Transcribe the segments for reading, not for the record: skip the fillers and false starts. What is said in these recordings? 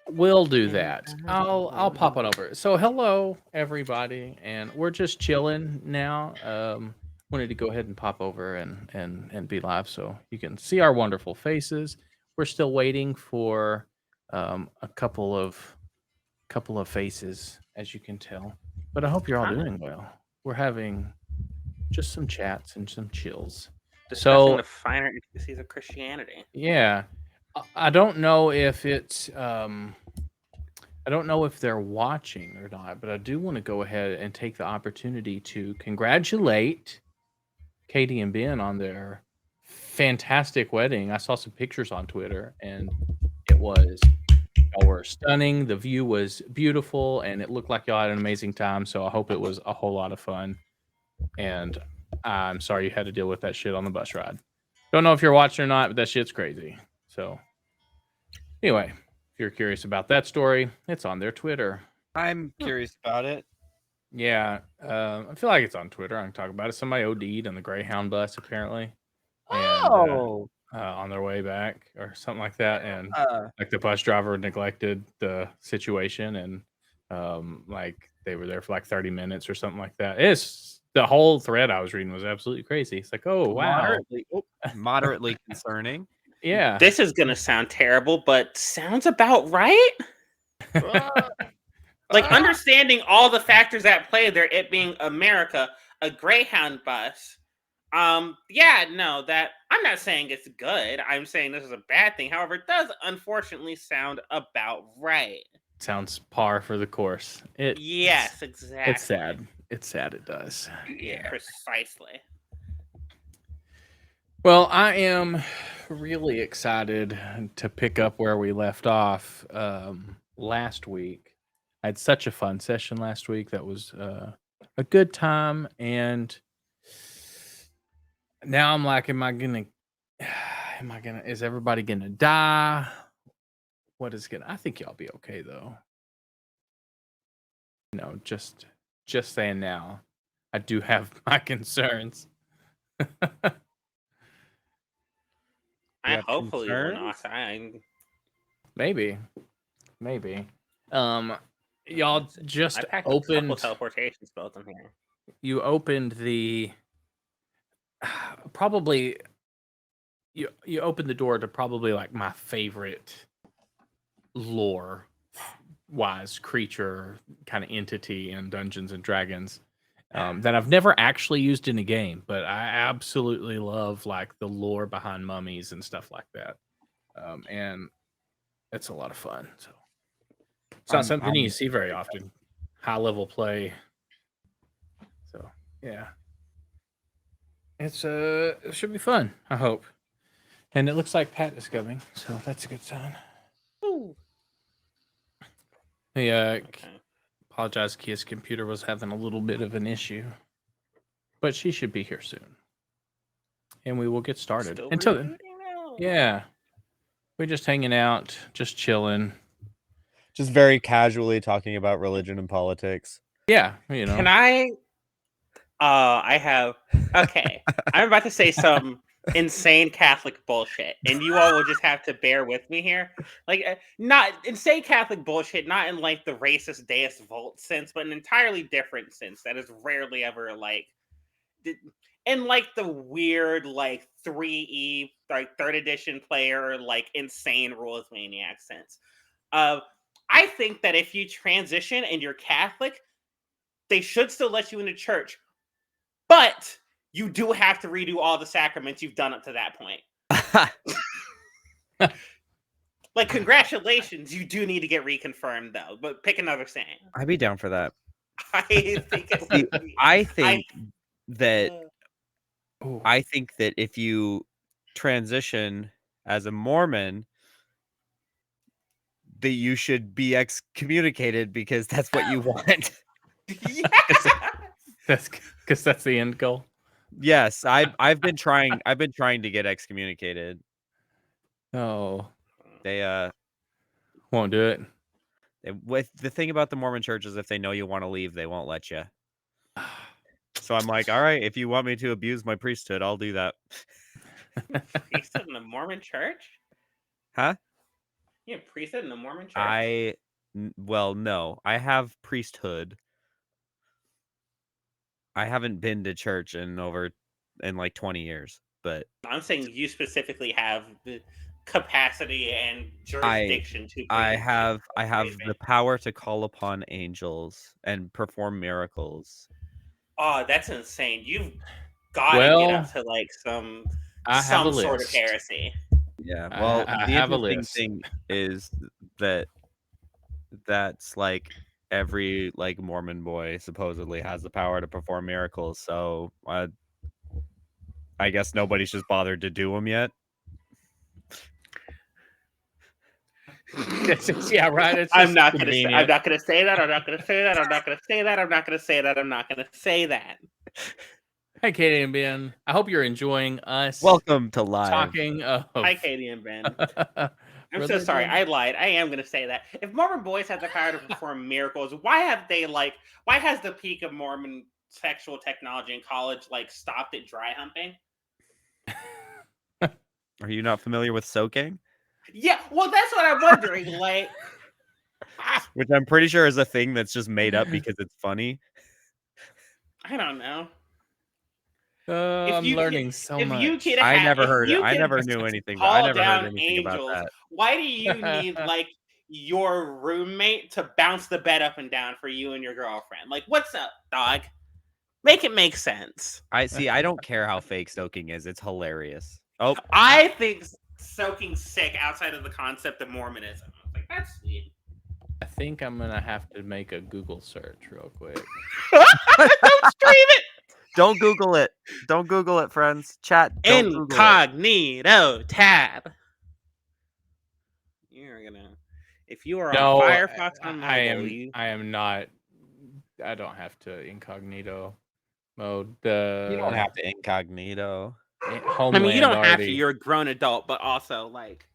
We'll do And that. I'll pop on over. So hello everybody, and we're just chilling now. Wanted to go ahead and pop over and be live so you can see our wonderful faces. We're still waiting for a couple of faces, as you can tell. But I hope you're all Huh. doing well. We're having just some chats and some chills. Discussing So the finer intricacies of Christianity. yeah, I don't know if it's I don't know if they're watching or not, but I do want to go ahead and take the opportunity to congratulate Katie and Ben on their fantastic wedding. I saw some pictures on Twitter, and it was y'all were stunning. The view was beautiful, and it looked like y'all had an amazing time. So I hope it was a whole lot of fun. And I'm sorry you had to deal with that shit on the bus ride. Don't know if you're watching or not, but that shit's crazy. So anyway, if you're curious about that story, it's on their Twitter. I'm curious about it. Yeah, I feel like it's on Twitter. I can talk about it. Somebody OD'd on the Greyhound bus apparently, and Oh, on their way back or something like that, and uh, like the bus driver neglected the situation, and like they were there for like 30 minutes or something like that. It's the whole thread I was reading was absolutely crazy. It's like, oh wow, moderately concerning. yeah. This is gonna sound terrible, but sounds about right. Like understanding all the factors at play there, it being America, a Greyhound bus. Yeah, no, that I'm not saying it's good. I'm saying this is a bad thing. However, it does unfortunately sound about right. Sounds par for the course. Yes, It's exactly. sad. It's sad. It does. Yeah, precisely. Well, I am really excited to pick up where we left off last week. I had such a fun session last week. That was a good time. And now I'm like, is everybody gonna die? What is gonna, I think y'all be okay though. Just saying now. I do have my concerns. I have hopefully will concerns? not. I'm Maybe. Y'all just I packed a couple opened. teleportation spells in here. You opened the probably you opened the door to probably like my favorite lore wise creature kind of entity in Dungeons and Dragons that I've never actually used in a game, but I absolutely love like the lore behind mummies and stuff like that, and it's a lot of fun. So it's not something you see very often. High level play. So yeah. It should be fun, I hope. And it looks like Pat is coming, so that's a good sign. Ooh. Hey, Okay. apologize, Kia's computer was having a little bit of an issue. But she should be here soon. And we will get started. Still Until then. rebooting now? Yeah. We're just hanging out, just chilling. Just very casually talking about religion and politics. Yeah, Can I have okay. I'm about to say some insane Catholic bullshit, and you all will just have to bear with me here. Like, not insane Catholic bullshit, not in like the racist Deus Vult sense, but an entirely different sense that is rarely ever like, in like the weird like 3E like third edition player like insane rules maniac sense. I think that if you transition and you're Catholic, they should still let you into church, but you do have to redo all the sacraments you've done up to that point. Like, congratulations, you do need to get reconfirmed though. But pick another saying. I'd be down for that. I think it would be. I think that Ooh. I think that if you transition as a Mormon, that you should be excommunicated because that's what you want. Yeah. That's because that's the end goal. Yes, I've been trying to get excommunicated. Oh, They won't do it. with the thing about the Mormon church is if they know you want to leave, they won't let you. So I'm like, all right, if you want me to abuse my priesthood, I'll do that. Priesthood in the Mormon church? Huh? You have priesthood in the Mormon church? Well, no. I have priesthood. I haven't been to church in like 20 years, but I'm saying you specifically have the capacity and jurisdiction to I bring have faith. the power to call upon angels and perform miracles. Oh, that's insane. You've got to get Well, up to like some I have a sort of list. heresy. Yeah. I Well, I the have a interesting list. thing is that's like every like Mormon boy supposedly has the power to perform miracles. So I guess nobody's just bothered to do them yet. Yeah, right. It's I'm just not gonna say. I'm convenient. not gonna say that. I'm not gonna say that. I'm not gonna say that. I'm not gonna say that. I'm not gonna say that. Hey, Katie and Ben. I hope you're enjoying us Welcome to live. talking of Hi, Katie and Ben. I'm so sorry. I lied. I am gonna say that. If Mormon boys have the power to perform miracles, why have they like? Why has the peak of Mormon sexual technology in college like stopped at dry humping? Are you not familiar with soaking? Yeah, well, that's what I'm wondering. Like, Which I'm pretty sure is a thing that's just made up because it's funny. I don't know. I'm learning so if you much. could I have, never if heard it. you I could never knew anything. I call never heard down anything about angels, that. why do you need like your roommate to bounce the bed up and down for you and your girlfriend? Like, what's up, dog? Make it make sense. I don't care how fake soaking is. It's hilarious. Oh, I think soaking sick outside of the concept of Mormonism. I was like, that's sweet. I think I'm gonna have to make a Google search real quick. Don't stream it. don't Google it. Don't Google it, friends. Chat. Don't Google it. Incognito tab. You're gonna. If you are on No, Firefox on mobile, I am not. I don't have to incognito mode. You don't have to incognito. Homeland I mean, you don't have to. already. You're a grown adult, but also like.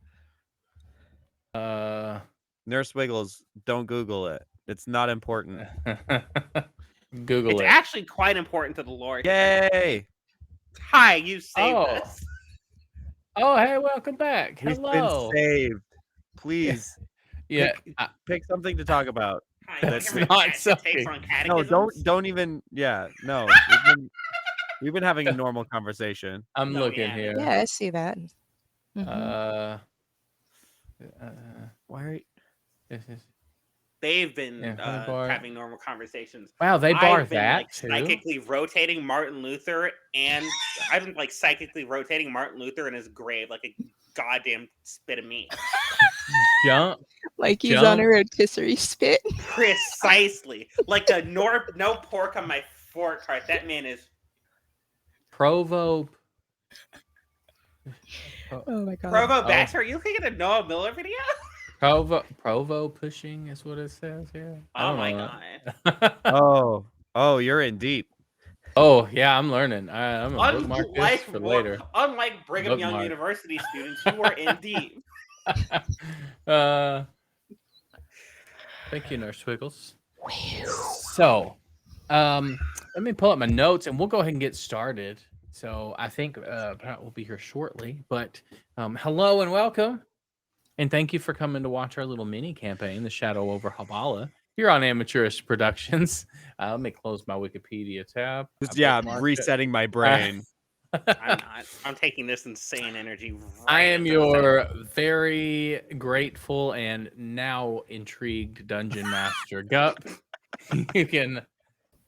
Nurse Wiggles, don't Google it. It's not important. Google It's it. actually quite important to the Lord. Yay! Hi, you saved us. Oh, hey, welcome back. Hello. We've been saved. Please. Yeah. Pick something to talk about. Hi, That's you ever not had to take something. on No, catechisms? don't even. Yeah, no. We've been having a normal conversation. I'm No, looking yeah. here. Yeah, I see that. Why are you... They've been bar. having normal conversations. Wow, they bar I've been, that like, too. psychically rotating Martin Luther, and I've been like psychically rotating Martin Luther in his grave like a goddamn spit of meat. Jump. Like he's on a rotisserie spit. Precisely. Like a no pork on my fork cart. That man is Provo. Oh my god. Provo Baxter. Are you looking at a Noah Miller video? Provo pushing is what it says here. Oh my god. Oh, you're in deep. Oh yeah, I'm learning. I'm gonna bookmark this for later. Unlike Brigham Young University students, you are in deep. Thank you, Nurse Wiggles. So, let me pull up my notes and we'll go ahead and get started. So I think Pat will be here shortly. But hello and welcome. And thank you for coming to watch our little mini campaign, The Shadow over Haubala, here on Amateurist Productions. Let me close my Wikipedia tab. Resetting my brain. I'm not. I'm taking this insane energy. I am your very grateful and now intrigued Dungeon Master Gup. You can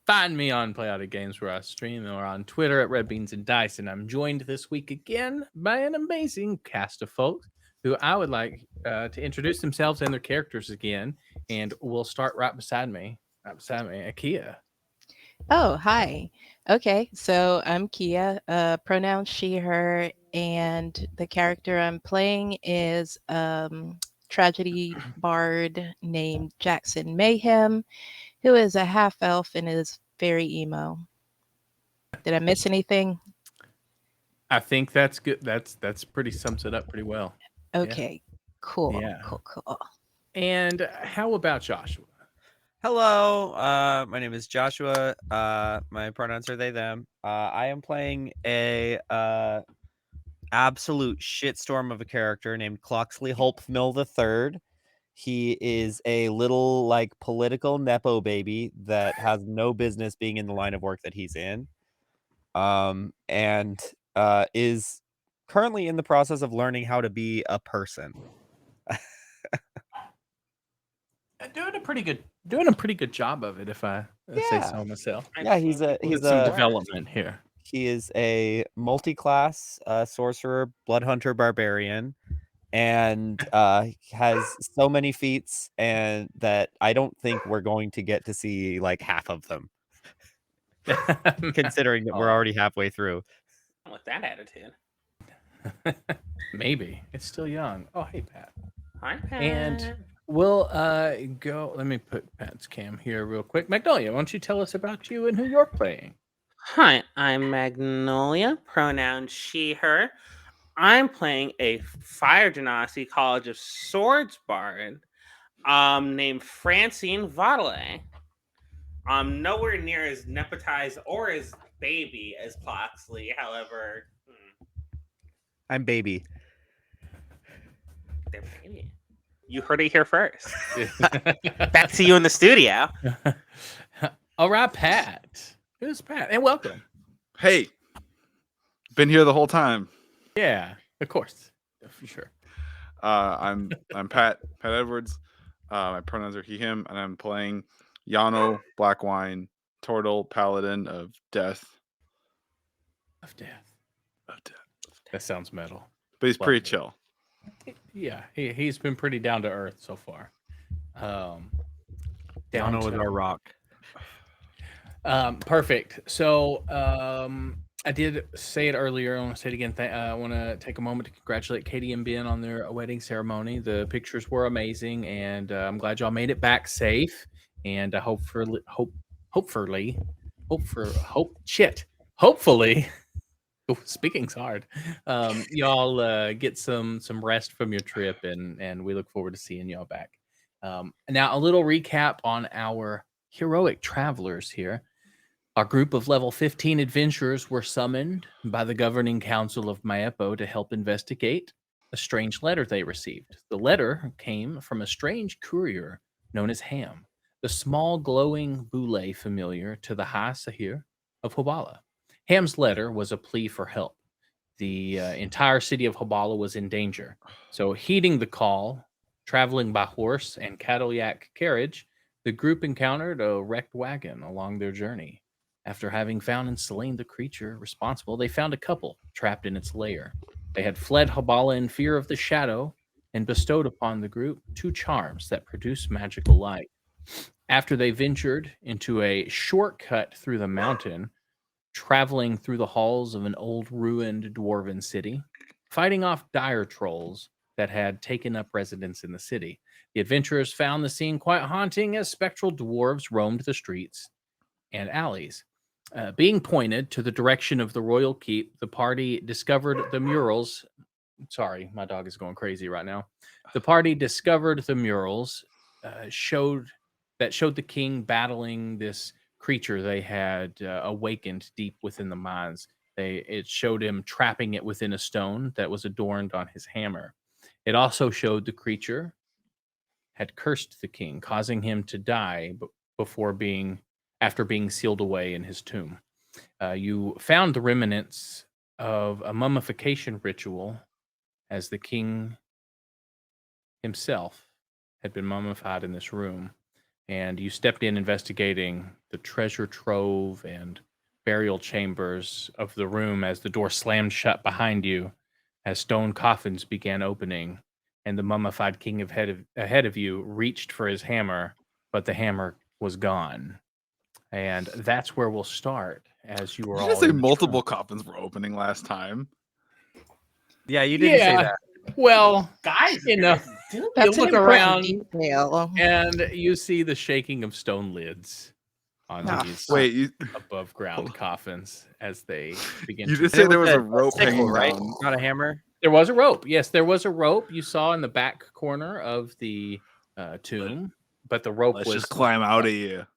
find me on Play Out of Games where I stream, or on Twitter at Red Beans and Dice. And I'm joined this week again by an amazing cast of folks who I would like to introduce themselves and their characters again. And we'll start right beside me, Akia. Oh, hi. Okay, so I'm Kia, pronouns she, her, and the character I'm playing is tragedy bard named Jackson Mayhem, who is a half-elf and is very emo. Did I miss anything? I think that's good. That's pretty sums it up pretty well. Okay, cool. Yeah. Cool. And how about Joshua? Hello, my name is Joshua. My pronouns are they, them. I am playing a absolute shitstorm of a character named Cloxley Holpmill III. He is a little like political nepo baby that has no business being in the line of work that he's in. And is currently in the process of learning how to be a person. Doing a pretty good job of it, if I say so myself. Yeah, he's With a some development here. he is a multi-class sorcerer, blood hunter, barbarian, and has so many feats, and that I don't think we're going to get to see like half of them, considering that we're already halfway through. With that attitude. Maybe it's still young. Oh, hey Pat. Hi, Pat. And we'll go. Let me put Pat's cam here real quick. Magnolia, why don't you tell us about you and who you're playing? Hi, I'm Magnolia, pronoun she, her. I'm playing a Fire Genasi College of Swords bard named Francine Vadele. Nowhere near as nepotized or as baby as Cloxley, however. I'm baby. They're baby. You heard it here first. Back to you in the studio. All right, Pat. Who's Pat? And welcome. Hey, been here the whole time. Yeah, of course, for sure. I'm Pat Edwards. My pronouns are he, him, and I'm playing Yano Blackwine, Turtle Paladin of Death. Of death. That sounds metal. But he's pretty chill. Yeah, he's been pretty down to earth so far. Yano with our rock. Perfect. So I did say it earlier. I want to say it again. I want to take a moment to congratulate Katie and Ben on their wedding ceremony. The pictures were amazing, and I'm glad y'all made it back safe. And hopefully, speaking's hard. Y'all get some rest from your trip, and we look forward to seeing y'all back. Now, a little recap on our heroic travelers here. Our group of level 15 adventurers were summoned by the governing council of Maepo to help investigate a strange letter they received. The letter came from a strange courier known as Ham, the small glowing boule familiar to the High Sahir of Haubala. Ham's letter was a plea for help. The entire city of Haubala was in danger. So, heeding the call, traveling by horse and cattle-yak carriage, the group encountered a wrecked wagon along their journey. After having found and slain the creature responsible, they found a couple trapped in its lair. They had fled Haubala in fear of the shadow and bestowed upon the group 2 charms that produce magical light. After they ventured into a shortcut through the mountain, traveling through the halls of an old ruined dwarven city, fighting off dire trolls that had taken up residence in the city. The adventurers found the scene quite haunting as spectral dwarves roamed the streets and alleys. Being pointed to the direction of the royal keep, the party discovered the murals. Sorry, my dog is going crazy right now. The party discovered the murals showed the king battling this creature they had awakened deep within the mines. It showed him trapping it within a stone that was adorned on his hammer. It also showed the creature had cursed the king, causing him to die after being sealed away in his tomb. You found the remnants of a mummification ritual, as the king himself had been mummified in this room. And you stepped in investigating the treasure trove and burial chambers of the room as the door slammed shut behind you, as stone coffins began opening, and the mummified king ahead of you reached for his hammer, but the hammer was gone. And that's where we'll start, as you were Did all you say in the multiple trunk. coffins were opening last time? Yeah, you didn't say that. Well, Guys, you know, do That's you an look important around detail. and you see the shaking of stone lids on Ah, these Wait, you above ground coffins as they begin you to. did And it say there was a a rope sickle, hanging right? down. Not a hammer. There was a rope. Yes, there was a rope you saw in the back corner of the tomb, but the rope Let's was just climb out of here.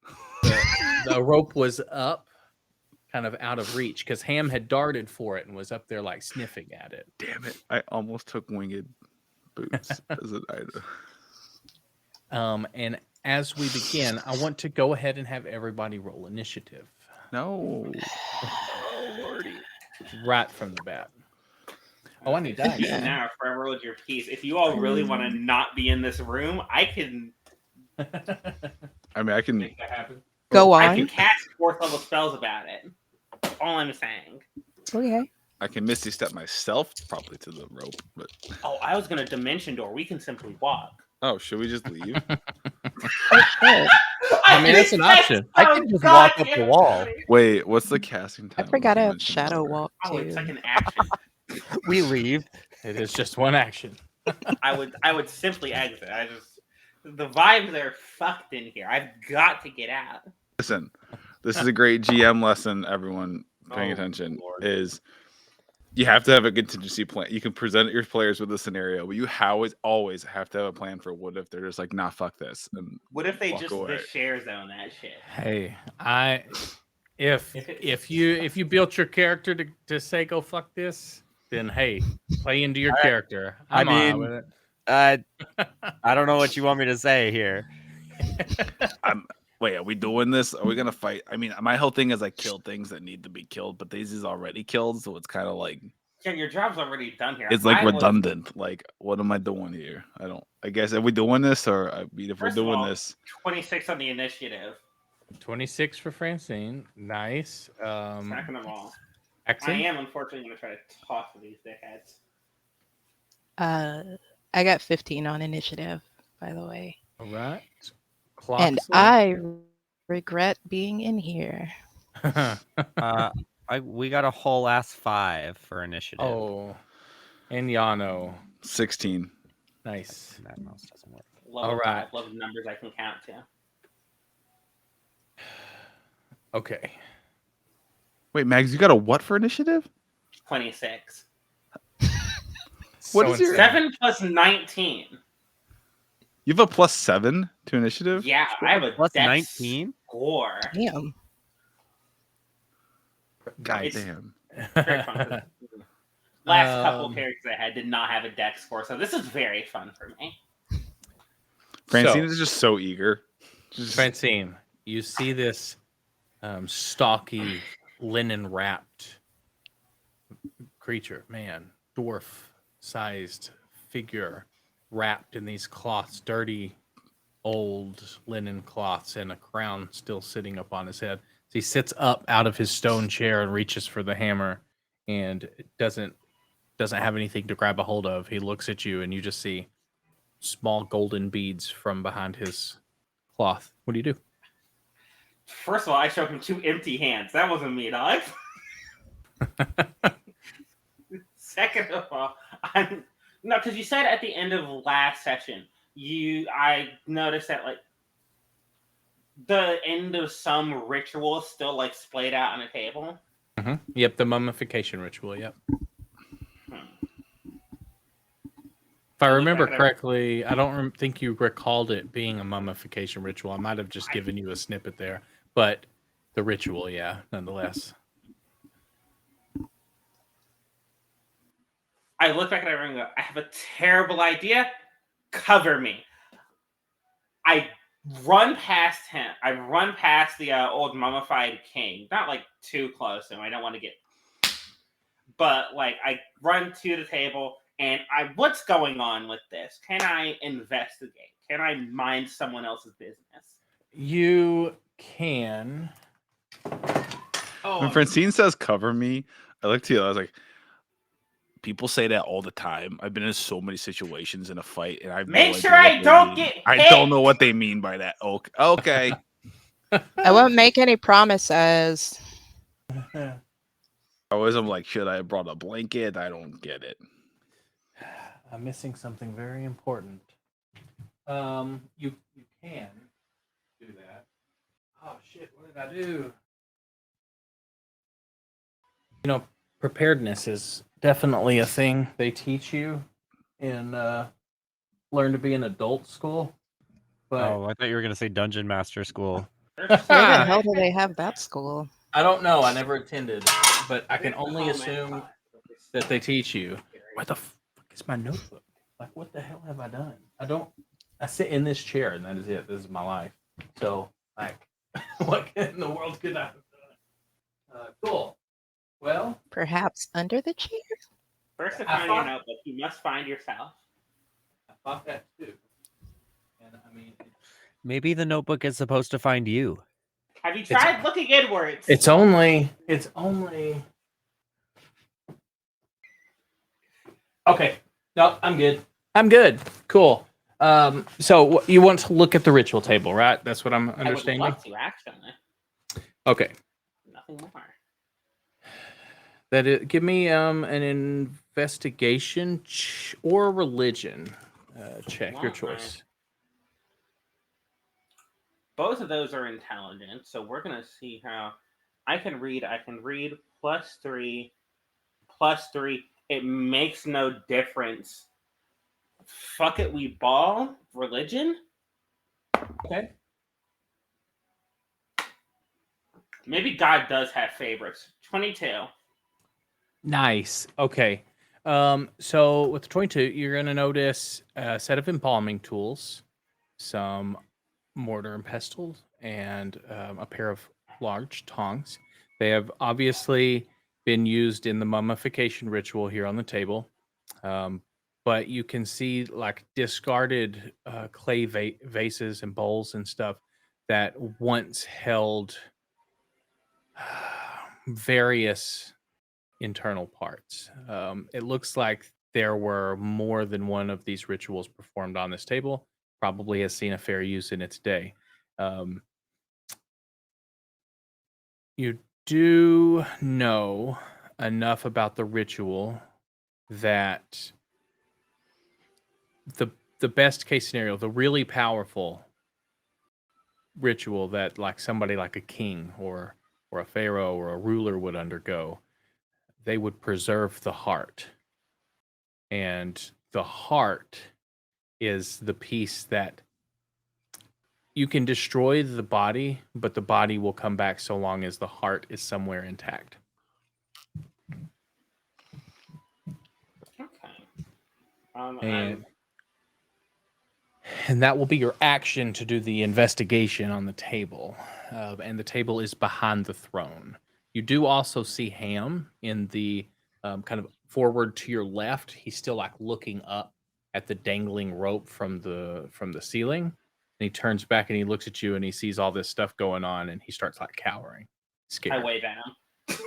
the rope was up kind of out of reach because Ham had darted for it and was up there like sniffing at it. Damn it! I almost took winged boots as an item. And as we begin, I want to go ahead and have everybody roll initiative. No. Oh lordy! Right from the bat. Oh, I need dice. You now forever hold your peace. If you all really want to not be in this room, I can I mean, I can. make that happen. Go I can on. cast 4th level spells about it. That's all I'm saying. Okay. I can misty step myself probably to the rope, but Oh, I was gonna dimension door. We can simply walk. oh, should we just leave? Okay. I mean, that's an option. I can just walk up the wall. Wait, what's the casting I time? forgot I of have Dimension Shadow Door? Walk Oh, it's too. like an action. We leave. It is just one action. I would simply exit. The vibes are fucked in here. I've got to get out. Listen, this is a great GM lesson. Everyone paying Oh, attention Lord. is you have to have a contingency plan. You can present your players with a scenario, but you always have to have a plan for what if they're just like, nah, fuck this. And What if they Walk just away. the share zone that shit? Hey, if it's- you built your character to say go fuck this, then hey, play into your character. I I'm all right mean, with it. I don't know what you want me to say here. wait, are we doing this? Are we gonna fight? I mean, my whole thing is I kill things that need to be killed, but these is already killed, so it's kind of like Yeah, your job's already done here. it's like I was- redundant. Like, what am I doing here? I guess are we doing this or I mean, if First we're of doing all, this, 26 on the initiative. 26 for Francine. Nice. Second of all, I Axon? am unfortunately going to try to talk to these dickheads. I got 15 on initiative, by the way. All right. And Clock's I regret being in here. We got a whole ass 5 for initiative. oh, and Yano. 16. Nice. That mouse doesn't work. Love All right. Love numbers I can count to. Okay. Wait, Mags, you got a what for initiative? 26. What is your- insane. 7 plus 19. You have a +7 to initiative? Yeah, I have a Plus dex 19? score. Damn. God It's- damn. Very fun. Last couple Um, characters I had did not have a dex score, so this is very fun for me. Francine So, is just so eager. Just, Francine, you see this stocky, linen wrapped creature, man, dwarf sized figure wrapped in these cloths, dirty old linen cloths, and a crown still sitting up on his head. So he sits up out of his stone chair and reaches for the hammer and doesn't have anything to grab a hold of. He looks at you and you just see small golden beads from behind his cloth. What do you do? First of all, I showed him 2 empty hands. That wasn't me, dog. Second of all, no, because you said at the end of last session, I noticed that like the end of some ritual is still like splayed out on a table. Yep, the mummification ritual. Yep. If I remember correctly, I don't think you recalled it being a mummification ritual. I might have just given you a snippet there, but the ritual, yeah, nonetheless. I look back at everyone and go, I have a terrible idea. Cover me. I run past him. I run past the old mummified king. Not like too close to him. I don't want to get. But like I run to the table and what's going on with this? Can I investigate? Can I mind someone else's business? You can. when Francine says cover me, I look to you, I was like, people say that all the time. I've been in so many situations in a fight, and I've Make sure I don't get I hit. don't know what they mean by that. Okay. I won't make any promises. Always, I'm like, should I have brought a blanket? I don't get it. I'm missing something very important. You can do that. Oh shit! What did I do? You know, preparedness is definitely a thing they teach you in Learn to Be an Adult school. But Oh, I thought you were gonna say Dungeon Master School. Where the hell do they have that school? I don't know. I never attended, but I can Here's the only home assume ec that they teach you. Where the fuck is my notebook? Like, what the hell have I done? I sit in this chair and that is it. This is my life. So, like, what in the world could I have done? Cool. Well, Perhaps under the chair? First to I find your thought- notebook, you must find yourself. I thought that too. And I mean, Maybe the notebook is supposed to find you. Have you tried looking inwards? it's only. Okay. No, I'm good. I'm good. Cool. So you want to look at the ritual table, right? That's what I'm I would understanding. love to, actually. Okay. Nothing more. Give me an investigation or religion check. Your Well, choice. Both of those are intelligent, so we're gonna see how I can read. I can read +3, +3. It makes no difference. Fuck it, we ball. Religion? Okay. Maybe God does have favorites. 22. Nice. Okay. So with the 22, you're going to notice a set of embalming tools, some mortar and pestle, and a pair of large tongs. They have obviously been used in the mummification ritual here on the table. But you can see like discarded clay vases and bowls and stuff that once held various internal parts. It looks like there were more than one of these rituals performed on this table. Probably has seen a fair use in its day. You do know enough about the ritual that the best case scenario, the really powerful ritual that like somebody like a king or a pharaoh or a ruler would undergo, they would preserve the heart. And the heart is the piece that you can destroy the body, but the body will come back so long as the heart is somewhere intact. Okay. And that will be your action to do the investigation on the table. And the table is behind the throne. You do also see Ham in the kind of forward to your left. He's still like looking up at the dangling rope from the ceiling. And he turns back and he looks at you and he sees all this stuff going on and he starts like cowering, scared. I wave at him.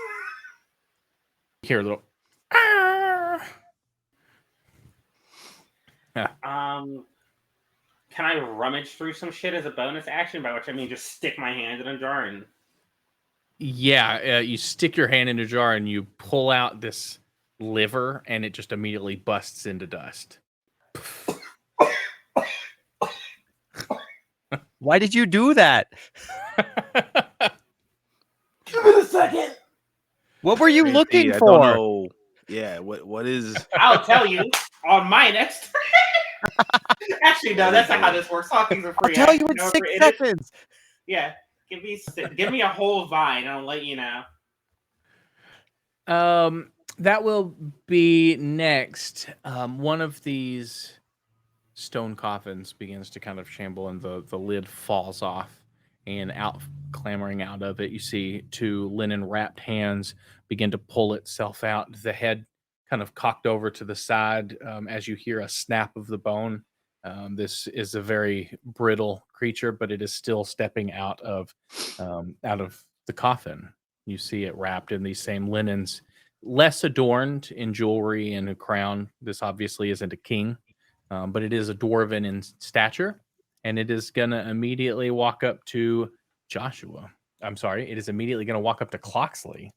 You hear a little. "Ah!" Yeah. Can I rummage through some shit as a bonus action? By which I mean just stick my hand in a jar and. Yeah, you stick your hand in a jar and you pull out this liver, and it just immediately busts into dust. Why did you do that? Give it a second. What were you looking I for? don't know. Yeah, what is? I'll tell you on my next. Actually, no, that's not how this works. Talking's a I'll free. tell you in No, 6 it is- seconds. Yeah, give me a whole vine, and I'll let you know. That will be next. One of these stone coffins begins to kind of shamble, and the lid falls off, and out clambering out of it, you see two linen wrapped hands begin to pull itself out. The head kind of cocked over to the side as you hear a snap of the bone. This is a very brittle creature, but it is still stepping out of the coffin. You see it wrapped in these same linens, less adorned in jewelry and a crown. This obviously isn't a king, but it is a dwarven in stature, and it is gonna immediately walk up to Joshua. I'm sorry, it is immediately gonna walk up to Cloxley.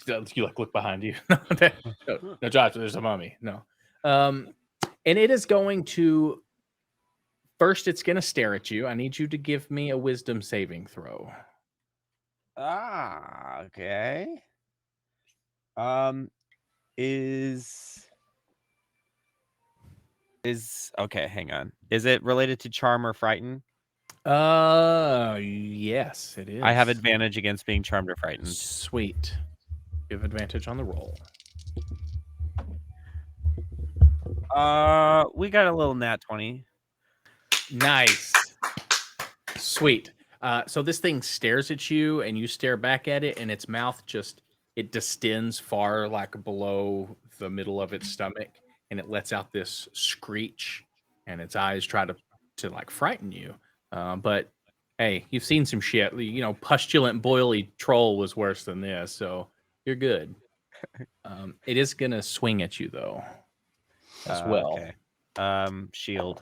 You like look behind you. No, Joshua, there's a mummy. No. And it is going to first, it's gonna stare at you. I need you to give me a wisdom saving throw. Okay. Is okay, hang on. Is it related to charm or frighten? Yes, it is. I have advantage against being charmed or frightened. Sweet. You have advantage on the roll. We got a little nat 20. Nice. Sweet. So this thing stares at you, and you stare back at it, and its mouth it distends far, like below the middle of its stomach, and it lets out this screech, and its eyes try to like frighten you. But hey, you've seen some shit. You know, pustulant, boily troll was worse than this, so you're good. It is gonna swing at you though, as well. Okay. Shield.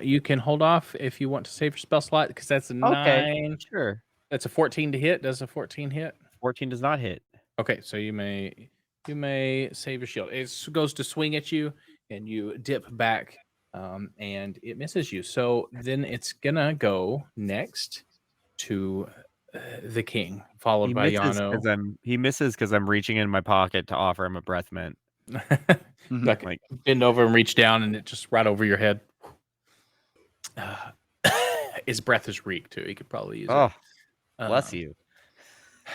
You can hold off if you want to save your spell slot because that's a 9. Sure. That's a 14 to hit. Does a 14 hit? 14 does not hit. Okay, so you may save your shield. It goes to swing at you, and you dip back, and it misses you. So then it's gonna go next to the king, followed by Yano. He misses because I'm reaching in my pocket to offer him a breath mint. Like bend over and reach down, and it just right over your head. His breath is reek too. He could probably use it. Bless you.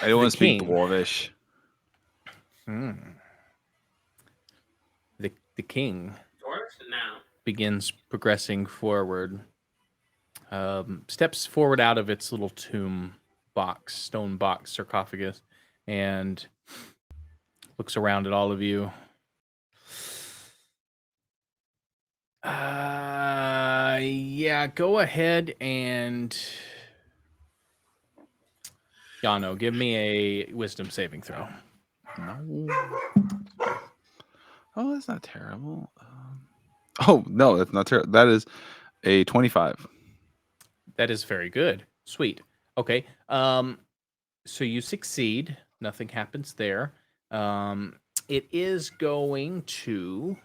I don't want to speak king. Dwarvish. The king now begins progressing forward. Steps forward out of its little stone box sarcophagus, and looks around at all of you. Yeah, go ahead and Yano, give me a wisdom saving throw. No. Oh, that's not terrible. Oh no, that's not terrible. That is a 25. That is very good. Sweet. Okay. So you succeed. Nothing happens there. It is going to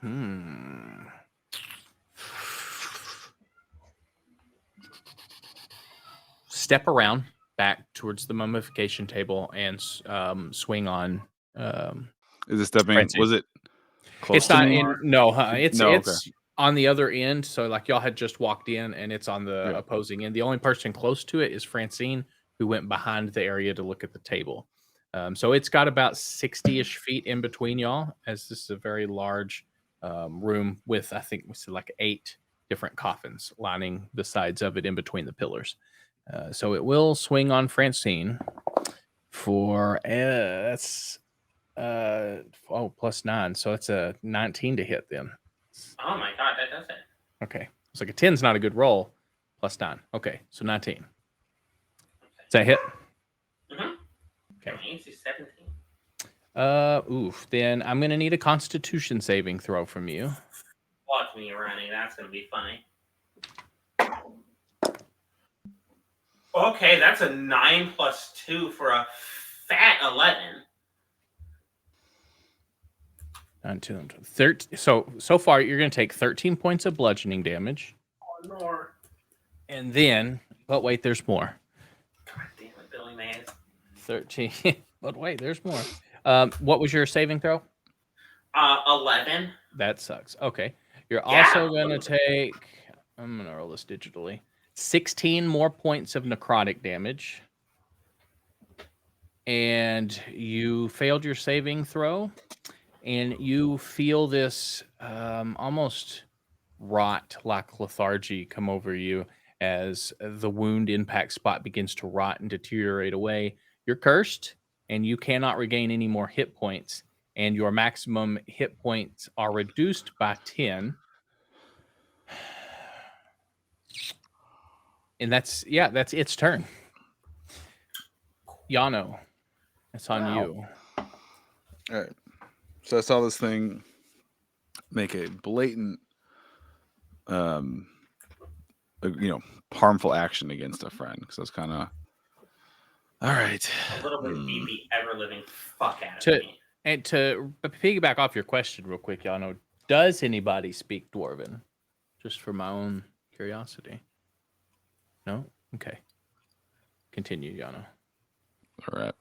step around back towards the mummification table and swing on. Is it stepping? Francine. Was it close It's not to me? in. No, it's No, it's on the other end. So like y'all had just walked in, and it's on the opposing end. The only person close to it is Francine, who went behind the area to look at the table. So it's got about 60-ish feet in between y'all, as this is a very large room with, I think we said, like 8 different coffins lining the sides of it in between the pillars. So it will swing on Francine for that's +9, so it's a 19 to hit then. Oh my god, that does it. Okay, it's like a 10's not a good roll. +9. Okay, so 19. Does that hit? Okay. AC 17. Oof. Then I'm gonna need a Constitution saving throw from you. Watch me running. That's gonna be funny. Okay, that's a 9 + 2 for a fat 11. 9, 2, 13. So far, you're gonna take 13 points of bludgeoning damage. Oh, Lord. And then, but wait, there's more. God damn it, Billy Mays. 13. But wait, there's more. What was your saving throw? 11. That sucks. Okay. You're also going to take, I'm going to roll this digitally, 16 more points of necrotic damage. And you failed your saving throw. And you feel this almost rot-like lethargy come over you as the wound impact spot begins to rot and deteriorate away. You're cursed, and you cannot regain any more hit points. And your maximum hit points are reduced by 10. And that's its turn. Yano, it's on you. All right. So I saw this thing make a blatant, harmful action against a friend. Because I was kind of, all right. A little bit beat the ever-living fuck out of me. And to piggyback off your question real quick, Yano, does anybody speak Dwarven? Just for my own curiosity. No? Okay. Continue, Yano. All right.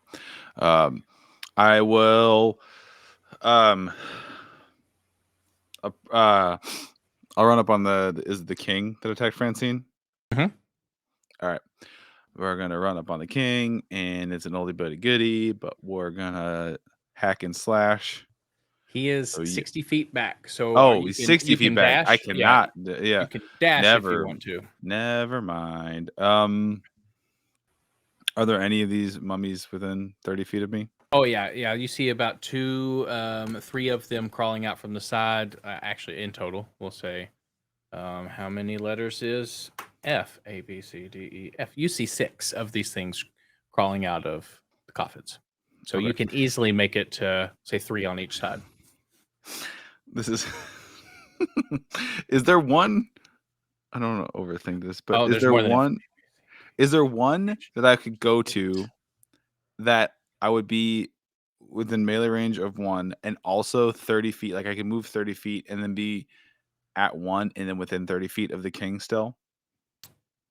I will. I'll run up on is it the king that attacked Francine? Mhm. All right. We're gonna run up on the king, and it's an oldie but a goodie, but we're gonna hack and slash. He is So 60 feet back. So Oh, you he's can 60 feet can back. I dash. cannot. Yeah, Yeah, you can dash if you never, want to. never mind. Are there any of these mummies within 30 feet of me? Oh yeah. You see about 3 of them crawling out from the side. Actually, in total, we'll say. How many letters is F? A, B, C, D, E, F. You see 6 of these things crawling out of the coffins. So you Okay. can easily make it to, say, 3 on each side. This is. Is there one? I don't want to overthink this, but Oh, is there's there more than one? Is there one that I could go to that I would be within melee range of one and also 30 feet? Like I can move 30 feet and then be at one and then within 30 feet of the king still?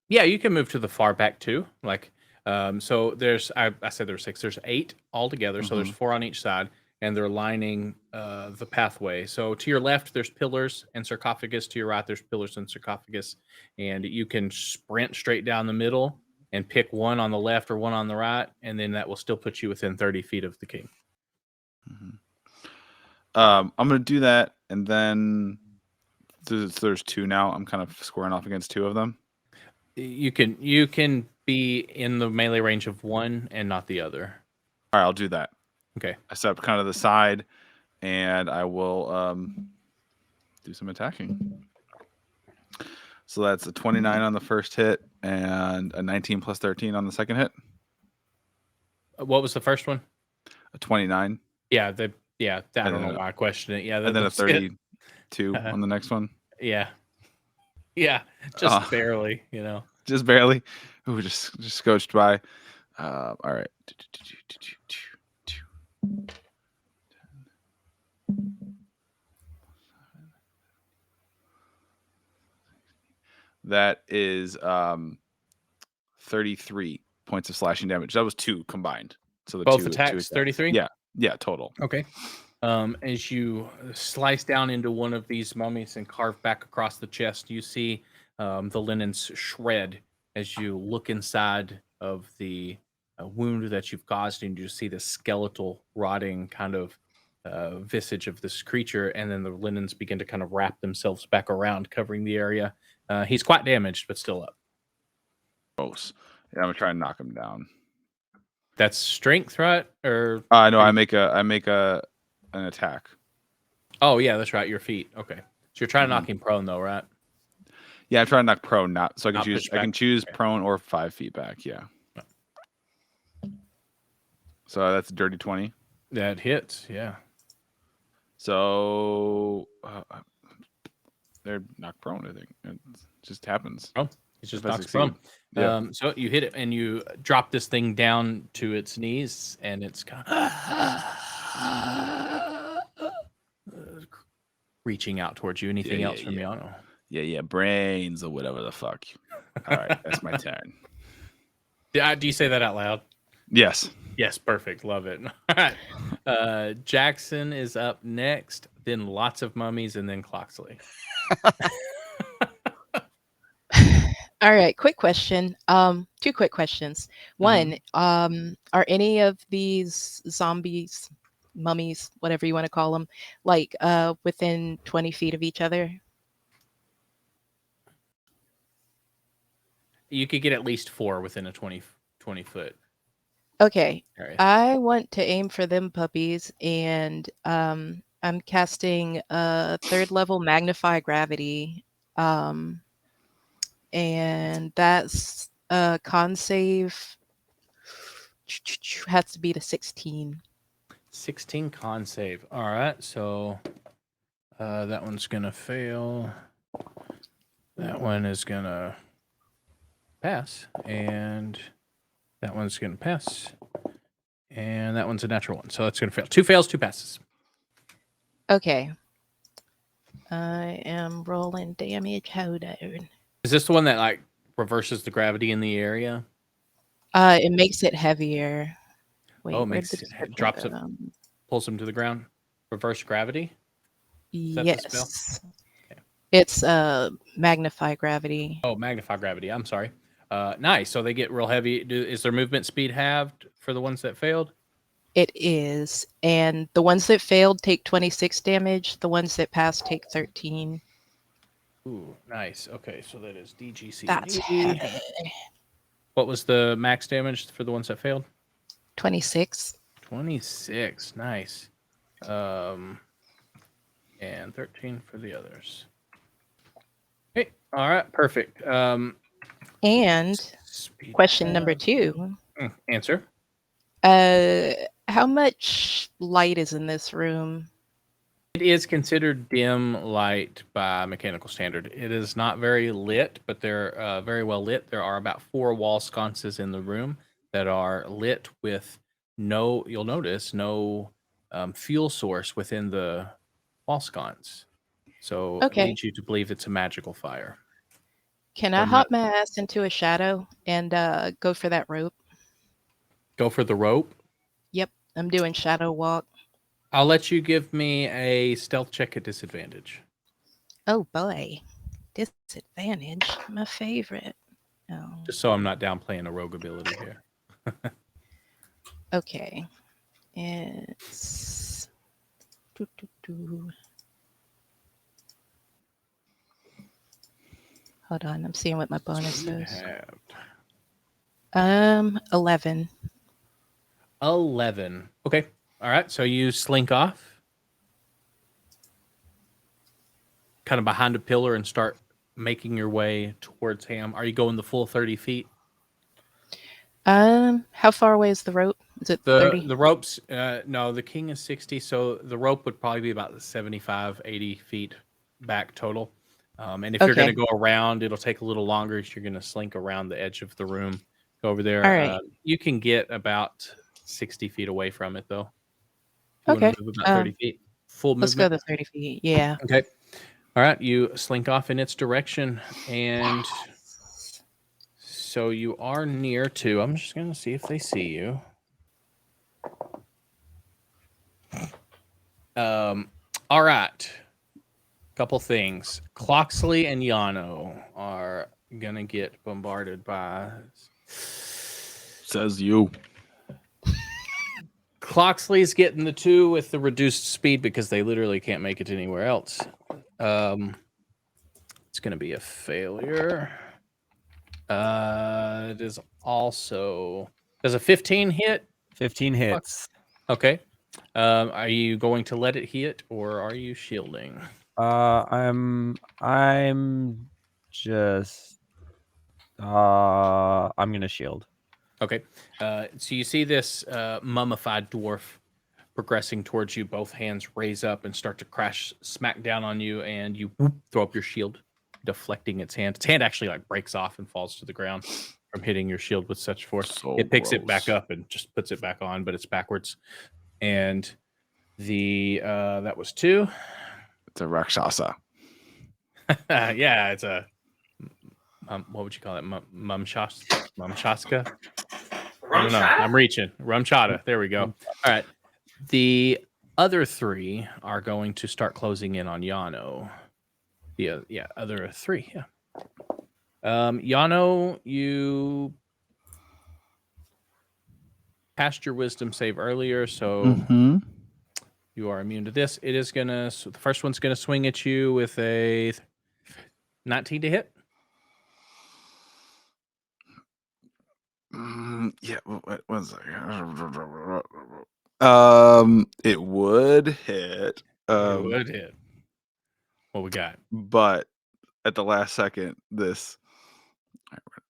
Yeah, you can move to the far back too. Like, so there's I said there's 6. There's 8 altogether. So there's Mhm. 4 on each side, and they're lining the pathway. So to your left, there's pillars and sarcophagus. To your right, there's pillars and sarcophagus, and you can sprint straight down the middle and pick one on the left or one on the right, and then that will still put you within 30 feet of the king. Mhm. I'm gonna do that, and then there's 2 now. I'm kind of squaring off against 2 of them. You can be in the melee range of one and not the other. All right, I'll do that. Okay. I set up kind of the side, and I will do some attacking. So that's a 29 on the first hit and a 19 plus 13 on the second hit. What was the first one? A 29. Yeah, I don't know then why I questioned it. Yeah, And then a that's it. 32 on the next one. Yeah, just barely, Just barely. Ooh, just scotched by. All right. That is 33 points of slashing damage. That was 2 combined. So the Both two attacks, 33. Yeah, total. Okay. As you slice down into one of these mummies and carve back across the chest, you see the linens shred as you look inside of the wound that you've caused, and you see the skeletal, rotting kind of visage of this creature, and then the linens begin to kind of wrap themselves back around, covering the area. He's quite damaged, but still up. Gross. Yeah, I'm gonna try and knock him down. That's strength, right? Or No, I make an attack. oh yeah, that's right. Your feet. Okay, so you're trying to knock Mhm. him prone, though, right? Yeah, I'm trying to knock prone, not so I can Not choose. push I can back. choose Okay. prone or 5 feet back. Yeah. So that's a dirty 20. That hits. Yeah. So they're knocked prone. I think it just happens. Oh, it just If I knocks prone. Yeah. So you hit it and you drop this thing down to its knees, and it's kind of reaching out towards you. Anything Yeah, else from Yano? Yeah, brains or whatever the fuck. All right, that's my turn. Do you say that out loud? Yes. Yes, perfect. Love it. All right. Jackson is up next, then lots of mummies, and then Cloxley. All right, quick question. 2 quick questions. One, are any of these zombies, mummies, whatever you want to call them, like within 20 feet of each other? You could get at least 4 within a 20 foot Okay, area. I want to aim for them puppies, and I'm casting a 3rd level magnify gravity, and that's a con save. Has to be the 16. 16 con save. All right, so that one's gonna fail. That one is gonna pass, and that one's gonna pass, and that one's a natural one, so it's gonna fail. 2 fails, 2 passes. Okay. I am rolling damage. Hold on. Is this the one that like reverses the gravity in the area? It makes it heavier. Wait, Oh, where'd makes the it description drops it, go? pulls him to the ground. Reverse gravity. Is that the spell? Yes. It's magnify gravity. Oh, magnify gravity. I'm sorry. Nice. So they get real heavy. Is their movement speed halved for the ones that failed? It is. And the ones that failed take 26 damage. The ones that passed take 13. Ooh, nice. Okay, so that is DGC. That's heavy. What was the max damage for the ones that failed? 26. 26. Nice. And 13 for the others. Okay. All right. Perfect. And Speed question half. number 2. Answer. How much light is in this room? It is considered dim light by mechanical standard. It is not very lit, but they're very well lit. There are about 4 wall sconces in the room that are lit with no, you'll notice, no fuel source within the wall sconce. So it Okay. leads you to believe it's a magical fire. Can I hop my ass into a shadow and go for that rope? Go for the rope. Yep, I'm doing shadow walk. I'll let you give me a stealth check at disadvantage. Oh boy, disadvantage, my favorite. Oh, Just so I'm not downplaying a rogue ability here. okay. It's Hold on, I'm seeing what my bonus is. 11. 11. Okay. All right. So you slink off, kind of behind a pillar, and start making your way towards Ham. Are you going the full 30 feet? How far away is the rope? Is it 30? The ropes, no, the king is 60, so the rope would probably be about 75, 80 feet back total. And if you're going to go around, it'll take a little longer. You're going to slink around the edge of the room, go over there. All right. You can get about 60 feet away from it, though. You okay. Want to move about 30 feet? Full movement? Let's go the 30 feet. Yeah. Okay. All right. You slink off in its direction, and so you are near to. I'm just going to see if they see you. All right. Couple things. Cloxley and Yano are gonna get bombarded by. Says you. Cloxley's getting the 2 with the reduced speed because they literally can't make it anywhere else. It's gonna be a failure. It is also. Does a 15 hit? 15 hits. Okay. Are you going to let it hit, or are you shielding? I'm just I'm gonna shield. Okay. So you see this mummified dwarf progressing towards you. Both hands raise up and start to crash smack down on you, and you throw up your shield, deflecting its hand. Its hand actually like breaks off and falls to the ground from hitting your shield with such force. So it picks it back gross. up and just puts it back on, but it's backwards. And the that was 2. It's a Rakshasa. Yeah, it's a what would you call it? Mumshaska? I don't know. I'm reaching. Rumchata. There we go. All right. The other 3 are going to start closing in on Yano. Yeah, other 3. Yeah. Yano, you passed your wisdom save earlier, so you are immune to this. It is gonna. So the first one's gonna swing at you with a 19 to hit. Yeah. One second. It would hit. It would hit. What we got? But at the last second, this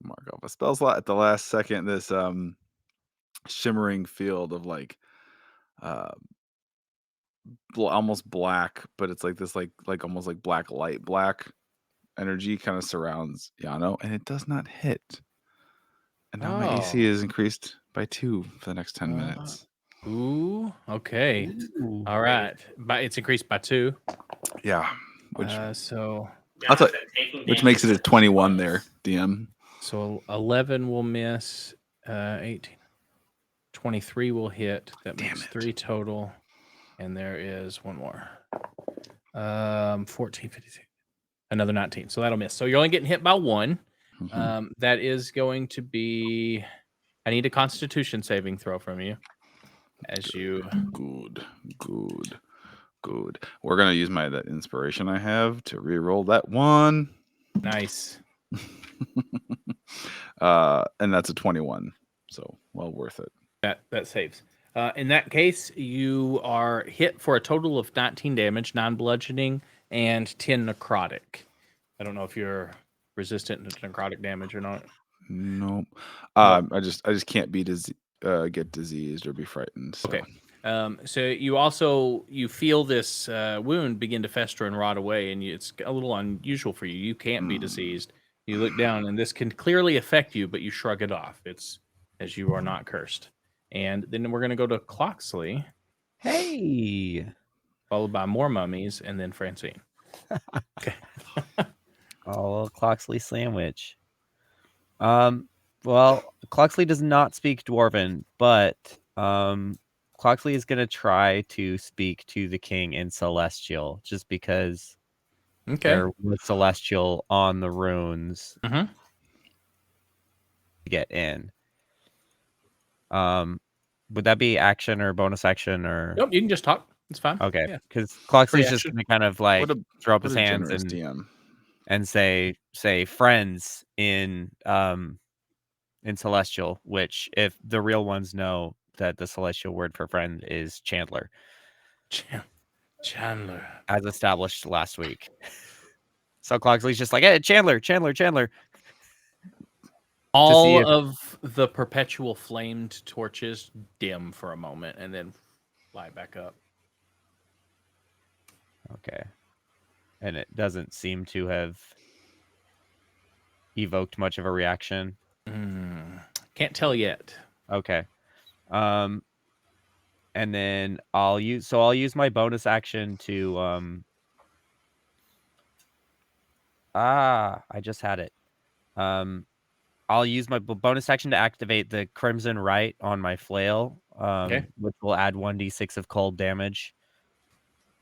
mark off a spell slot. At the last second, this shimmering field of like almost black, but it's like this like almost like black energy kind of surrounds Yano, and it does not hit. And now my AC is increased by 2 for the next 10 minutes. Ooh, okay. Ooh. All right. It's increased by 2. Yeah. Which which makes it a 21 there, DM. So 11 will miss, 18. 23 will hit. That makes 3 total. And there is one more. 14, 56. Another 19. So that'll miss. So you're only getting hit by one. Mhm. That is going to be. I need a Constitution saving throw from you. As you. Good. We're gonna use that inspiration I have to re-roll that one. Nice. And that's a 21. So well worth it. That saves. In that case, you are hit for a total of 19 damage, non-bludgeoning, and 10 necrotic. I don't know if you're resistant to necrotic damage or not. Nope. Nope. I just can't get diseased or be frightened. So. Okay. So you feel this wound begin to fester and rot away, and it's a little unusual for you. You can't be diseased. You look down, and this can clearly affect you, but you shrug it off. It's as you are not cursed. And then we're going to go to Cloxley, Hey. followed by more mummies, and then Francine. Okay. Oh, Cloxley sandwich. Well, Cloxley does not speak Dwarven, but Cloxley is gonna try to speak to the king in Celestial, just because Okay. there was Celestial on the runes Mhm. to get in. Would that be action or bonus action or? Nope, you can just talk. It's fine. Okay, Yeah. because Cloxley's Free just action. gonna kind of like throw up What his a hands generous DM. and say friends in Celestial, which if the real ones know that the Celestial word for friend is Chandler, Chandler. as established last week. So Cloxley's just like, hey, Chandler. All of the perpetual flamed torches dim for a moment and then light back up. Okay. And it doesn't seem to have evoked much of a reaction. Can't tell yet. Okay. And then I'll use my bonus action to I just had it. I'll use my bonus action to activate the Crimson Rite on my flail, Okay. which will add 1d6 of cold damage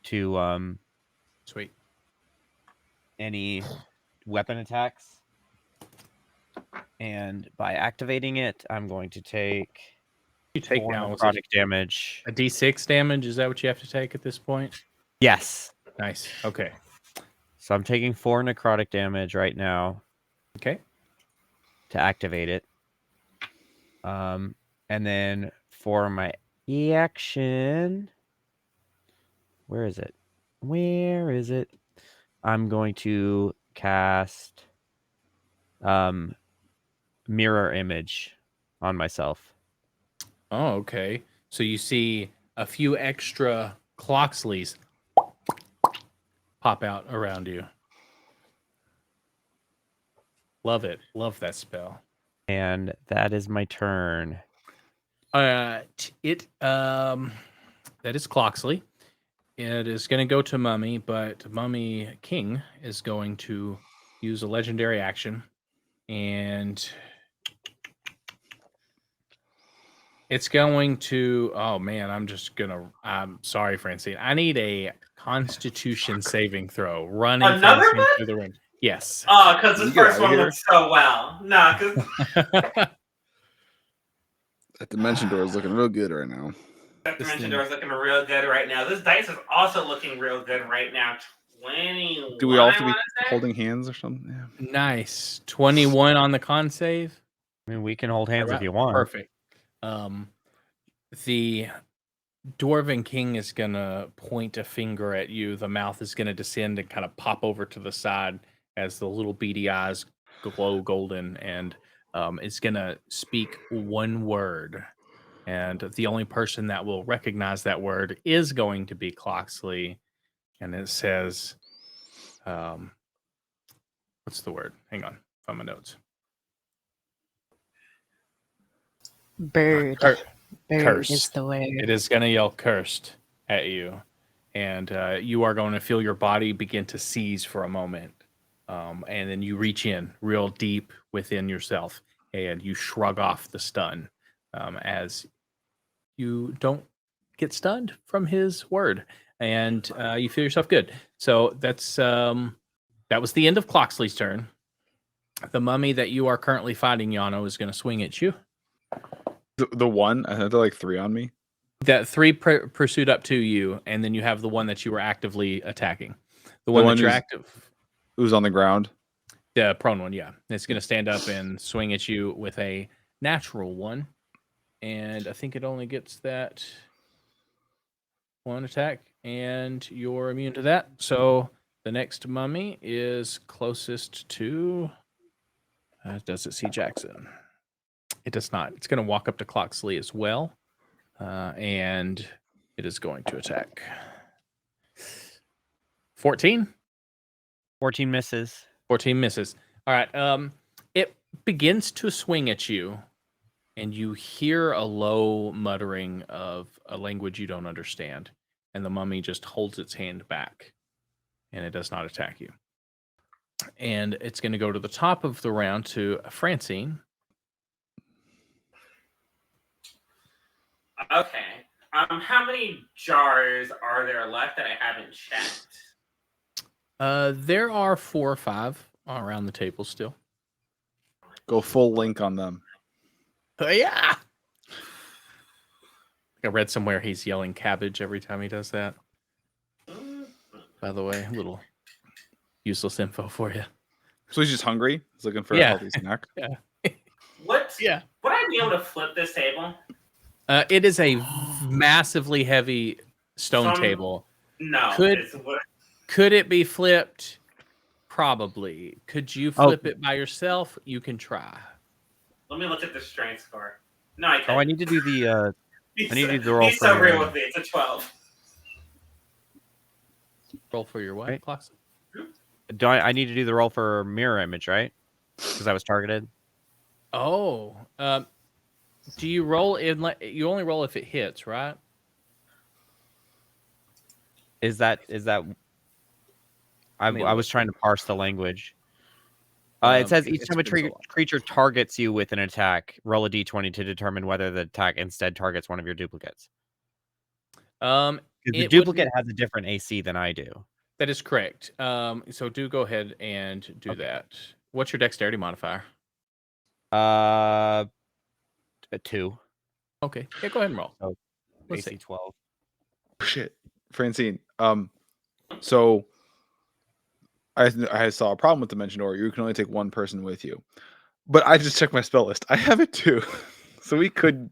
to Sweet. any weapon attacks. And by activating it, I'm going to take You take 4 now necrotic damage. a d6 damage. Is that what you have to take at this point? Yes. Nice. Okay. So I'm taking 4 necrotic damage right now. Okay. To activate it. And then for my action, where is it? I'm going to cast mirror image on myself. Oh, okay. So you see a few extra Cloxleys pop out around you. Love it. Love that spell. And that is my turn. That is Cloxley. It is going to go to Mummy, but Mummy King is going to use a legendary action, and it's going to. Oh man, I'm sorry, Francine. I need a Constitution saving throw. Running Another Francine one? through the ring. Yes. Oh, because You this get first outta one here. looked so well. Nah, because That dimension door is looking real good right now. that This dimension thing- door is looking real good right now. This dice is also looking real good right now. 21. Do we all have to I be wanna say? holding hands or something? Yeah. Nice. 21 on the con save. I mean, we can hold hands if Alright, you want. Perfect. The Dwarven King is gonna point a finger at you. The mouth is gonna descend and kind of pop over to the side as the little beady eyes glow golden, and it's gonna speak one word. And the only person that will recognize that word is going to be Cloxley. And it says, what's the word? Hang on, find my notes. Bird. Cur- Bird curse. is the word. It is going to yell cursed at you. And you are going to feel your body begin to seize for a moment. And then you reach in real deep within yourself and you shrug off the stun as you don't get stunned from his word. And you feel yourself good. So that's That was the end of Cloxley's turn. The mummy that you are currently fighting, Yano, is going to swing at you. The one, I had like 3 on me. That 3 pursued up to you, and then you have the one that you were actively attacking. The one one that you're who's- active. Who's on the ground? The prone one, yeah. It's going to stand up and swing at you with a natural one. And I think it only gets that one attack, and you're immune to that. So the next mummy is closest to... does it see Jackson? It does not. It's going to walk up to Cloxley as well. And it is going to attack. 14? 14 misses. 14 misses. All right. It begins to swing at you, and you hear a low muttering of a language you don't understand. And the mummy just holds its hand back, and it does not attack you. And it's going to go to the top of the round to Francine. Okay. How many jars are there left that I haven't checked? There are 4 or 5 around the table still. Go full link on them. Yeah. I read somewhere he's yelling cabbage every time he does that. By the way, a little useless info for you. So he's just hungry. He's looking for a Yeah. healthy snack. What? Yeah. Would I be able to flip this table? It is a massively heavy stone table. No. Could it be flipped? Probably. Could you flip it by yourself? You can try. Let me look at the strength score. No, I can't. Oh, I need to do the I need to do the roll He's so for real with me. It's a 12. Roll for your what, Right. Cloxley? I need to do the roll for mirror image, right? Because I was targeted. Oh. Do you roll in? You only roll if it hits, right? Is that I mean, was trying to parse the language. It says each it's time a been so long. creature targets you with an attack, roll a d20 to determine whether the attack instead targets one of your duplicates. Because the It duplicate wouldn't- has a different AC than I do. That is correct. So do go ahead and do that. What's your dexterity modifier? A 2. Okay. Yeah, go ahead and roll. So Let's AC see. 12. Shit, Francine. So I saw a problem with Dimension Door. You can only take one person with you, but I just checked my spell list. I have it too, so we could.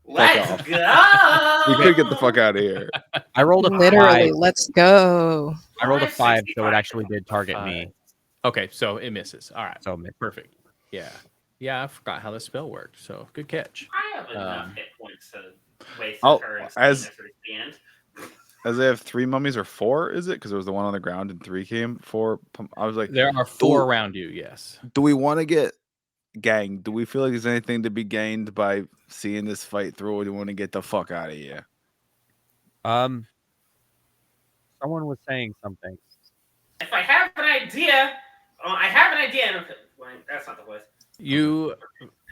Let's off. go. We could get the fuck out of here. I rolled a Literally, 5. let's go. I rolled a Five, 5, so it 65. actually did target me. Okay, so it misses. All right. So Perfect. Yeah. Yeah, I forgot how the spell worked. So good catch. I have enough hit points to waste I'll- the turns as- at the end. As they have 3 mummies or 4, is it? Because there was the one on the ground and 3 came. 4. I was like, There are 4 around you, yes. do we want to get ganged? Do we feel like there's anything to be gained by seeing this fight through, or do we want to get the fuck out of here? Someone was saying something. If I have an idea, I have an idea. And that's not the voice. You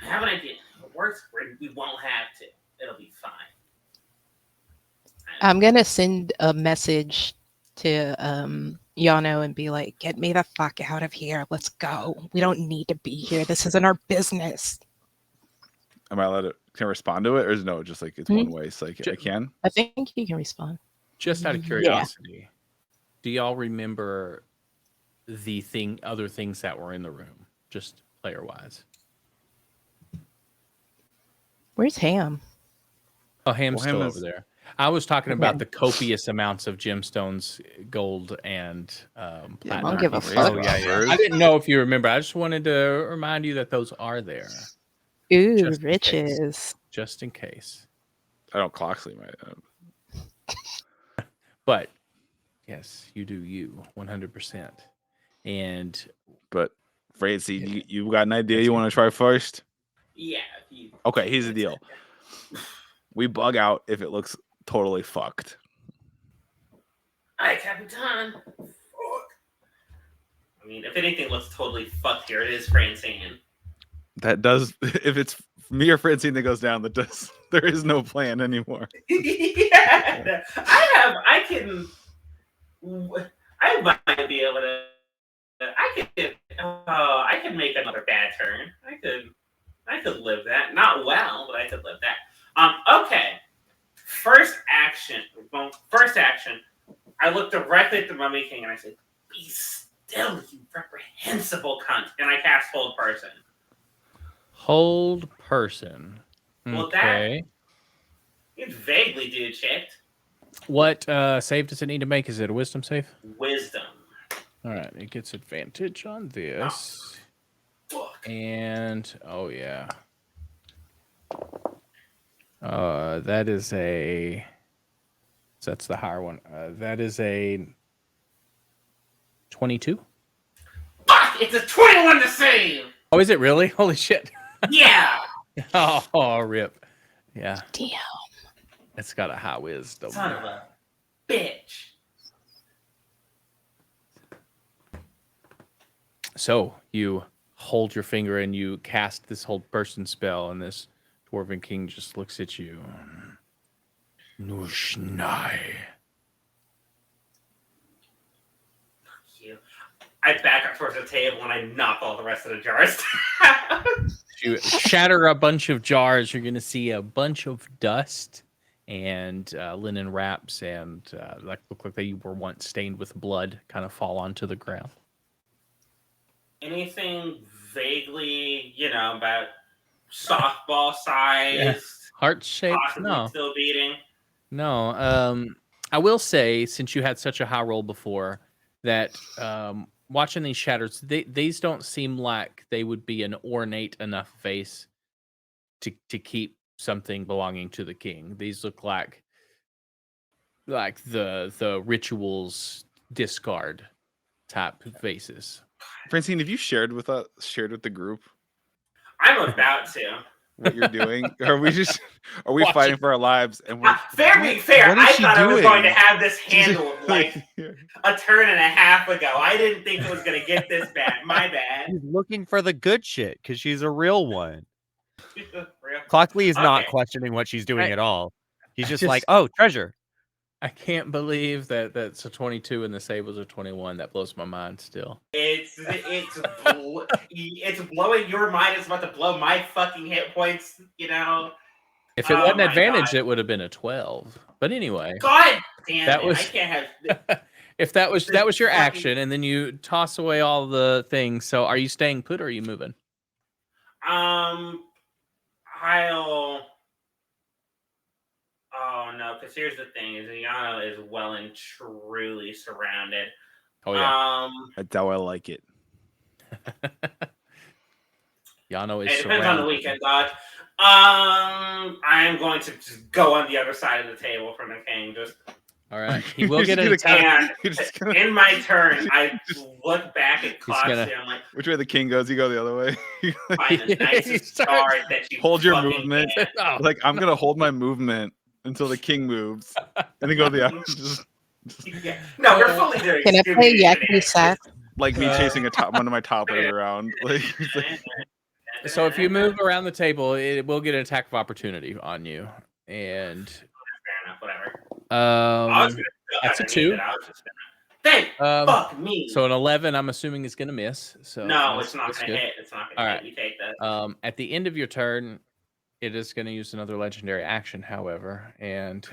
I have an idea. If it works, we won't have to. It'll be fine. I'm gonna send a message to Yano and be like, "Get me the fuck out of here. Let's go. We don't need to be here. This isn't our business." Am I allowed to? Can I respond to it, or is no? Just like it's one way. So like, I can. I think you can respond. just out of Yeah. curiosity, do y'all remember the other things that were in the room, just player wise? Where's Ham? Oh, Ham's Well, still Ham over is- there. I was talking Okay. about the copious amounts of gemstones, gold, and platinum. I don't give a Raise fuck. the yeah, yeah. numbers. I didn't know if you remember. I just wanted to remind you that those are there, Ooh, Just in case. riches. just in case. I don't Cloxley might. But yes, you do you 100%. And But Francine, you got an idea you want to try first? Yeah. If you, Okay, here's the deal. We bug out if it looks totally fucked. Hi, Capitan. Fuck. I mean, if anything looks totally fucked here, it is Francine. That does. If it's me or Francine that goes down, that does. There is no plan anymore. Yeah. I might be able to I could make another bad turn. I could live that. Not well, but I could live that. Okay. First action. I look directly at the Mummy King and I say, "Be still, you reprehensible cunt!" And I cast Hold Person. Hold person. Well, that Okay. it's vaguely dude checked. What save does it need to make? Is it a wisdom save? Wisdom. All right, it gets advantage on this. Fuck. And oh yeah. That is a. So that's the higher one. That is a 22. Fuck! It's a 21 to save. Oh, is it really? Holy shit! Yeah. Oh, rip. Yeah, Damn. it's got a high wisdom. Son of a bitch. So you hold your finger and you cast this hold person spell, and this dwarven king just looks at you. Nushnai. You. I back up towards the table and I knock all the rest of the jars. You shatter a bunch of jars. You're going to see a bunch of dust and linen wraps and like look like they were once stained with blood kind of fall onto the ground. Anything vaguely, about softball sized, Heart shaped? possibly No. still beating? No. I will say, since you had such a high roll before, that watching these shatters, these don't seem like they would be an ornate enough vase to keep something belonging to the king. These look like the rituals discard type vases. Francine, have you shared with the group I'm about to. what you're doing? Are we Watching. fighting for our lives? And we're Fair being fair, what is I she thought I was doing? going to have this handled like Yeah. a turn and a half ago. I didn't think it was going to get this bad. My bad. She's looking for the good shit because she's a real one. Real- Clockley is not Okay. questioning what she's doing I- at all. He's I just, just- like, oh, treasure. I can't believe that that's a 22 and the save was a 21. That blows my mind still. It's blowing your mind. It's about to blow my fucking hit points. If it Oh wasn't my advantage, God. it would have been a 12. But anyway, God damn That it! was- I can't have. if that was your fucking- action, and then you toss away all the things. So are you staying put or are you moving? I'll. Oh no! Because here's the thing: is Yano is well and truly surrounded. Oh yeah, That's how I like it. Yano is It depends on the surrounded. weekend, dodge. I am going to just go on the other side of the table from the king. Just All right, he will You're get an just attack. gonna- and You're just gonna- in my turn, I look back at Cloxy. gonna- I'm like, Which way the king goes, you go the other way. find the nicest Starts- card that you Hold your fucking movement. can. Oh, Like I'm gonna hold my movement until the king moves, and then go the other. Just Yeah. No, we're fully doing. Can I play Scooby-Doo Yakety shenanigans. Sack? like me chasing one of my toddlers around. Like, it's like- so if you move around the table, it will get an attack of opportunity on you. And Fair enough, whatever. I was gonna that's a underneath 2. it, I was just gonna. Thank fuck me. So an 11, I'm assuming is going to miss. So no, that's- it's not that's gonna good. hit. It's not All gonna right. hit. You take that. At the end of your turn, it is going to use another legendary action, however, and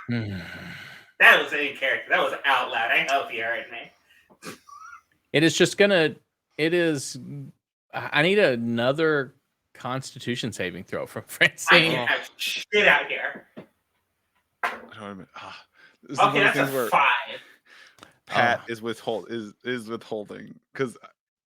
That was in character. That was out loud. I hope you heard me. it is just gonna. It is. I need another Constitution saving throw from I Francine. can have shit out here. I don't even, this is one Okay, of that's the things a where 5. Pat is withholding because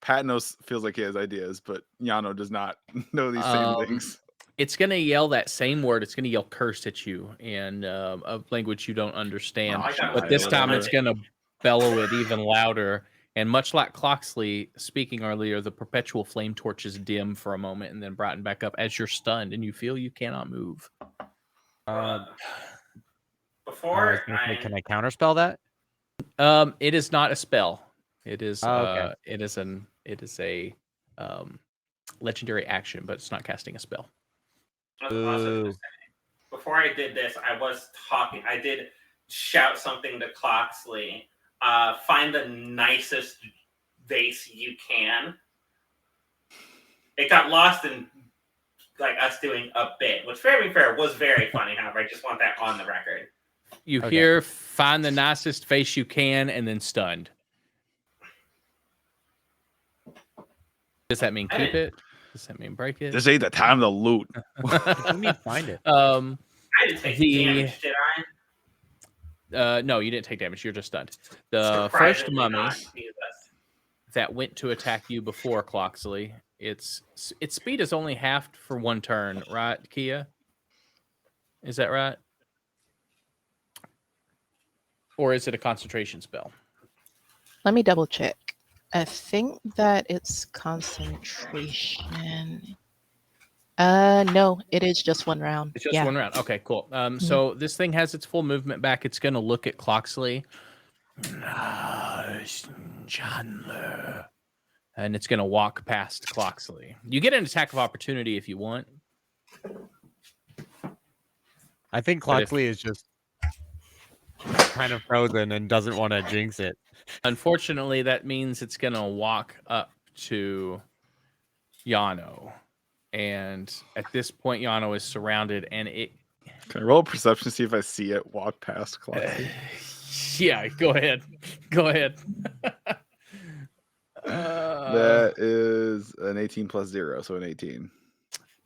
Pat feels like he has ideas, but Yano does not know these same things. It's gonna yell that same word. It's gonna yell "cursed" at you in a language you don't understand. Oh, I got but it. this I time got it's it. gonna bellow it even louder. And much like Cloxley speaking earlier, the perpetual flame torches dim for a moment and then brighten back up as you're stunned and you feel you cannot move. Before Can I counterspell that? It is not a spell. It is okay. it is a legendary action, but it's not casting a spell. I was also Ooh. gonna say, before I did this, I was talking. I did shout something to Cloxley find the nicest vase you can. It got lost in like us doing a bit, which fair be fair was very funny. However, I just want that on the record. You Okay. hear find the nicest face you can and then stunned. Does that mean keep it? Does that mean break it? This ain't the time to loot. What do you mean find it? I didn't take damage, did I? No, you didn't take damage. You're just stunned. The first Surprisingly mummy not, Jesus. that went to attack you before Cloxley, its speed is only halved for one turn, right, Kia? Is that right? Or is it a concentration spell? Let me double check. I think that it's concentration. No, it is just one round. It's just one round. Okay, cool. So this thing has its full movement back. It's going to look at Cloxley. Chandler. And it's going to walk past Cloxley. You get an attack of opportunity if you want. I think But if- Cloxley is just kind of frozen and doesn't want to jinx it. Unfortunately, that means it's going to walk up to Yano. And at this point, Yano is surrounded, and it... Can I roll a perception to see if I see it walk past Cloxley? Yeah, go ahead. Go ahead. That is an 18 plus 0, so an 18.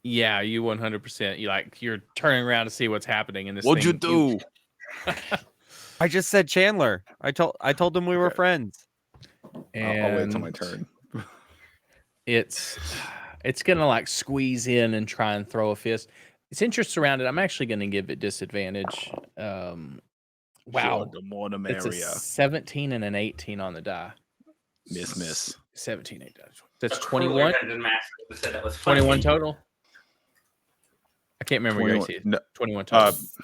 Yeah, you 100%. You're turning around to see what's happening in this. What'd you thing. do? I just said Chandler. I told him we were Okay. friends. I'll wait until my And turn. It's gonna like squeeze in and try and throw a fist. Its interest surrounded. I'm actually gonna give it disadvantage. Wow, Sure, the more the it's a merrier. 17 and an 18 on the die. Miss. 17, 8 dice. That's A crueler 21. Dungeon Master said that was funny. 21 total. I can't remember your 21 AC. no, 21 total. it's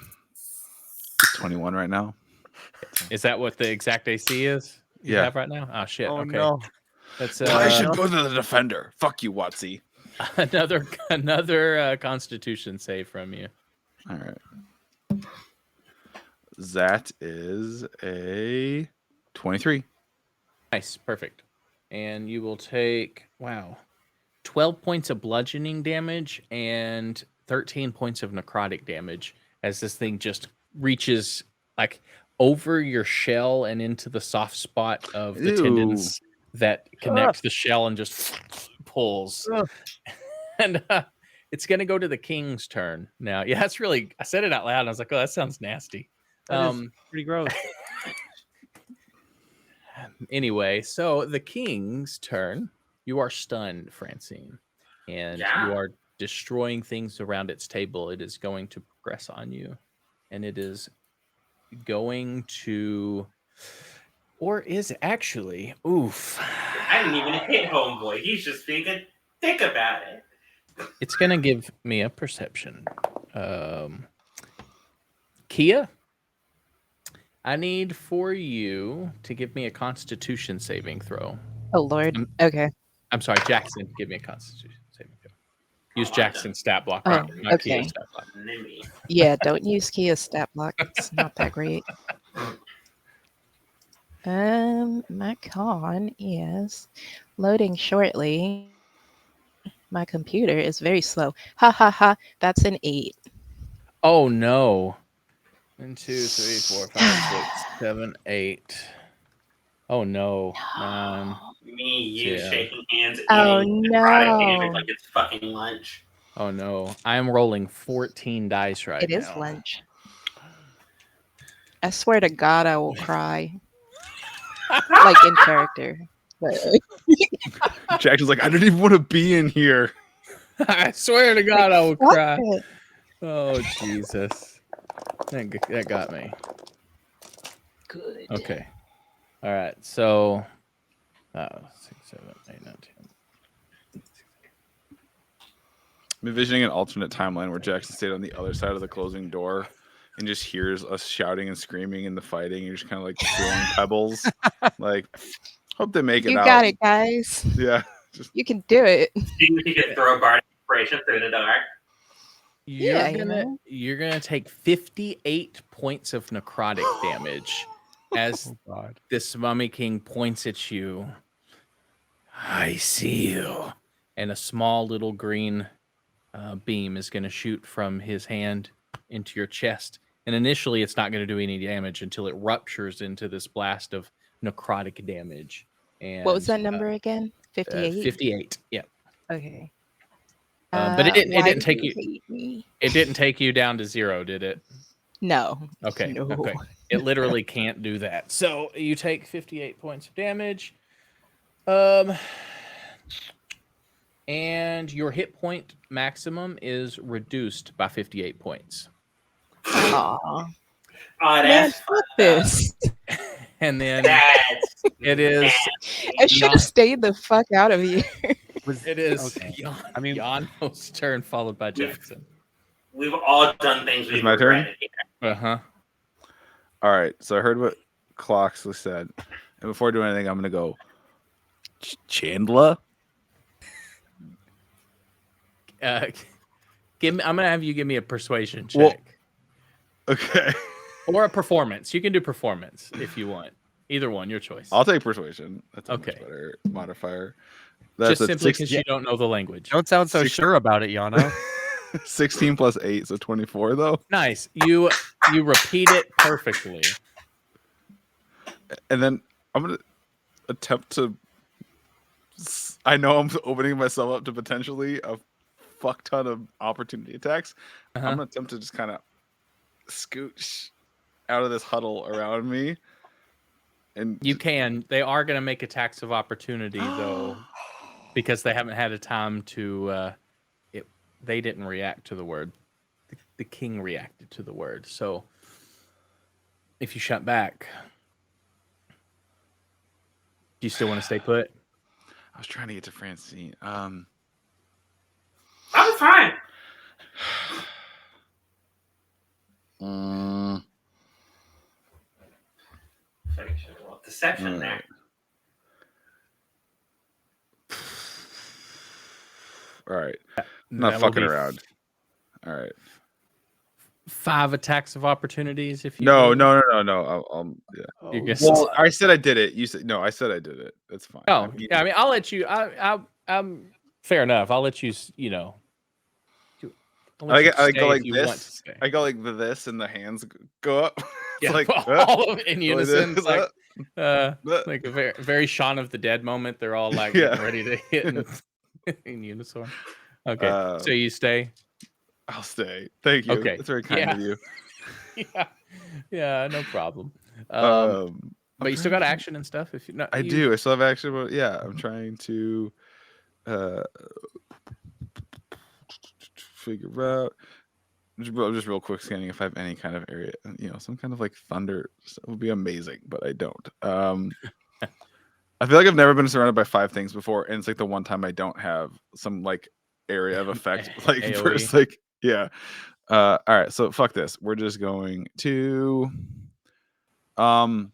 21 right now. Is that what the exact AC is you Yeah. have right now? Oh shit. Oh okay. no. That's I should go to the defender. Fuck you, Watsy. another Constitution save from you. All right. That is a 23. Nice, perfect. And you will take 12 points of bludgeoning damage and 13 points of necrotic damage as this thing just reaches like over your shell and into the soft spot of the tendons that connect the shell and just pulls. And it's going to go to the king's turn now. Yeah, that's really, I said it out loud and I was like, oh, that sounds nasty. That is pretty gross. Anyway, so the king's turn. You are stunned, Francine, and Yeah. you are destroying things around its table. It is going to progress on you, and it is going to, or is actually, oof. I didn't even hit homeboy. He's just being a dick about it. It's going to give me a perception. Kia, I need for you to give me a Constitution saving throw. Oh Lord. Okay. I'm sorry, Jackson. Give me a Constitution saving throw. Use Oh, Jackson's stat block. Oh, Not okay. Kia's stat block. Nimby. Yeah, don't use Kia's stat block. It's not that great. My con is loading shortly. My computer is very slow. Ha ha ha. That's an 8. Oh no. 1, 2, 3, 4, 5, 6, 7, 8. Oh no. 9. Me, you Yeah. shaking hands. Oh, eating necrotic no. damage like it's fucking lunch. Oh no. I am rolling 14 dice right It now. is lunch. I swear to God, I will cry. Like in character. But Jackson's like, I didn't even want to be in here. I swear to God, I will fuck cry. it. Oh Jesus. That got me. Good. Okay. All right. So 6, 7, 8, 9, 10. I'm envisioning an alternate timeline where Jackson stayed on the other side of the closing door and just hears us shouting and screaming and the fighting. You're just kind of like throwing pebbles. Like, hope they make it You out. got it, guys. Yeah. You can do it. You can throw Bard inspiration through the dark. Yeah, you know. You're gonna take 58 points of necrotic damage As Oh God. this Mummy King points at you, I see you. And a small little green beam is going to shoot from his hand into your chest. And initially, it's not going to do any damage until it ruptures into this blast of necrotic damage. And What was that number again? 58? 58. Yeah. Okay. But it why didn't do take you you. hate me? It didn't take you down to 0, did it? No. Okay. No. Okay. It literally can't do that. So you take 58 points of damage. And your hit point maximum is reduced by 58 points. Aw. Oh, Man, that's fuck this. And then That's it is I should have stayed the fuck out of here. it is Okay. Jan, I mean- Yano's turn, followed by Jackson. We've all done things we've my turn? regretted here. Uh-huh. All right. So I heard what Cloxley said, and before doing anything, I'm gonna go. Chandler. I'm gonna have you give me a persuasion check. Well- Okay. Or a performance. You can do performance if you want. Either one, your choice. I'll take persuasion. That's a Okay. much better modifier. That's Just a simply because you don't know the language. Don't sound so 16 sure about it, Yana. 16 plus 8, so 24 though. Nice. You repeat it perfectly. And then I'm gonna attempt to. I know I'm opening myself up to potentially a fuck ton of opportunity attacks. Uh-huh. I'm gonna attempt to just kind of scooch out of this huddle around me. And You can. They are going to make attacks of opportunity, though, because they haven't had a time to. They didn't react to the word. The king reacted to the word. So, if you shut back, do you still want to stay put? I was trying to get to Francine. I'm fine. Deception there. All right. Not That will fucking be around. All right. 5 attacks of opportunities. If you No. will. I'll yeah. You're gonna Well, I said I did it. You said no. I said I did it. That's fine. Oh, yeah. I mean, I'll let you. I'm fair enough. I'll let you. I'll let you I stay go if like you want to this. stay. I go like this, and the hands go up. It's Yeah, like all of in go like unison. this, It's like a very Shaun of the Dead moment. They're all like Yeah. getting ready to hit in unison. Okay, Uh, so you stay. I'll stay. Thank you. Okay. That's very kind of you. Yeah, no problem. I'm But you still trying got to- action and stuff. If you not, I do. I still have action, but yeah, I'm trying to figure out. Just real quick scanning if I have any kind of area, some kind of like thunder would be amazing, but I don't. I feel like I've never been surrounded by 5 things before, and it's like the one time I don't have some like area of effect, like AoE. first, like yeah. All right, so fuck this. We're just going to the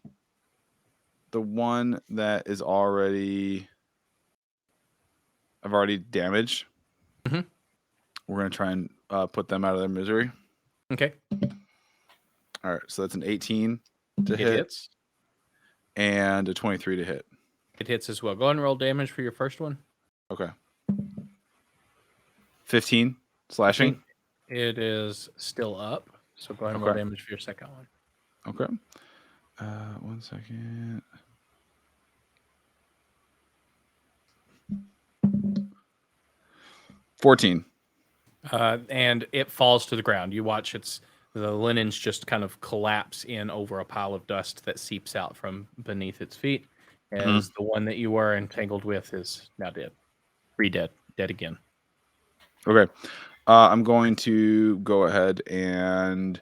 one that is already I've already damaged. Mhm. We're gonna try and put them out of their misery. Okay, All right, so that's an 18 to it hit hits. and a 23 to hit. It hits as well. Go ahead and roll damage for your first one. Okay. 15 slashing. It is still up. So go ahead and roll damage for your second one. Okay. 1 second. $14. And it falls to the ground. You watch the linens just kind of collapse in over a pile of dust that seeps out from beneath its feet, as the one that you were entangled with is now dead. Dead again. Okay. I'm going to go ahead and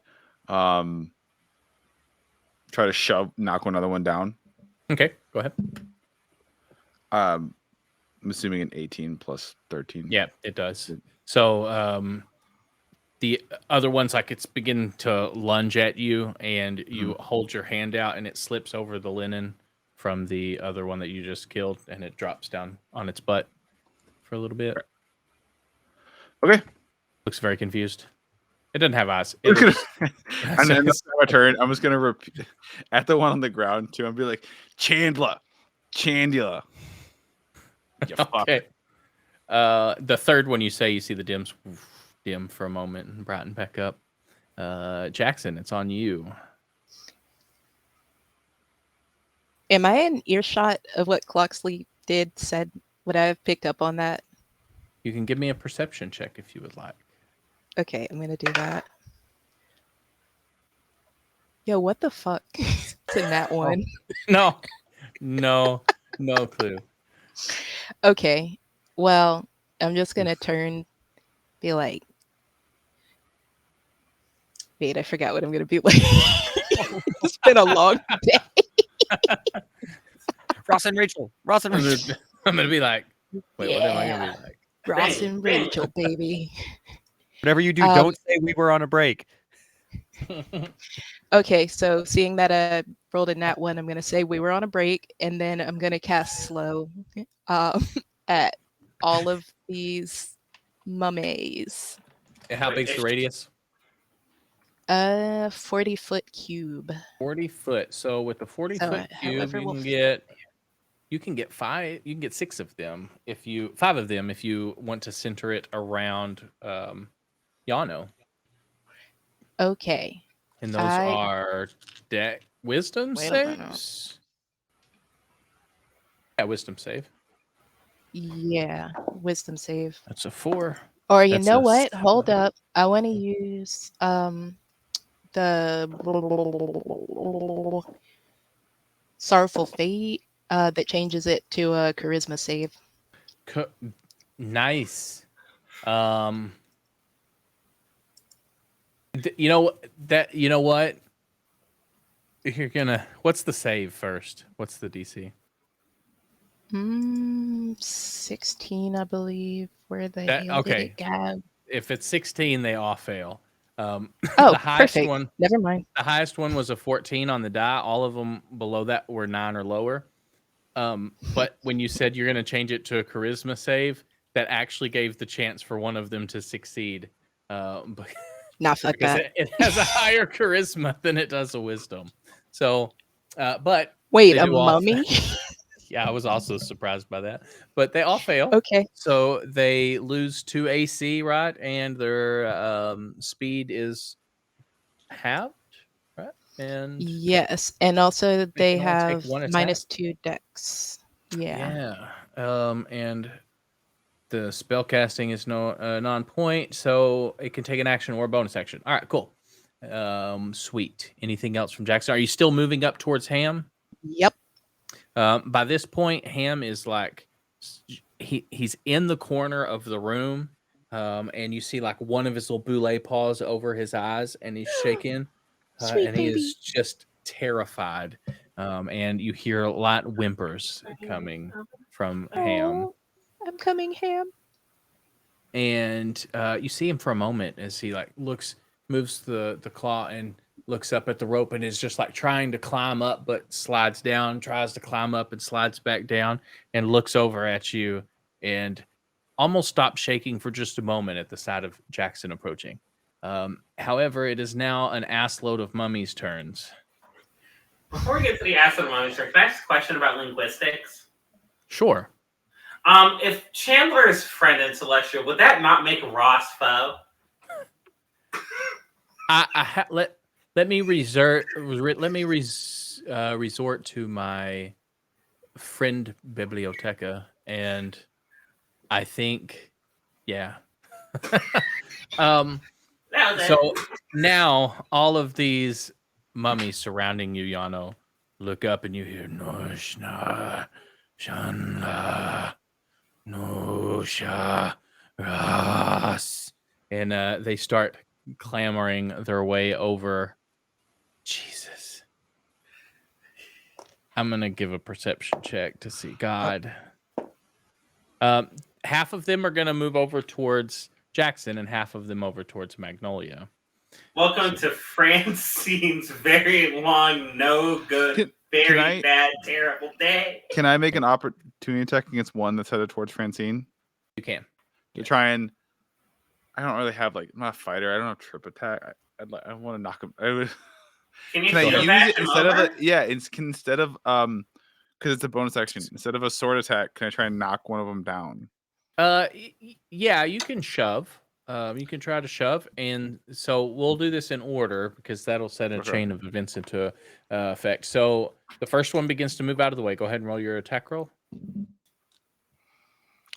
try to knock another one down. Okay, go ahead. I'm assuming an 18 plus 13. Yeah, it does. So the other one's like it's beginning to lunge at you, and you hold your hand out, and it slips over the linen from the other one that you just killed, and it drops down on its butt for a little bit. Okay. Looks very confused. It doesn't have eyes. We're It gonna- looks- and then that's my turn. I'm just gonna repeat at the one on the ground too. I'll be like, Chandler. You fuck. okay. The third one you say, you see the dims dim for a moment and brighten back up. Jackson, it's on you. Am I in earshot of what Clocksley said? Would I have picked up on that? You can give me a perception check if you would like. Okay, I'm gonna do that. Yo, what the fuck? It's in that one. No clue. Okay, well, I'm just gonna be like, wait, I forgot what I'm gonna be like. It's been a long day. Ross and Rachel. I'm gonna be like, wait, what am I gonna Yeah. be like? Ross and Rachel, baby. Whatever you do, don't say we were on a break. Okay, so seeing that I rolled in that one, I'm gonna say we were on a break, and then I'm gonna cast slow at all of these mummies. And how big's the radius? 40-foot cube. 40 foot. So with the 40-foot cube, however you we'll can fit get you can get 6 of them if you 5 of them if you want to center it around Yano. Okay. And those are wisdom Wait a minute. saves. Yeah, wisdom save. Yeah, wisdom save. That's a 4. Or you That's know a what? 7. Hold up. I want to use the Sorrowful Fate that changes it to a charisma save. Nice. You know what? You're gonna. What's the save first? What's the DC? 16, I believe. Where the hell okay. did it go? If it's 16, they all fail. Oh, the highest perfect. one. Never mind. The highest one was a 14 on the die. All of them below that were 9 or lower. But when you said you're going to change it to a charisma save, that actually gave the chance for one of them to succeed. Nah, fuck because that. it has a higher charisma than it does a wisdom. So, but wait, they a do all mummy? yeah, I was also surprised by that. But they all fail. Okay. So they lose 2 AC, right? And their speed is halved, right? And Yes, and also they can only take have one -2 dex. Yeah. and the spell casting is non-point, so it can take an action or a bonus action. All right, cool. Sweet. Anything else from Jackson? Are you still moving up towards Ham? Yep. By this point, Ham is like he's in the corner of the room, and you see like one of his little boule paws over his eyes, and he's shaking, Sweet and he baby. is just terrified. And you hear light whimpers coming from Ham. Oh, I'm coming, Ham. And you see him for a moment as he like moves the claw and looks up at the rope and is just like trying to climb up but slides down, tries to climb up and slides back down, and looks over at you and almost stops shaking for just a moment at the sight of Jackson approaching. However, it is now an assload of mummies' turns. Before we get to the acid monster, can I ask a question about linguistics? Sure. If Chandler is friend in Celestial, would that not make Ross foe? Let me resort to my friend biblioteca, and I think, yeah. So now all of these mummies surrounding you, Yano, look up and you hear Noshna Shanla Nosha Ras, and they start clamoring their way over. Jesus, I'm gonna give a perception check to see. God, half of them are gonna move over towards Jackson, and half of them over towards Magnolia. Welcome to Francine's very long, no good, very bad, terrible day. Can I make an opportunity attack against one that's headed towards Francine? You can. You try and I don't really have like I'm not a fighter. I don't have trip attack. I want to knock him. Can you Can I feel use back it him instead of over? instead of because it's a bonus action instead of a sword attack? Can I try and knock one of them down? Yeah, you can shove. You can try to shove, and so we'll do this in order because that'll set a Okay. chain of events into effect. So the first one begins to move out of the way. Go ahead and roll your attack roll.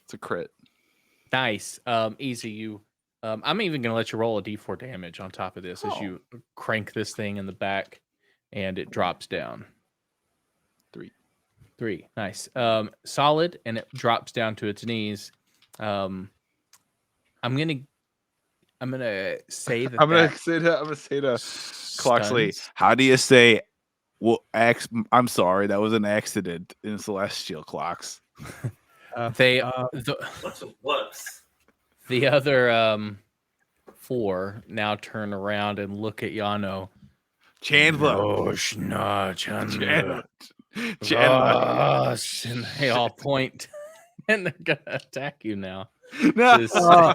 It's a crit. Nice. Easy. You. I'm even gonna let you roll a d4 damage on top of this as you crank this thing in the back, and it drops down. 3. Nice. Solid, and it drops down to its knees. I'm gonna say that. I'm gonna say to Cloxley. Stuns. How do you say? Well, I'm sorry, that was an accident in Celestial Clocks. They Whoops. the other 4 now turn around and look at Yano. Chandler. Oh, no, Chandler. Chandler. And they all point, and they're gonna attack you now. No. To say,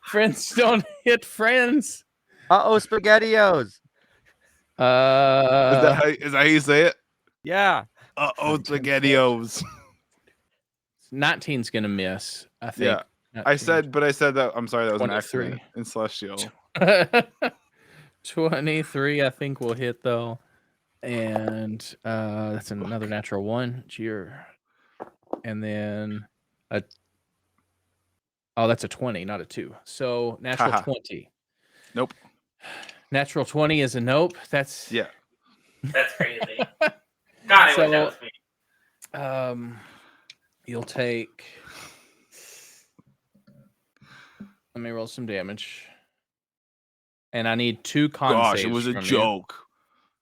friends don't hit friends. SpaghettiOs. Is that how you say it? Yeah. SpaghettiOs. 19's gonna miss. I think. Yeah. I said that. I'm sorry, that was 23. an accident in Celestial. 23, I think will hit though, and that's another natural 1. And then that's a 20, not a 2. So natural 20. Nope. Natural 20 is a nope. That's That's crazy. God, I wish that was me. You'll take. Let me roll some damage. And I need 2 con Gosh, saves it was a from joke.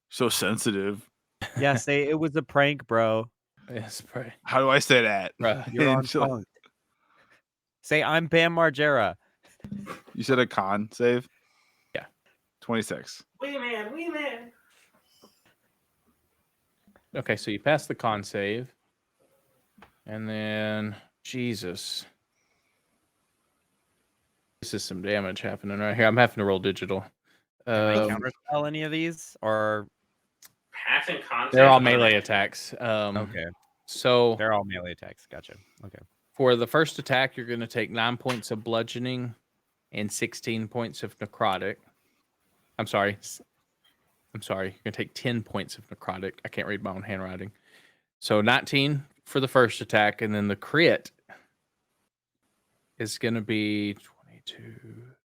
So sensitive. Yeah, say it was a prank, bro. You. Yes, pray. How do I say that? You're on phone. Say I'm Bam Margera. You said a con save? Yeah. 26. Wee man. Okay, so you pass the con save. And then Jesus. This is some damage happening right here. I'm having to roll digital. Can I counterspell any of these? Or Passing concept. They're all melee attacks. okay. So They're all melee attacks. Gotcha. Okay. for the first attack, you're going to take 9 points of bludgeoning and 16 points of necrotic. I'm sorry. You're going to take 10 points of necrotic. I can't read my own handwriting. So 19 for the first attack, and then the crit is going to be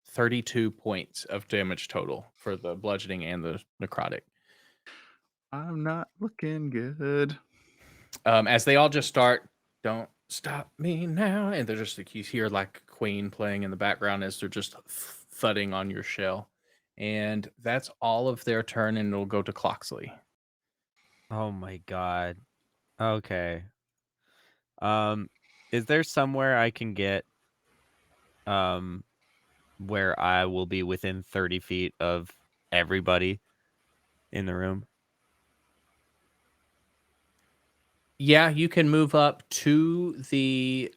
32 points of damage total for the bludgeoning and the necrotic. I'm not looking good. As they all just start, don't stop me now, and they're just like, you hear like Queen playing in the background as they're just thudding on your shell, and that's all of their turn, and it'll go to Cloxley. Oh my god. Okay. Is there somewhere I can get where I will be within 30 feet of everybody in the room? Yeah, you can move up to the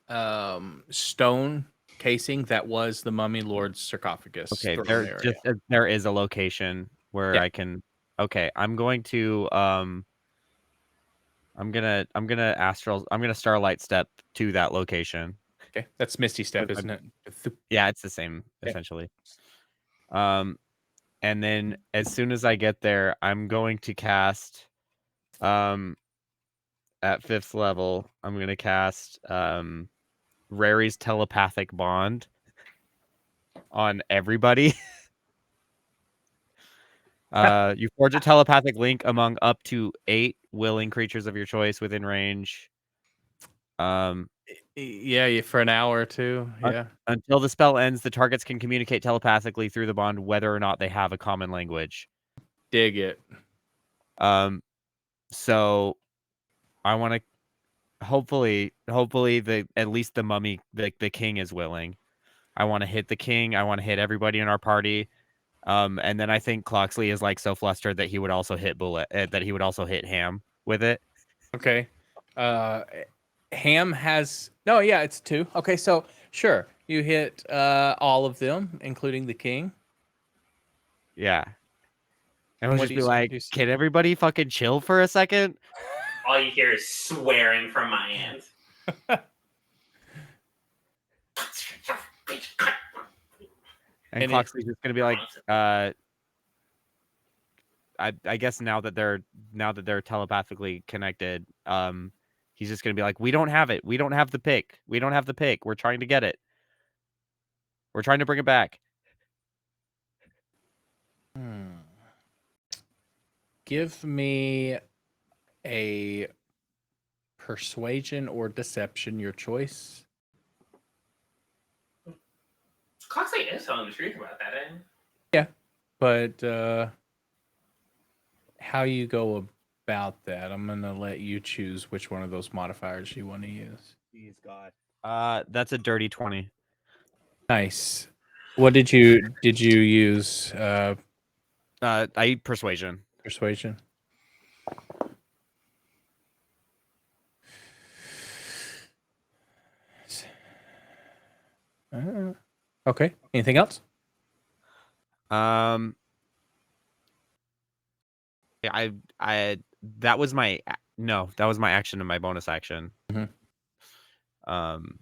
stone casing that was the Mummy Lord's sarcophagus. Okay, throne area. there is a location where Yeah. I can. Okay, I'm going to I'm gonna starlight step to that location. Okay, that's Misty Step, Okay. isn't it? Yeah, it's the same Okay. essentially. And then as soon as I get there, I'm going to cast at 5th level, I'm going to cast Rary's telepathic bond on everybody. You forge a telepathic link among up to 8 willing creatures of your choice within range. Yeah, for an hour or two. Yeah. Until the spell ends, the targets can communicate telepathically through the bond, whether or not they have a common language. Dig it. So I want to hopefully at least the mummy, the king is willing. I want to hit the king. I want to hit everybody in our party. And then I think Cloxley is like so flustered that he would also hit Ham with it. Okay. Ham has no, yeah, it's 2. Okay, so sure. You hit all of them, including the king. Yeah. And we'll What just do be you like, do? can everybody fucking chill for a second? All you hear is swearing from my end. And And Cloxley's just gonna be like, I guess now that they're telepathically connected, he's just gonna be like, we don't have it. We don't have the pick. We don't have the pick. We're trying to get it. We're trying to bring it back. Give me a persuasion or deception, your choice. Coxley is telling the truth about that, eh? Yeah, but how you go about that, I'm gonna let you choose which one of those modifiers you want to use. Please God. That's a dirty 20. Nice. What did you use? I persuasion. Persuasion. Okay. Anything else? Yeah, I that was my that was my action and my bonus action. Mhm. Um,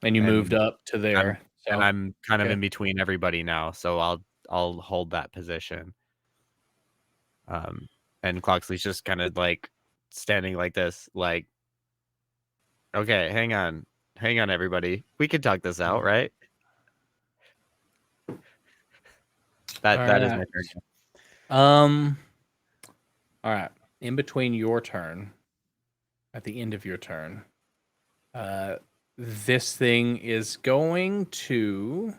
And you moved up to there. and I'm kind of okay. in between everybody now, so I'll hold that position. And Cloxley's just kind of like standing like this, like, okay, hang on, everybody, we can talk this out, right? That is my turn. All right. In between your turn, at the end of your turn, this thing is going to.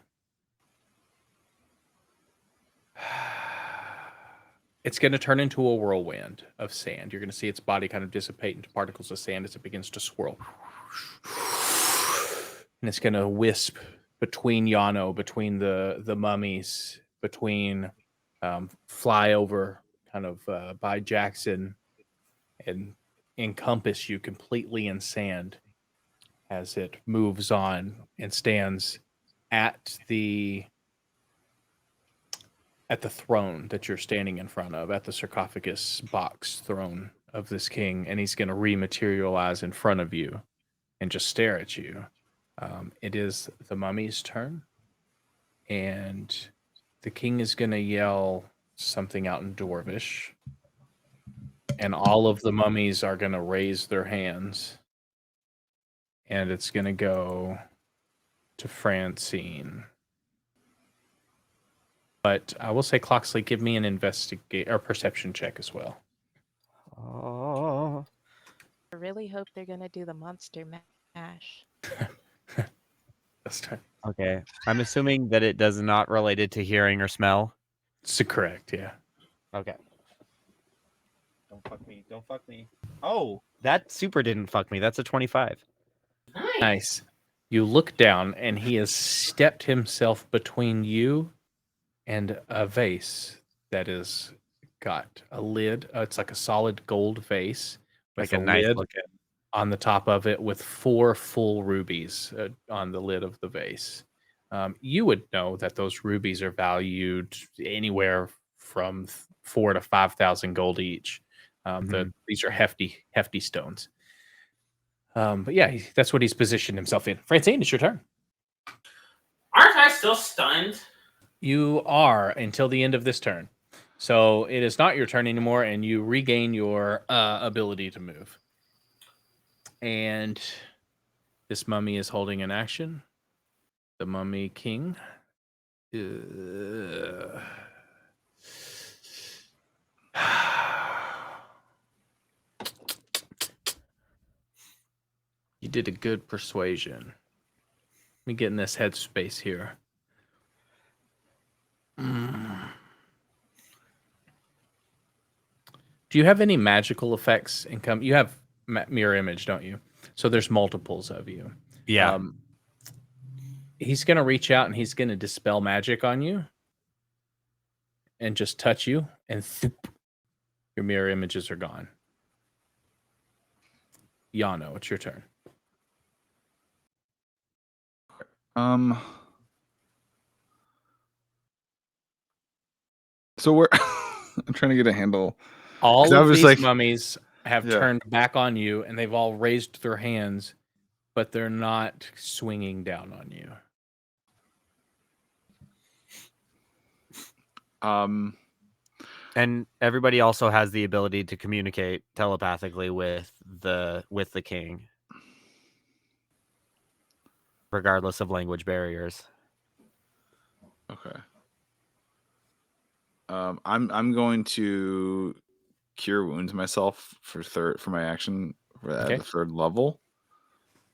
It's going to turn into a whirlwind of sand. You're going to see its body kind of dissipate into particles of sand as it begins to swirl. And it's going to wisp between Yano, between the mummies, between fly over kind of by Jackson and encompass you completely in sand as it moves on and stands at the throne that you're standing in front of, at the sarcophagus box throne of this king, and he's going to rematerialize in front of you and just stare at you. It is the mummy's turn, and the king is going to yell something out in Dwarvish, and all of the mummies are going to raise their hands, and it's going to go to Francine. But I will say, Cloxley, give me an investigate or perception check as well. Oh. I really hope they're gonna do the monster mash. This time. Okay, I'm assuming that it does not relate it to hearing or smell. It's correct, yeah. Okay. Don't fuck me. Don't fuck me. Oh, that super didn't fuck me. That's a 25. Nice. You look down, and he has stepped himself between you and a vase that is got a lid. It's like a solid gold vase with Like a a nice lid looking. on the top of it with 4 full rubies on the lid of the vase. You would know that those rubies are valued anywhere from 4 to 5,000 gold each. These are hefty stones. But yeah, that's what he's positioned himself in. Francine, it's your turn. Aren't I still stunned? You are until the end of this turn. So it is not your turn anymore, and you regain your ability to move. And this mummy is holding an action. The mummy king. You did a good persuasion. Let me get in this headspace here. Do you have any magical effects income? You have mirror image, don't you? So there's multiples of you. Yeah. He's going to reach out and he's going to dispel magic on you and just touch you, and your mirror images are gone. Yano, it's your turn. So we're I'm trying to get a handle. All I of was these like- mummies have Yeah. turned back on you, and they've all raised their hands, but they're not swinging down on you. And everybody also has the ability to communicate telepathically with the king, regardless of language barriers. Okay. I'm going to cure wounds myself for my action at Okay. the third level.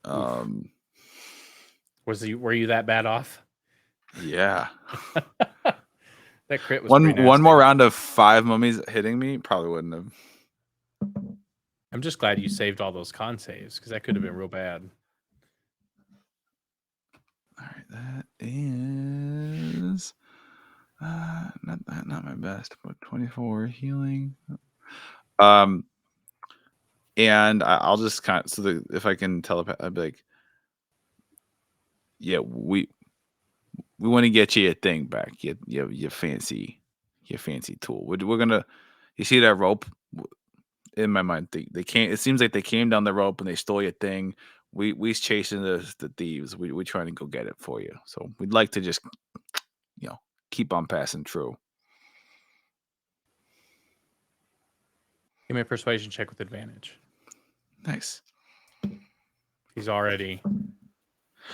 Were you that bad off? Yeah. That crit was pretty One more nasty. round of 5 mummies hitting me probably wouldn't have. I'm just glad you saved all those con saves, because that could have been real bad. All right, that is not my best, but 24 healing. And I'll just kind of if I can telepath, I'd be like, yeah, we want to get you a thing back. Your fancy tool. We're gonna. You see that rope? In my mind, they came. It seems like they came down the rope and they stole your thing. We's chasing the thieves. We're trying to go get it for you. So we'd like to just, keep on passing through. Give me a persuasion check with advantage. Nice. He's already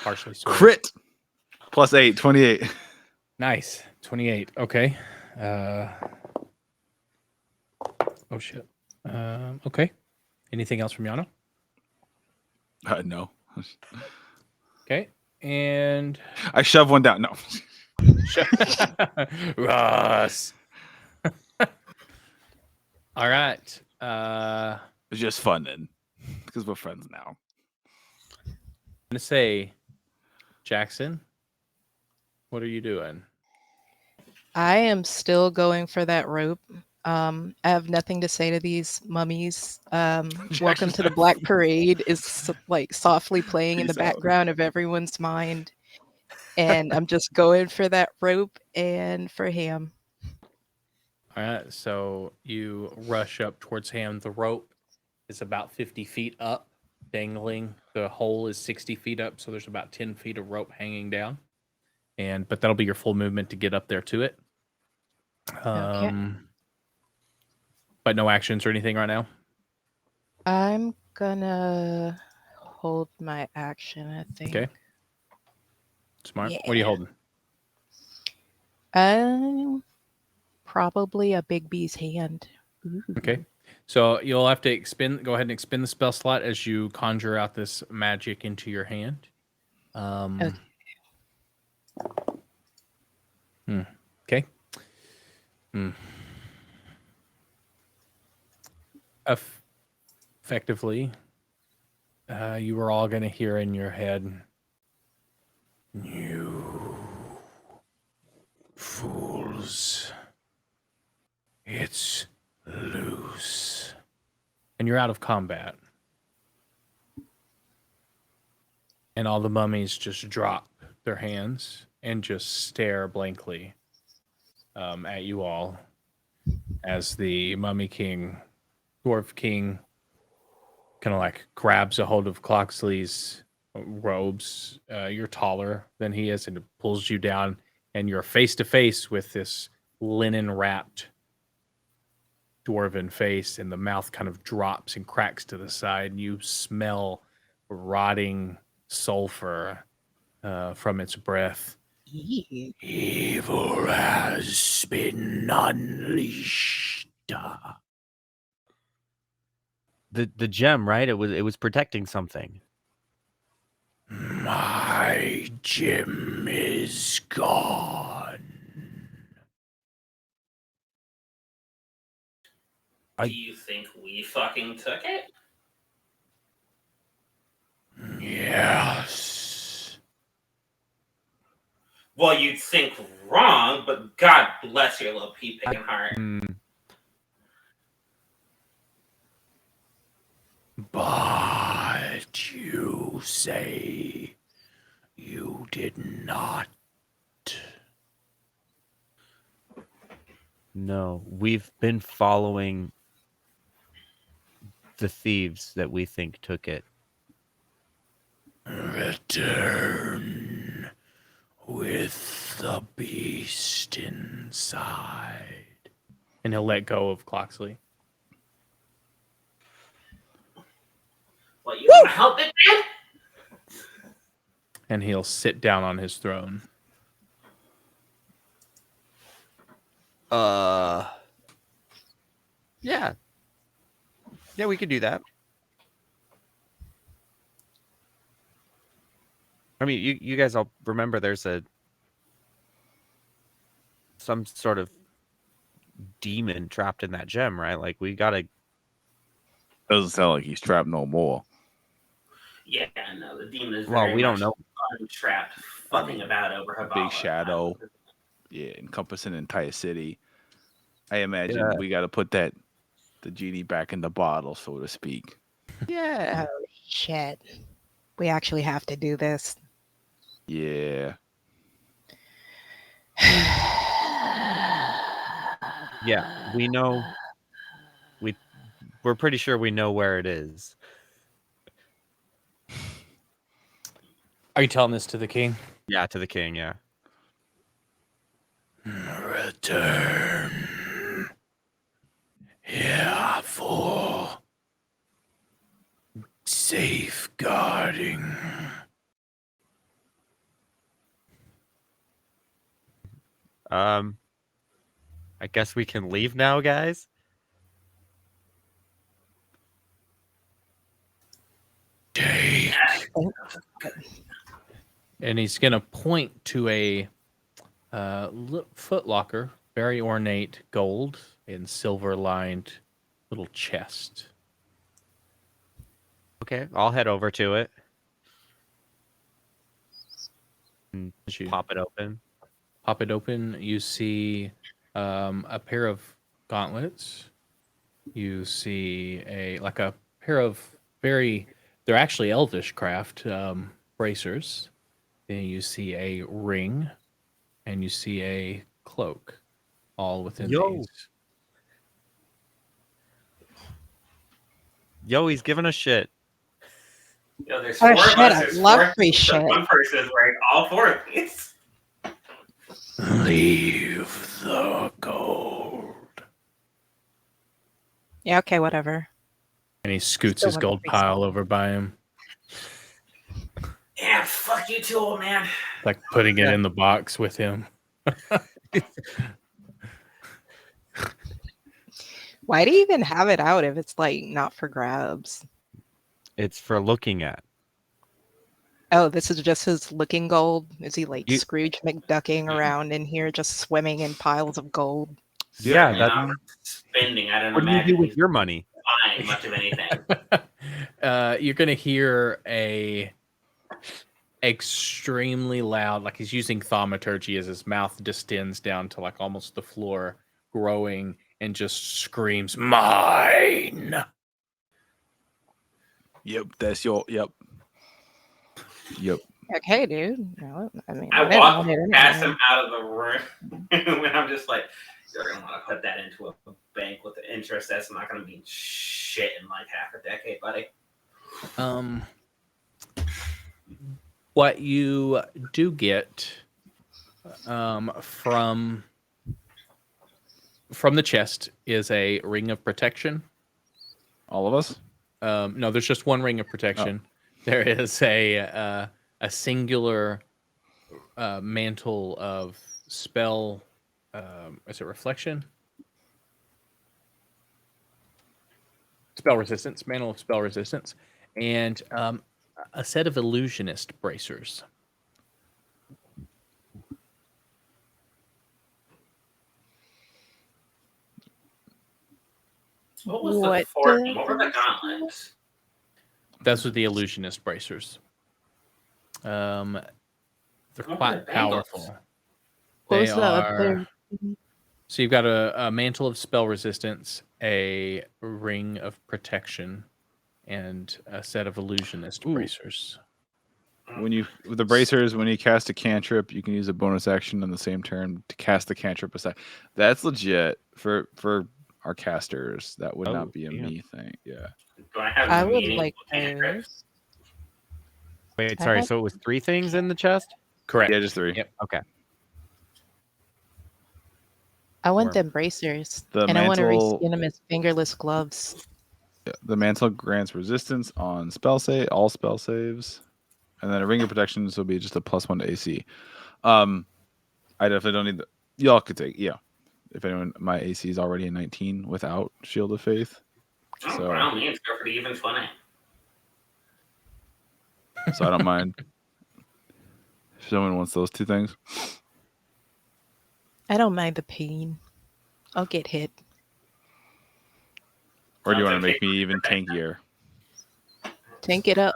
partially swayed. Crit. Plus 8, 28. Nice. 28. Okay. Oh shit. Okay. Anything else from Yano? No. Okay. And I shove one down. No. Ross. All right. It's just fun then, because we're friends now. I'm gonna say, Jackson, what are you doing? I am still going for that rope. I have nothing to say to these mummies. Welcome to the Black Parade is like softly playing in the Peace out. background of everyone's mind. And I'm just going for that rope and for Ham. All right. So you rush up towards Ham. The rope is about 50 feet up, dangling. The hole is 60 feet up, so there's about 10 feet of rope hanging down. But that'll be your full movement to get up there to it. Okay. But no actions or anything right now. I'm gonna hold my action, I think. Okay. Smart. What are you holding? Probably a big bee's hand. Ooh. Okay. So you'll have to go ahead and expend the spell slot as you conjure out this magic into your hand. Okay. Okay. Effectively, you were all going to hear in your head, "You fools. It's loose." And you're out of combat. And all the mummies just drop their hands and just stare blankly at you all as the mummy king, dwarf king, kind of like grabs a hold of Cloxley's robes. You're taller than he is, and it pulls you down, and you're face to face with this linen wrapped dwarven face, and the mouth kind of drops and cracks to the side, and you smell rotting sulfur from its breath. Evil has been unleashed. The gem, right? It was protecting something. My gem is gone. Do you think we fucking took it? Yes. Well, you'd think wrong, but God bless your little pea-picking heart. But you say you did not. No, we've been following the thieves that we think took it. Return with the beast inside. And he'll let go of Cloxley. What, you want to help it, man? And he'll sit down on his throne. Yeah. Yeah, we could do that. I mean, you guys all remember there's some sort of demon trapped in that gem, right? Like, we gotta... Doesn't sound like he's trapped no more. Yeah, no, the demon is Well, very we don't much know. untrapped, fucking about over Haubala. Big shadow. Yeah, encompassing an entire city. I imagine Yeah. we got to put the genie back in the bottle, so to speak. Yeah. Oh, shit. We actually have to do this. Yeah. Yeah, we know. We're pretty sure we know where it is. Are you telling this to the king? Yeah, to the king, yeah. Return. Yeah, for safeguarding. I guess we can leave now, guys. Take. And he's going to point to a footlocker, very ornate gold and silver lined little chest. Okay, I'll head over to it and You pop it open. pop it open. You see a pair of gauntlets. You see a pair of they're actually elvish craft bracers. Then you see a ring, and you see a cloak, all within these. Yo, he's giving us shit. Yo, there's Oh, four of shit, us. I There's love four, free so shit. one person is wearing all four of these. Leave the gold. Yeah, okay, whatever. And he scoots Still his want the gold free pile stuff. over by him, Yeah, fuck you too, old man. like putting it in the box with him. Why do you even have it out if it's like not for grabs? It's for looking at. Oh, this is just his looking gold? Is he like You- Scrooge McDucking around in here just swimming in piles of gold? Yeah, Certainly that's... not for spending. I don't What do you imagine do with he's your money? buying much of anything. You're gonna hear a extremely loud, like he's using thaumaturgy as his mouth distends down to like almost the floor, growing, and just screams, "Mine!" Yep, that's your. Yep. Okay, dude. No, I mean, I didn't walk want it past anyway. him out of the room when I'm just like, you're gonna want to put that into a bank with the interest. That's not gonna mean shit in like half a decade, buddy. What you do get from the chest is a ring of protection. All of us? No, there's just one ring of protection. There is a singular mantle of spell. Is it reflection? Spell resistance, mantle of spell resistance, and a set of illusionist bracers. What was the What fourth? the- What were the gauntlets? Those are the illusionist bracers. They're What were quite the bangles? powerful. What They was the are. other? So you've got a mantle of spell resistance, a ring of protection, and a set of illusionist Ooh. bracers. with the bracers, when you cast a cantrip, you can use a bonus action on the same turn to cast the cantrip aside. That's legit for our casters. That would Oh, not be a damn. me thing. Yeah. Do I have I would meaningful like cantrips? those. Wait, I sorry. have- So it was 3 things in the chest? Correct. Yeah, just 3. Yep. Okay. I want Or- them bracers, The and I want to mantle- reskin them as fingerless gloves. Yeah, the mantle grants resistance on all spell saves, and then a ring of protections will be just a +1 to AC. I definitely don't need y'all could take if anyone, my AC is already a 19 without Shield of Faith. Oh, So- by all means, go for the even 20. So I don't mind. If someone wants those 2 things. I don't mind the pain. I'll get hit. Or do you Sounds want to okay. make me even tankier? Tank it up.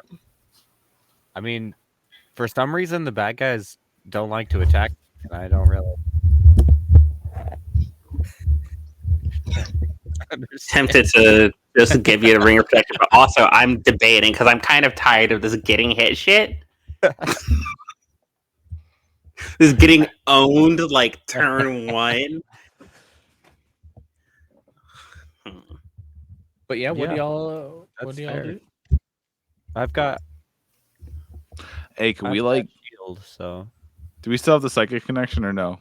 I mean, for some reason, the bad guys don't like to attack, and I don't really understand. Tempted to just give you a ring of protection, but also I'm debating because I'm kind of tired of this getting hit shit. This getting owned like turn 1. But yeah, what Yeah, do y'all that's do? I've got Hey, can we I've got like? shield, so Do we still have the psychic connection or no?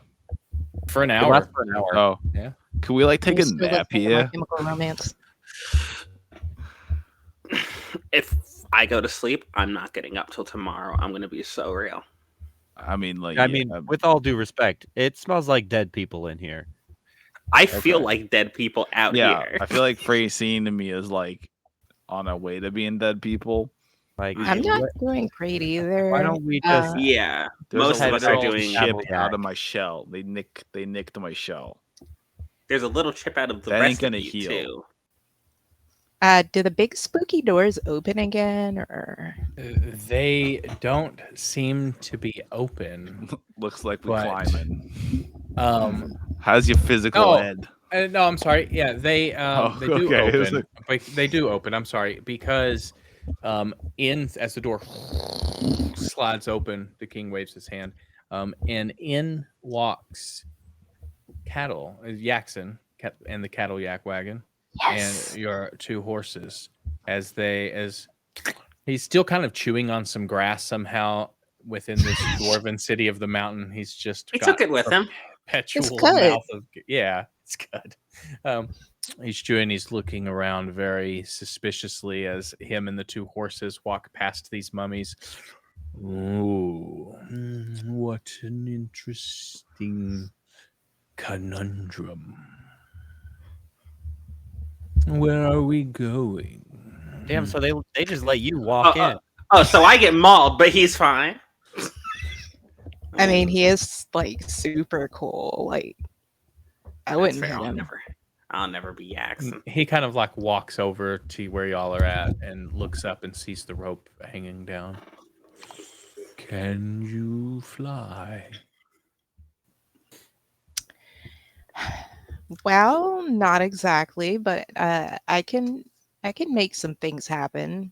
For an it hour. lasts for an hour. Oh, Yeah. Can we like take I'm a still nap listening to My here? Chemical Romance. If I go to sleep, I'm not getting up till tomorrow. I'm gonna be so real. I mean, like, I mean, with all due respect, it smells like dead people in here. I feel Okay. like dead people out yeah, here. I feel like Francine to me is like on a way to being dead people. Like, I'm not doing great either. why don't we just Yeah, There's most a of us are literal doing. chip Haubala. out of my shell. They nicked my shell. There's a little chip out of the That ain't rest of gonna you heal. too. Do the big spooky doors open again, or They don't seem to be open. Looks like we But- climbing. Um, How's your physical Oh, ed? no, I'm sorry. Yeah, they do okay. It was open. But they do open. I'm sorry because as the door slides open, the king waves his hand. And in walks Yaxon, and the cattle yak wagon, yes, and your 2 horses as he's still kind of chewing on some grass somehow within this dwarven city of the mountain. He's just He got took it with him. perpetual good. mouth of it's good. He's chewing. He's looking around very suspiciously as him and the 2 horses walk past these mummies. Ooh, what an interesting conundrum. Where are we going? damn? So they just let you walk in. Oh, so I get mauled, but he's fine. I mean, he is like super cool. Like, I That's wouldn't fair. hit him. I'll never be Yaxon. He kind of like walks over to where y'all are at and looks up and sees the rope hanging down. Can you fly? Well, not exactly, but I can make some things happen.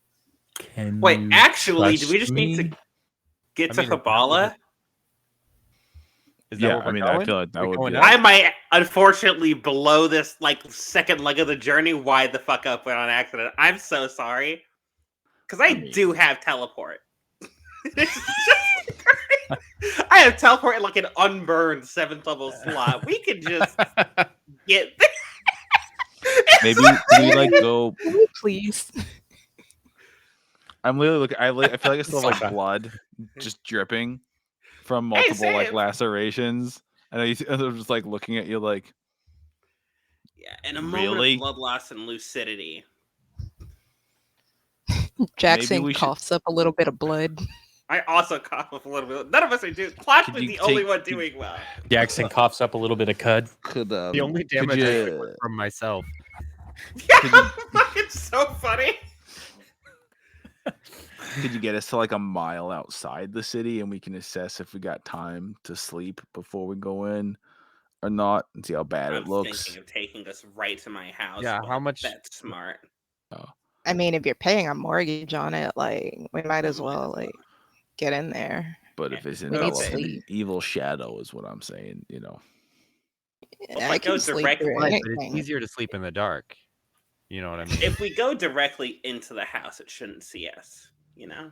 Can Wait, you actually, do we trust just need to me? get I to mean, is that Haubala? Is that Yeah, where I we're mean, going? I feel like that We're would going be. up? I might unfortunately blow this like second leg of the journey wide the fuck up on accident. I'm so sorry. Because I do have teleport. It's just- I have teleport in like an unburned 7th level slot. We could just get Maybe can we like go? Can we please? I'm literally looking. I feel like I still have like Sorry. blood just dripping from Hey, multiple like same. lacerations. And I'm just like looking at you like, Yeah, in a Really? moment of blood loss and lucidity. Jackson we should- coughs up a little bit of blood. I also cough up a little bit. None of us are doing. Clark Could was you the only take- one could- doing well. Jackson coughs up a little bit of cud. could The only damage I took was from myself. Yeah, it's so funny. could you get us to like a mile outside the city and we can assess if we got time to sleep before we go in or not and see how bad I it was looks? thinking of taking us right to my house. Yeah, but how much- That's smart. I mean, if you're paying a mortgage on it, like we might as well. Like, get in there. But if it's We need enveloped in sleep. evil shadow, is what I'm saying. You know. Well, I I go can sleep direct- through Right, but it's anything. easier to sleep in the dark. You know what I mean? If we go directly into the house, it shouldn't see us. You know.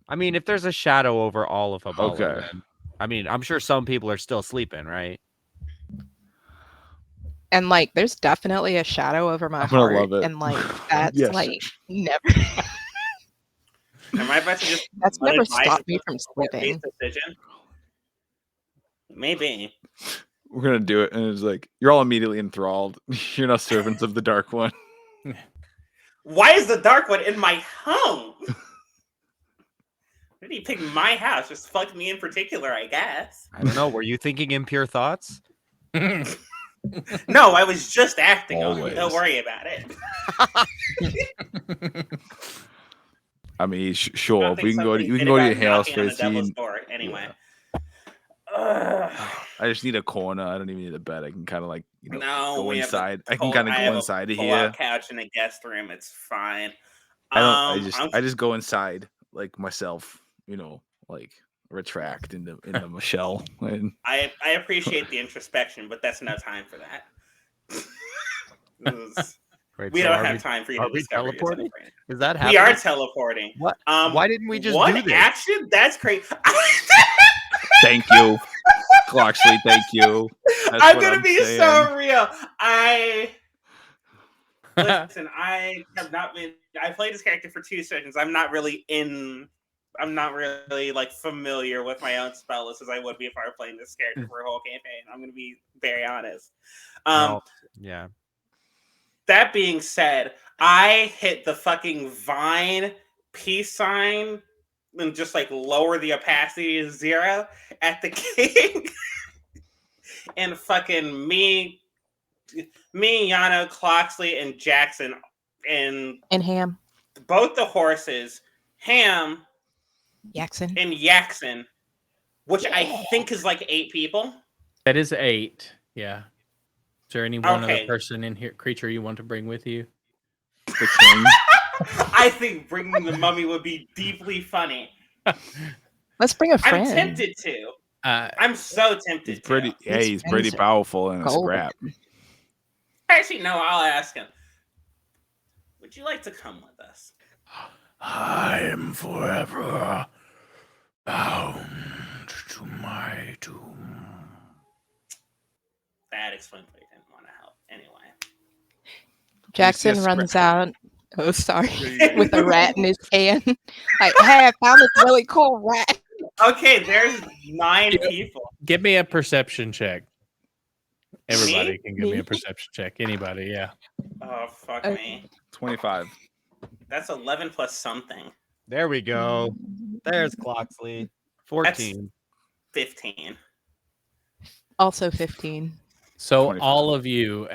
I mean, if there's a shadow over all of Haubala, Okay. then I mean, I'm sure some people are still sleeping, right? And like, there's definitely a shadow over my I'm gonna heart, love it. and like that's Yes. like never. Am I about to just That's never unadvised stopped me from make a sleeping. decision? Maybe. We're gonna do it, and it's like you're all immediately enthralled. You're not servants of the Dark One. Why is the Dark One in my home? Why did he pick my house? Just fucked me in particular, I guess. I don't know. Were you thinking impure thoughts? No, I was just acting on it. Don't Always. worry about it. I mean, I sure. don't think We can go to something we can good go to about your house knocking for on a the devil's scene. door. Anyway. I just need a corner. I don't even need a bed. I can kind of like No, go we have inside. a I can kind of go inside of here. pull-out couch in a guest room. It's fine. I don't. I just go inside like myself. Like retract into my shell. And I appreciate the introspection, but that's no time for that. Wait, We so don't are have time for you are to we discover yourself. teleporting? Is that We happening? are teleporting. What? Why didn't we just one do this? action? That's crazy. thank you, Clocksley. Thank you. That's I'm what gonna I'm be saying. so real. Listen, I have not been. I played this character for 2 sessions. I'm not really like familiar with my own spell list as I would be if I were playing this character for a whole campaign. I'm gonna be very honest. No. Yeah. That being said, I hit the fucking Vine peace sign and just like lower the opacity to 0 at the king. And fucking me, Yano, Clocksley, and Jackson, and Ham. both the horses, Ham, Jackson. and Yaxon, which I think is like 8 people. That is 8. Yeah. Is there any one other Okay. person in here, creature you want to bring with you? The king. I think bringing the mummy would be deeply funny. Let's bring a friend. I'm tempted to. Uh, I'm so tempted He's pretty. to. Yeah, he's pretty friends are powerful in a gold. scrap. Actually, no, I'll ask him. Would you like to come with us? I am forever bound to my doom. That explains why he didn't want to help. Anyway. Jackson Yes, runs right. out. Oh, sorry. With a rat in his hand. Like, hey, I found this really cool rat. Okay, there's 9 people. Give me a perception check. Everybody can give me Me? a perception check. Anybody, yeah. Oh, fuck Okay. me. 25. That's 11 plus something. There we go. There's Clocksley. 14. 15. Also 15. So 25. all of you,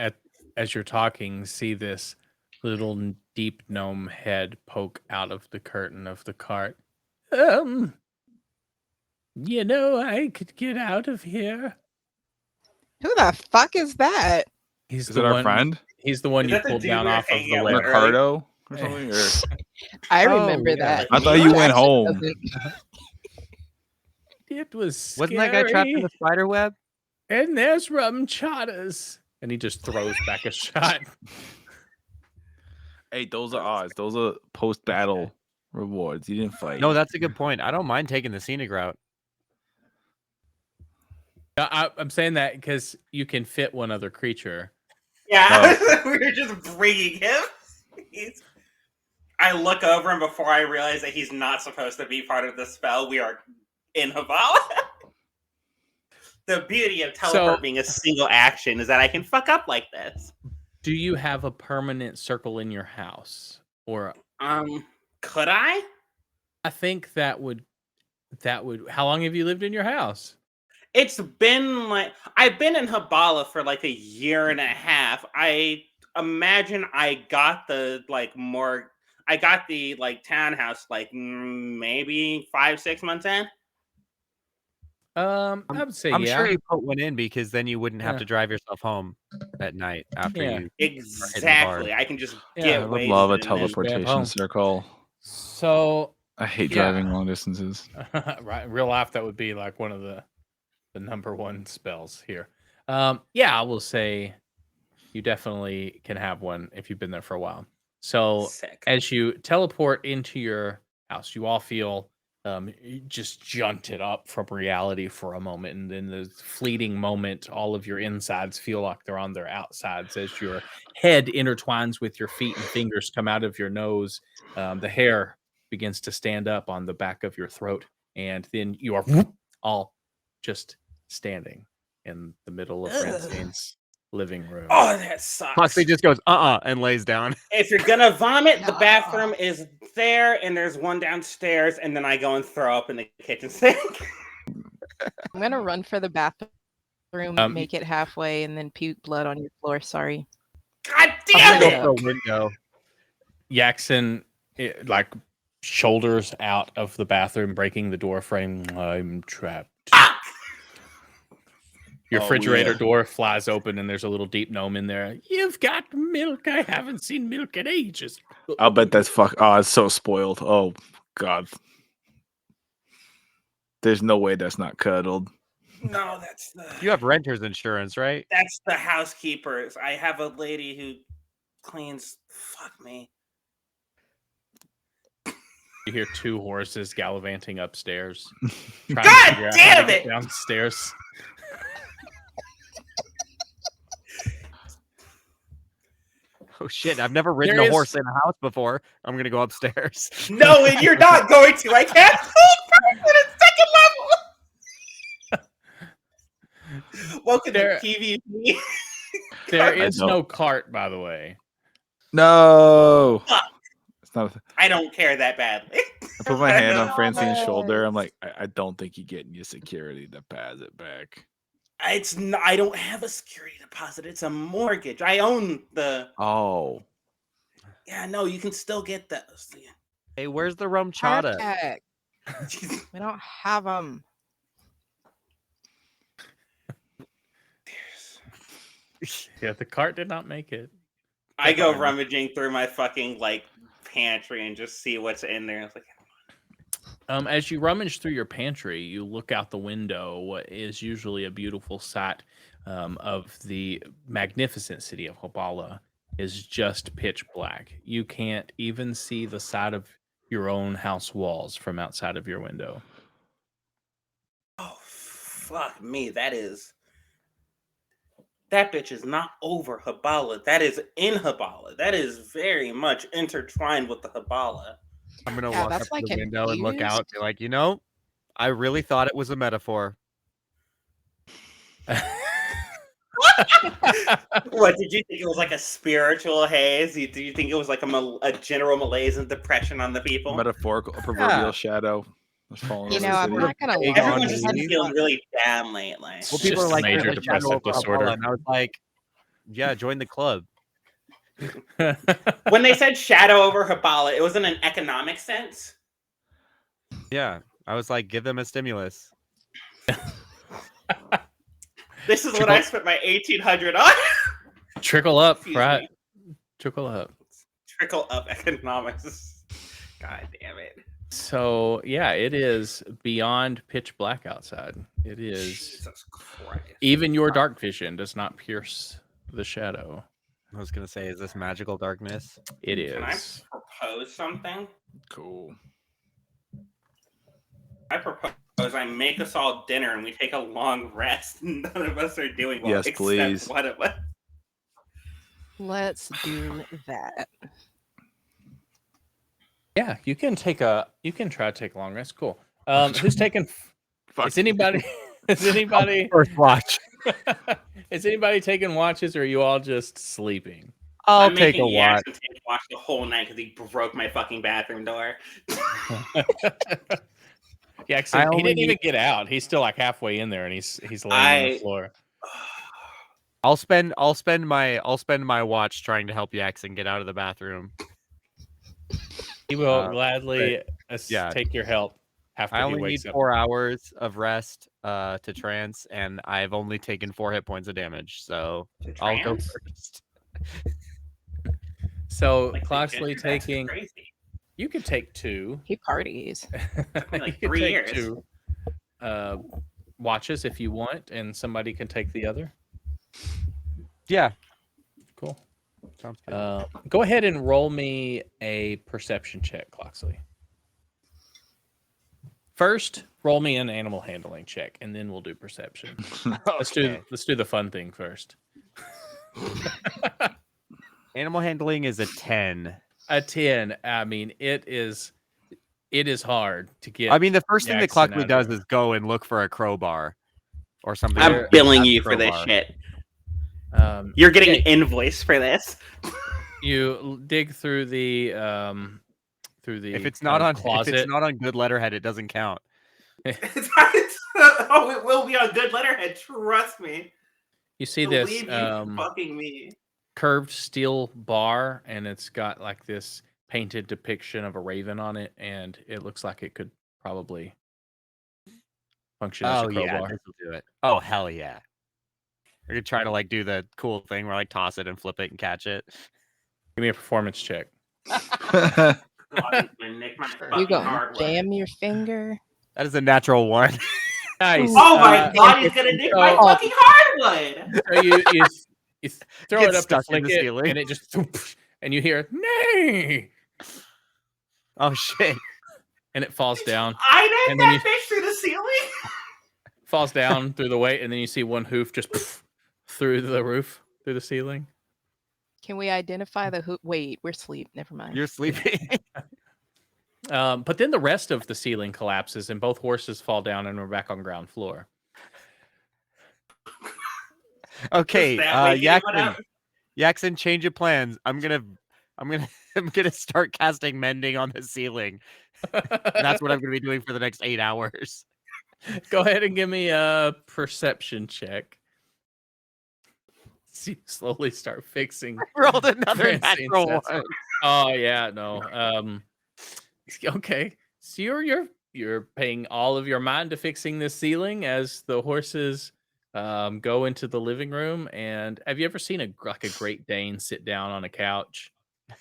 as you're talking, see this little deep gnome head poke out of the curtain of the cart. I could get out of here. Who the fuck is that? He's Is the it our one. friend? He's the one Is you that the pulled dude down we were off of hanging the out with lift. Ricardo or something? Or... I Oh, remember yeah. that. I thought you went Jackson home. doesn't. It was scary. Wasn't that guy trapped in the spider web? And there's rum chatas. And he just throws back a shot. Hey, those are odds. Those are post-battle rewards. You didn't fight. No, that's a good point. I don't mind taking the scenic route. I'm saying that because you can fit one other creature. Yeah, we were just bringing him. I look over him before I realize that he's not supposed to be part of the spell. We are in Haubala. The beauty of teleport being a single action is that I can fuck up like this. Do you have a permanent circle in your house? Or Could I? I think that would how long have you lived in your house? It's been like I've been in Haubala for like a year and a half. I imagine I got the townhouse like maybe 5-6 months in. I would say I'm yeah. sure you put one in because then you wouldn't have Yeah. to drive yourself home at night after Yeah. you. Exactly. I can just Yeah, get I would wasted love a and then- teleportation home. circle. So I hate Yeah. driving long distances. right, in real life that would be like one of the number one spells here. Yeah, I will say you definitely can have one if you've been there for a while. So Sick. as you teleport into your house, you all feel just jolted up from reality for a moment, and then the fleeting moment, all of your insides feel like they're on their outsides as your head intertwines with your feet and fingers come out of your nose. The hair begins to stand up on the back of your throat, and then you are all just standing in the middle of Ugh. Francine's living room. Oh, that sucks. Foxley just goes, and lays down. If you're gonna vomit, the No. bathroom is there, and there's one downstairs, and then I go and throw up in the kitchen sink. I'm gonna run for the bathroom, make it halfway, and then puke blood on your floor. Sorry. God I'm damn gonna it! go for a window. Yaxon, like shoulders out of the bathroom, breaking the door frame. I'm trapped. Your Oh, refrigerator yeah. door flies open, and there's a little deep gnome in there. You've got milk. I haven't seen milk in ages. I'll bet that's Oh, it's so spoiled. Oh God. There's no way that's not cuddled. No, that's the You have renter's insurance, right? that's the housekeepers. I have a lady who cleans. Fuck me. You hear two horses gallivanting upstairs. God figure out how damn to get it! Downstairs. Oh shit! I've never ridden There a is- horse in a house before. I'm gonna go upstairs. No, and you're not going to. I can't hold person at second level. Welcome There- to PvP. There I is don't- no cart, by the way. No. Fuck. It's not. I don't care that badly. I put my hand on No. Francine's shoulder. I'm like, I don't think you're getting your security to pass it back. It's not, I don't have a security deposit. It's a mortgage. I own the. Oh. Yeah, no, you can still get those. Hey, where's the rum chata? Heck, we don't have them. Yeah, the cart did not make it. I go rummaging through my fucking like pantry and just see what's in there. It's like, As you rummage through your pantry, you look out the window, what is usually a beautiful sight of the magnificent city of Haubala is just pitch black. You can't even see the side of your own house walls from outside of your window. oh fuck me, that bitch is not over Haubala. That is in Haubala. That is very much intertwined with the Haubala. I'm gonna Yeah, walk up that's to like the window and look out, confused. and be like, I really thought it was a metaphor. What did you think it was like a spiritual haze? Did you think it was like a general malaise and depression on the people? Metaphorical, a proverbial shadow. was falling You over know, the I'm city. not gonna Big lie. on Everyone's just been me. feeling really down lately. Well, It's people just are a like, major "There's a shadow depressive over Haubala," disorder. and I was like, yeah, join the club. When they said shadow over Haubala, it was in an economic sense. Yeah, I was like, give them a stimulus. This is what I spent my 1800 on. Trickle up, Excuse right? me. Trickle up. Trickle up economics. God damn it. So yeah, it is beyond pitch black outside. It is Jesus Christ. even your dark vision does not pierce the shadow. I was gonna say, is this magical darkness? It Can I is. propose something? Cool. I propose I make us all dinner and we take a long rest. None of us are doing well. Yes, except please. one of us. Let's do that. Yeah, you can try to take a long rest. Cool. Who's taking? Fuck. Is anybody? Is anybody? First watch. Is anybody taking watches, or are you all just sleeping? I'll I'm take a making watch. Jackson watch the whole night because he broke my fucking bathroom door. Yeah, I he only didn't even need- get out. He's still like halfway in there, and he's laying on the floor. I'll spend my watch trying to help Yaxon get out of the bathroom. He will Uh, gladly yeah. take your help after I he only need wakes up. 4 hours of rest to trance, and I've only taken 4 hit points of damage, so I'll go Trans? first. So Like, Cloxley that's taking crazy. You could take 2. He parties. Like You could 3 take years. 2 watches if you want, and somebody can take the other. Yeah. Cool. Sounds good. Go ahead and roll me a perception check, Cloxley. First, roll me an animal handling check, and then we'll do perception. Let's do the fun thing first. Animal handling is a 10. A 10. I mean, it is hard to get. I mean, the first thing that Jackson Clockley out does here. is go and look for a crowbar or something. I'm that billing has a you for this crowbar. shit. You're You're getting an invoice for this. You dig through the If it's not on closet. if it's not on good letterhead, it doesn't count. Oh, it will be on good letterhead. Trust me. You see this Believe you fucking me. curved steel bar, and it's got like this painted depiction of a raven on it, and it looks like it could probably function as a Oh yeah, crowbar. this will do it. Oh hell yeah! We're gonna try to like do the cool thing where like toss it and flip it and catch it. Give me a performance check. You gonna jam your finger? That is a natural 1. Nice. Oh my god, he's gonna nick my fucking hardwood! So you throw Gets it up to stuck in flick the it, ceiling. and it just and you hear nay, Oh shit! and it falls down. I named And then that fish through the ceiling? Falls down through the weight, and then you see one hoof just through the roof, through the ceiling. Can we identify the who? Wait, we're asleep. Never mind. You're sleeping. But then the rest of the ceiling collapses, and both horses fall down, and we're back on ground floor. Okay, Does that wake anyone Yaxon, up? Yaxon, change of plans. I'm gonna start casting mending on the ceiling. And that's what I'm gonna be doing for the next 8 hours. Go ahead and give me a perception check. So you slowly start fixing. Rolled another Francine's natural sets. 1. Oh yeah, no. Okay. So you're paying all of your mind to fixing this ceiling as the horses go into the living room. And have you ever seen a Great Dane sit down on a couch?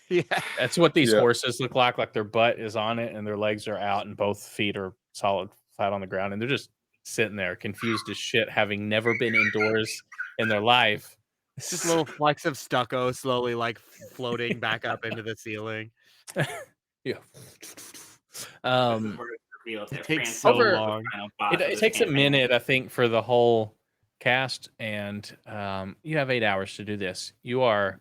Yeah. That's what these Yeah. horses look like their butt is on it and their legs are out and both feet are solid flat on the ground, and they're just sitting there confused as shit, having never been indoors in their life. It's just little flecks of stucco slowly like floating back up into the ceiling. Yeah. It takes so Over- long. It takes a minute, I think, for the whole cast, and you have 8 hours to do this. You are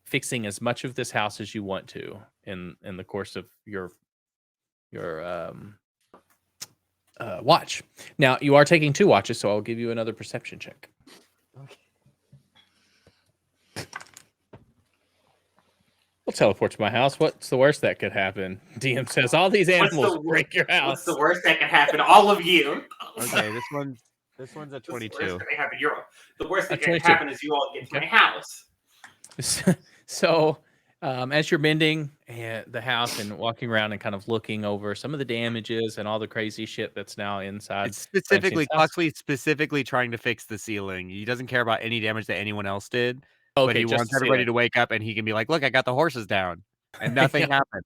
fixing as much of this house as you want to in the course of your watch. Now you are taking 2 watches, so I'll give you another perception check. We'll teleport to my house. What's the worst that could happen? DM says all these animals break your house. What's the worst that could happen? All of you. Okay, this one's a What's the worst 22. that can happen? The worst A that can 22. happen is you all get to my house. So, as you're mending the house and walking around and kind of looking over some of the damages and all the crazy shit that's now inside, It's specifically Francine's house. Coxley specifically trying to fix the ceiling. He doesn't care about any damage that anyone else did, but Okay, he just wants the everybody ceiling. to wake up and he can be like, "Look, I got the horses down," and nothing Yeah. happened.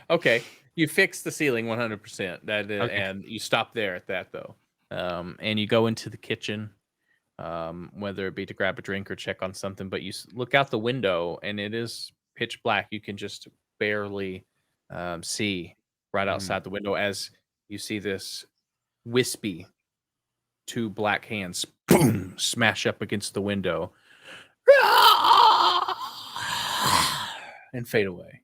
Okay, you fix the ceiling 100%. Okay. And you stop there at that though. And you go into the kitchen, whether it be to grab a drink or check on something. But you look out the window, and it is pitch black. You can just barely see right outside the window as you see this wispy 2 black hands boom smash up against the window and fade away.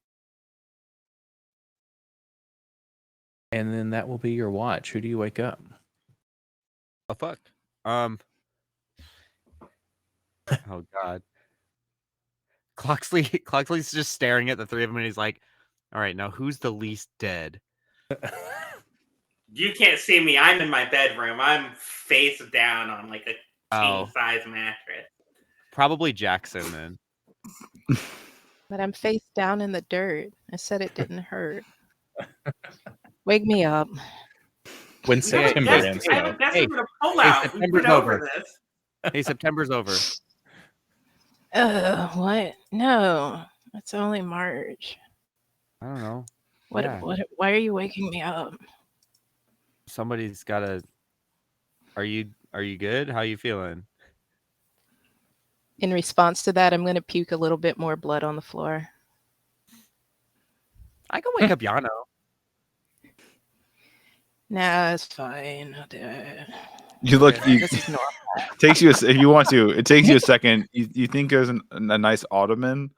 And then that will be your watch. Who do you wake up? Oh fuck. Oh god. Cloxley's just staring at the 3 of them, and he's like, "All right, now who's the least dead?" You can't see me. I'm in my bedroom. I'm face down on like a king size mattress. Probably Jackson then. But I'm face down in the dirt. I said it didn't hurt. Wake me up. When I September have a ends, guess- I have a though. guess Hey, I'm gonna pull out. We've September's been over over. this. Hey, September's over. What? No, it's only March. I don't know. What? Yeah. Why are you waking me up? Somebody's got to. Are you good? How you feeling? In response to that, I'm going to puke a little bit more blood on the floor. I can wake up Yano. Nah, it's fine. I'll do it. You look. Okay. You, This is normal. takes you if you want to. It takes you a second. You think there's a nice ottoman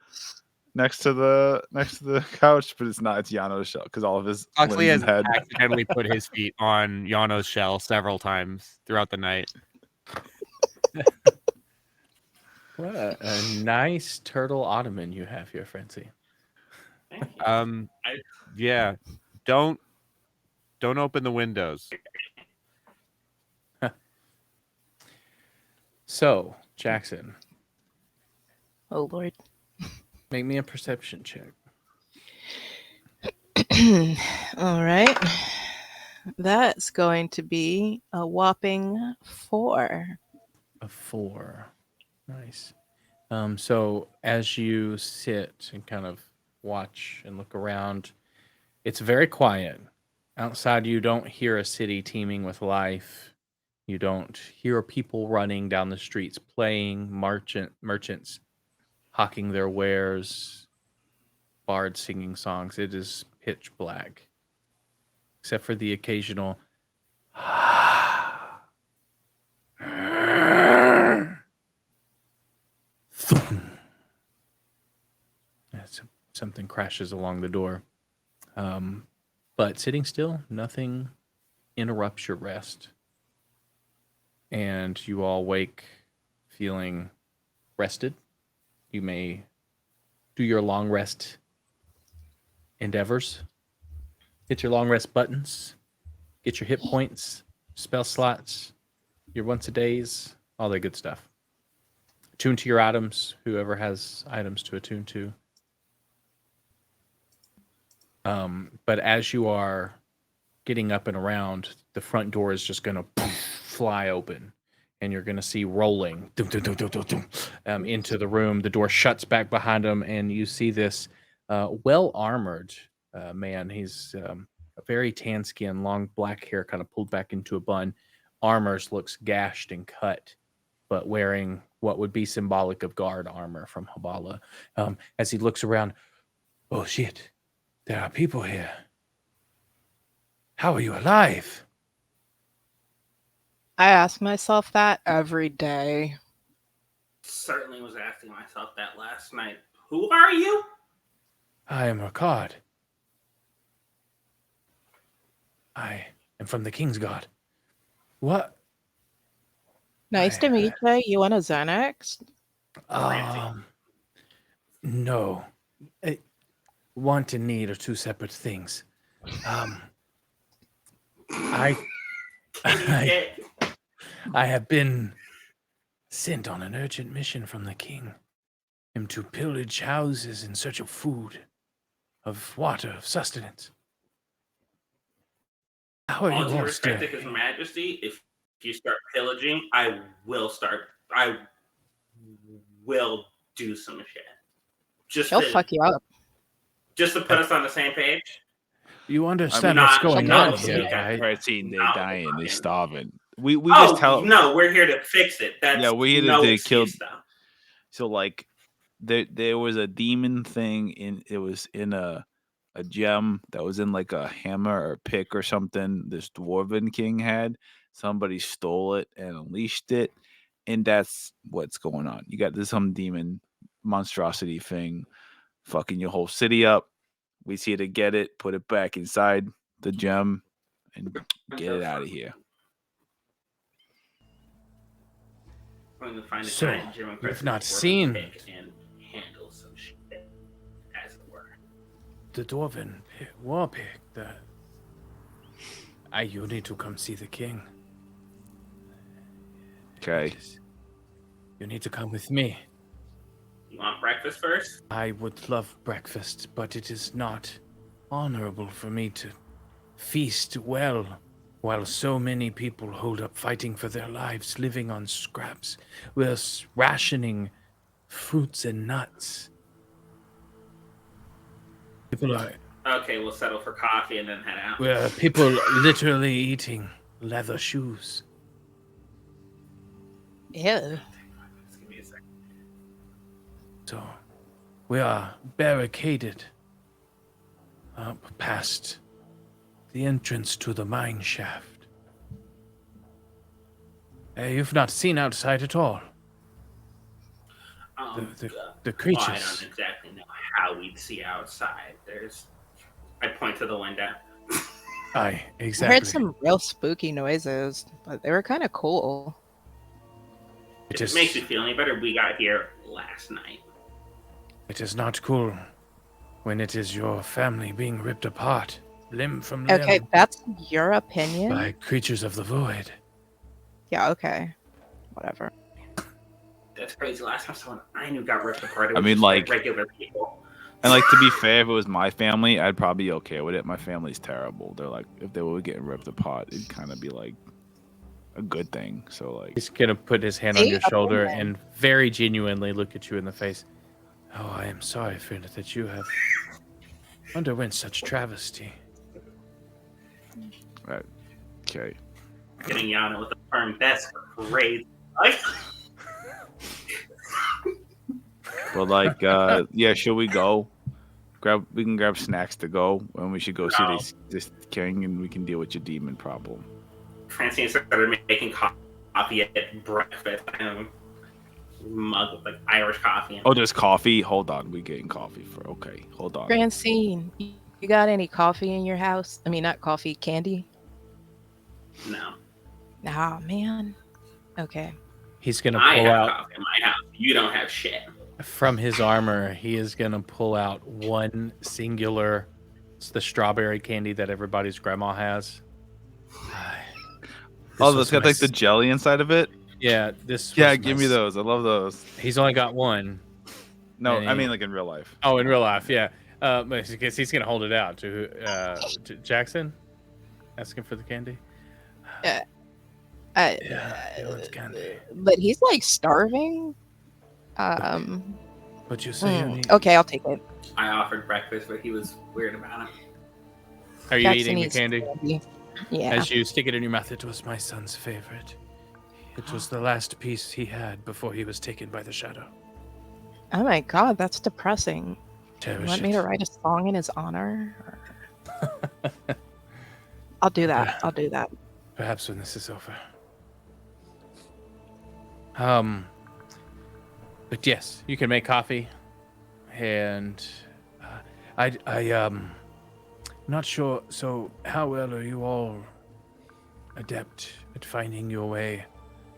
next to the couch, but it's not. It's Yano's shell because all of his Huxley limbs has and head. accidentally put his feet on Yano's shell several times throughout the night. What a nice turtle ottoman you have here, Francie. Thank you. Yeah. Don't open the windows. So, Jackson, Oh Lord. make me a perception check. All right. That's going to be a whopping 4. A 4. Nice. So as you sit and kind of watch and look around, it's very quiet. Outside, you don't hear a city teeming with life. You don't hear people running down the streets, playing, merchants hawking their wares, bards singing songs. It is pitch black, except for the occasional something crashes along the door. But sitting still, nothing interrupts your rest. And you all wake feeling rested. You may do your long rest endeavors. Hit your long rest buttons. Get your hit points, spell slots, your once a days, all that good stuff. Attune to your items, whoever has items to attune to. But as you are getting up and around, the front door is just going to fly open, and you're going to see rolling into the room. The door shuts back behind him, and you see this well-armored man. He's a very tan skin, long black hair kind of pulled back into a bun. Armors looks gashed and cut, but wearing what would be symbolic of guard armor from Haubala. As he looks around, oh shit, there are people here. How are you alive? I ask myself that every day. Certainly was asking myself that last night. Who are you? I am Ricard. I am from the King's Guard. What? Nice to meet you. You want a Xanax? No. Want and need are two separate things. I have been sent on an urgent mission from the king. Him to pillage houses in search of food, of water, of sustenance. How are All you due all respect to stirring? His Majesty, if you start pillaging, I will do some shit. He'll fuck you up. Just to put us on the same page. You understand I'm what's not- going no, on here, yeah. right? Right, seeing they're No, dying, they're fucking- starving. We just tell. No, we're here to fix it. That's we no they excuse, killed. though. So like, there was a demon thing it was in a gem that was in like a hammer or pick or something. This dwarven king had. Somebody stole it and unleashed it, and that's what's going on. You got this some demon monstrosity thing, fucking your whole city up. We see to get it, put it back inside the gem, and get it out of here. I'm going to find a So, giant German you've person not with a seen- pick and handle some shit, as it were. The dwarven war pig. You need to come see the king. Okay. You need to come with me. You want breakfast first? I would love breakfast, but it is not honorable for me to feast well while so many people hold up fighting for their lives, living on scraps. We're rationing fruits and nuts. People are Okay, we'll settle for coffee and then head out. Where people literally eating leather shoes. Ew. Just give me a second. So we are barricaded up past the entrance to the mine shaft. You've not seen outside at all. The Well, I creatures. don't exactly know how we'd see outside. I point to the window. Aye, I exactly. heard some real spooky noises, but they were kind of cool. If it makes you feel any better, we got here last night. It is not cool when it is your family being ripped apart, limb from limb, Okay, that's your opinion. by creatures of the void. Yeah, okay. Whatever. That's crazy. Last time someone I knew got ripped apart, it I was mean, just, like- regular people. And like, to be fair, if it was my family, I'd probably be okay with it. My family's terrible. They're like, if they were getting ripped apart, it'd kind of be like a good thing. So like, He's gonna put his hand on See, your shoulder opinion. and very genuinely look at you in the face. Oh, I am sorry, friend, that you have underwent such travesty. okay. Getting Yana with a firm desk, crazy. Like, But like, yeah, should we go? We can grab snacks to go, and we should go see No. this king, and we can deal with your demon problem. Francine started making coffee at breakfast. Mug with like Irish coffee. And Oh, there's coffee. Hold on, we getting coffee for. Okay, hold on. Francine, you got any coffee in your house? I mean, not coffee, candy? no, Nah, man. Okay. He's gonna I pull have out coffee in my house. You don't have shit. from his armor. He is gonna pull out one singular. It's the strawberry candy that everybody's grandma has. Oh, that's got like the jelly inside of it. Yeah, this. Yeah, was give my me s- those. I love those. He's only got one. No, And I he- mean like in real life. Oh, in real life, yeah. Because he's gonna hold it out to Jackson, asking for the candy. Yeah, it's candy. But he's like starving. But you say you need. Okay, I'll take it. I offered breakfast, but he was weird about it. Are you Jackson eating the eats candy? Yeah. As you stick it in your mouth, it was my son's favorite. It was the last piece he had before he was taken by the shadow. Oh my god, that's depressing. You Cherish want me to it. write a song in his honor? Or- I'll do that. I'll do that. Perhaps when this is over. But yes, you can make coffee, and I'm not sure. So, how well are you all adept at finding your way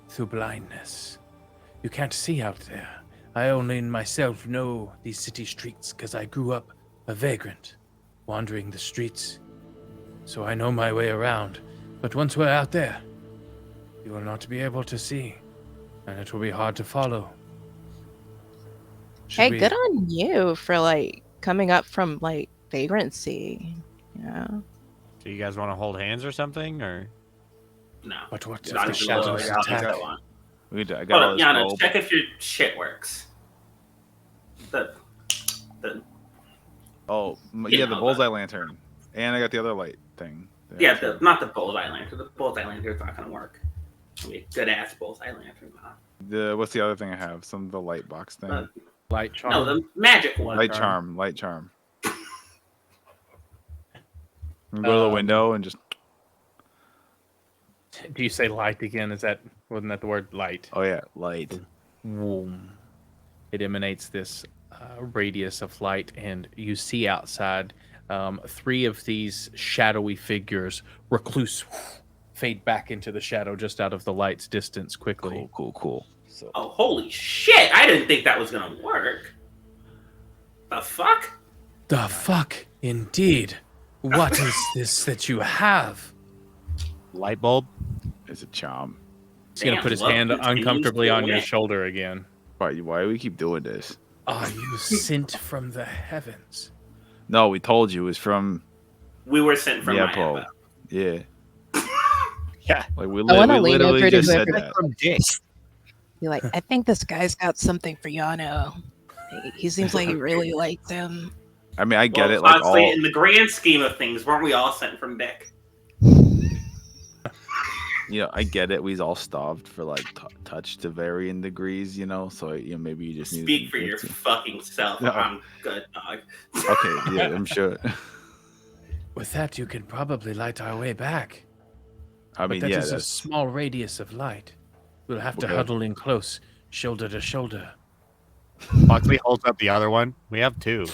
through blindness? You can't see out there. I only myself know these city streets because I grew up a vagrant, wandering the streets. So I know my way around. But once we're out there, you will not be able to see, and it will be hard to follow. Should Hey, we- good on you for like coming up from like vagrancy. You know? Do you guys want to hold hands or something, or? No. But what if Not the even shadows literally, I'll take attack? that one. I got Hold all up, this Yana, robe. check if your shit works. The Oh, You yeah, know, the bullseye lantern, and I got the other light thing. yeah, not the bullseye lantern. The bullseye lantern's not gonna work. It'll be a good ass bullseye lantern. What's the other thing I have? Some of the light box thing. Light charm. No, the magic one. Light charm. Light charm. And go to the window and just. Do you say light again? Wasn't that the word light? Oh yeah, light. Boom. It emanates this radius of light, and you see outside three of these shadowy figures, recluse, fade back into the shadow just out of the light's distance quickly. Cool. So. Oh, holy shit! I didn't think that was gonna work. The fuck? The fuck, indeed. What is this that you have? Light bulb? It's a charm. He's gonna Damn, put his love hand continues uncomfortably to on your win. shoulder again. Why do we keep doing this? Are you sent from the heavens? No, we told you it was from We were sent from my Yapo. Abba. Yeah. Yeah. Like we wanna lean literally over to just said whoever- that. From Dick. Be like, I think this guy's got something for Yano. He seems like he really likes him. I mean, I get Well, it. Like honestly, all, in the grand scheme of things, weren't we all sent from Dick? I get it. We's all starved for like touch to varying degrees. So maybe you just need Speak for to your give to. fucking self. No. I'm good, dog. Okay, yeah, I'm sure. With that, you can probably light our way back. I But mean, that yeah, is a that's small radius of light. We'll have to Okay. huddle in close, shoulder to shoulder. Foxley holds up the other one. We have two.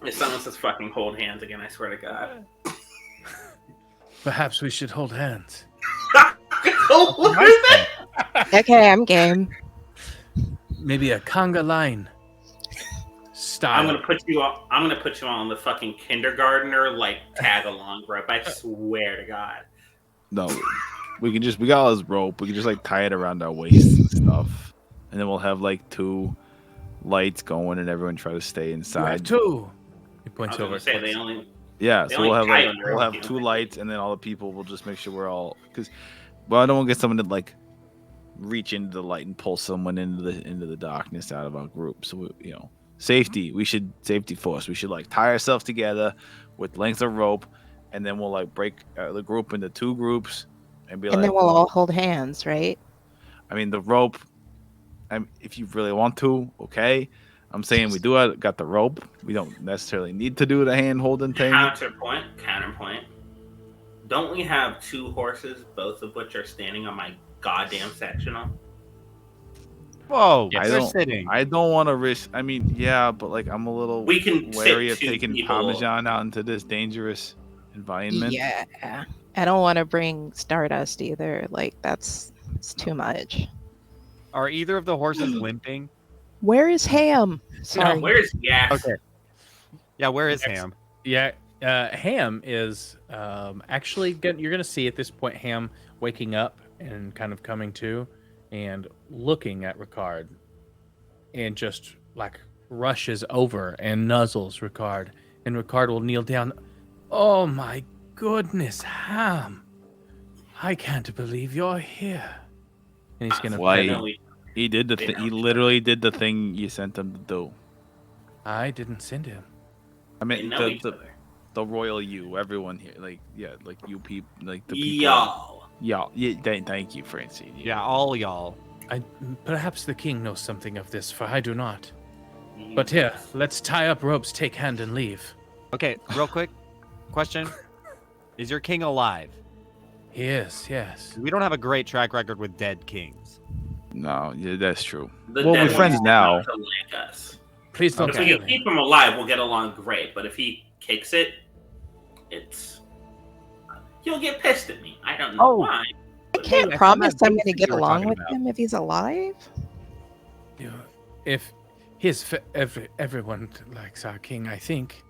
If someone says fucking hold hands again, I swear to God. Perhaps we should hold hands. What is that? Okay, I'm game. Maybe a conga line style. I'm gonna put you on the fucking kindergartner tag along rope. I swear to God. no. We got all this rope. We can just tie it around our waist and stuff, and then we'll have 2 lights going, and everyone try to stay You have inside. 2. He I points was over. gonna say they only. Yeah, They so we'll only have tie under we'll have rope, 2 lights, and then all the people will just make sure we're all because, I don't want to get someone to reach into the light and pull someone into the darkness out of our group. So safety. We should safety first. We should tie ourselves together with lengths of rope, and then we'll break the group into 2 groups and be And then we'll all hold hands, right? I mean the rope. If you really want to, okay. I'm saying we got the rope. We don't necessarily need to do the hand holding thing. Counterpoint. Don't we have 2 horses, both of which are standing on my goddamn sectional? Whoa, They're sitting. I don't want to risk. I mean, yeah, but I'm a little We can wary sit of 2 taking people. Parmesan out into this dangerous environment. Yeah. I don't want to bring Stardust either. It's too much. Are either of the horses limping? Where is Ham? Sorry. Where's Yak? Okay. Yeah, where is Ham? Yeah, Ham is actually you're gonna see at this point Ham waking up and kind of coming to and looking at Ricard and just rushes over and nuzzles Ricard, and Ricard will kneel down. Oh my goodness, Ham! I can't believe you're here. And he's gonna. Why? He did the thing. He literally did the thing you sent him to do. I didn't send him. I mean, They know each other. the royal you, everyone here, you people, the people. Y'all. Y'all. Yeah, thank you, Francine. Yeah, all y'all. Perhaps the king knows something of this, for I do not. But here, let's tie up ropes, take hand, and leave. Okay, real quick question. Is your king alive? He is, yes. We don't have a great track record with dead kings. No, yeah, that's true. The Well, dead we're friends ones now. not to like us. Please don't If we kill can him. keep him alive, we'll get along great. But if he kicks it, he'll get pissed at me. I don't know why. I can't I promise thought I'm that's going to what get you were along talking with about. him if he's alive. If everyone likes our king, I think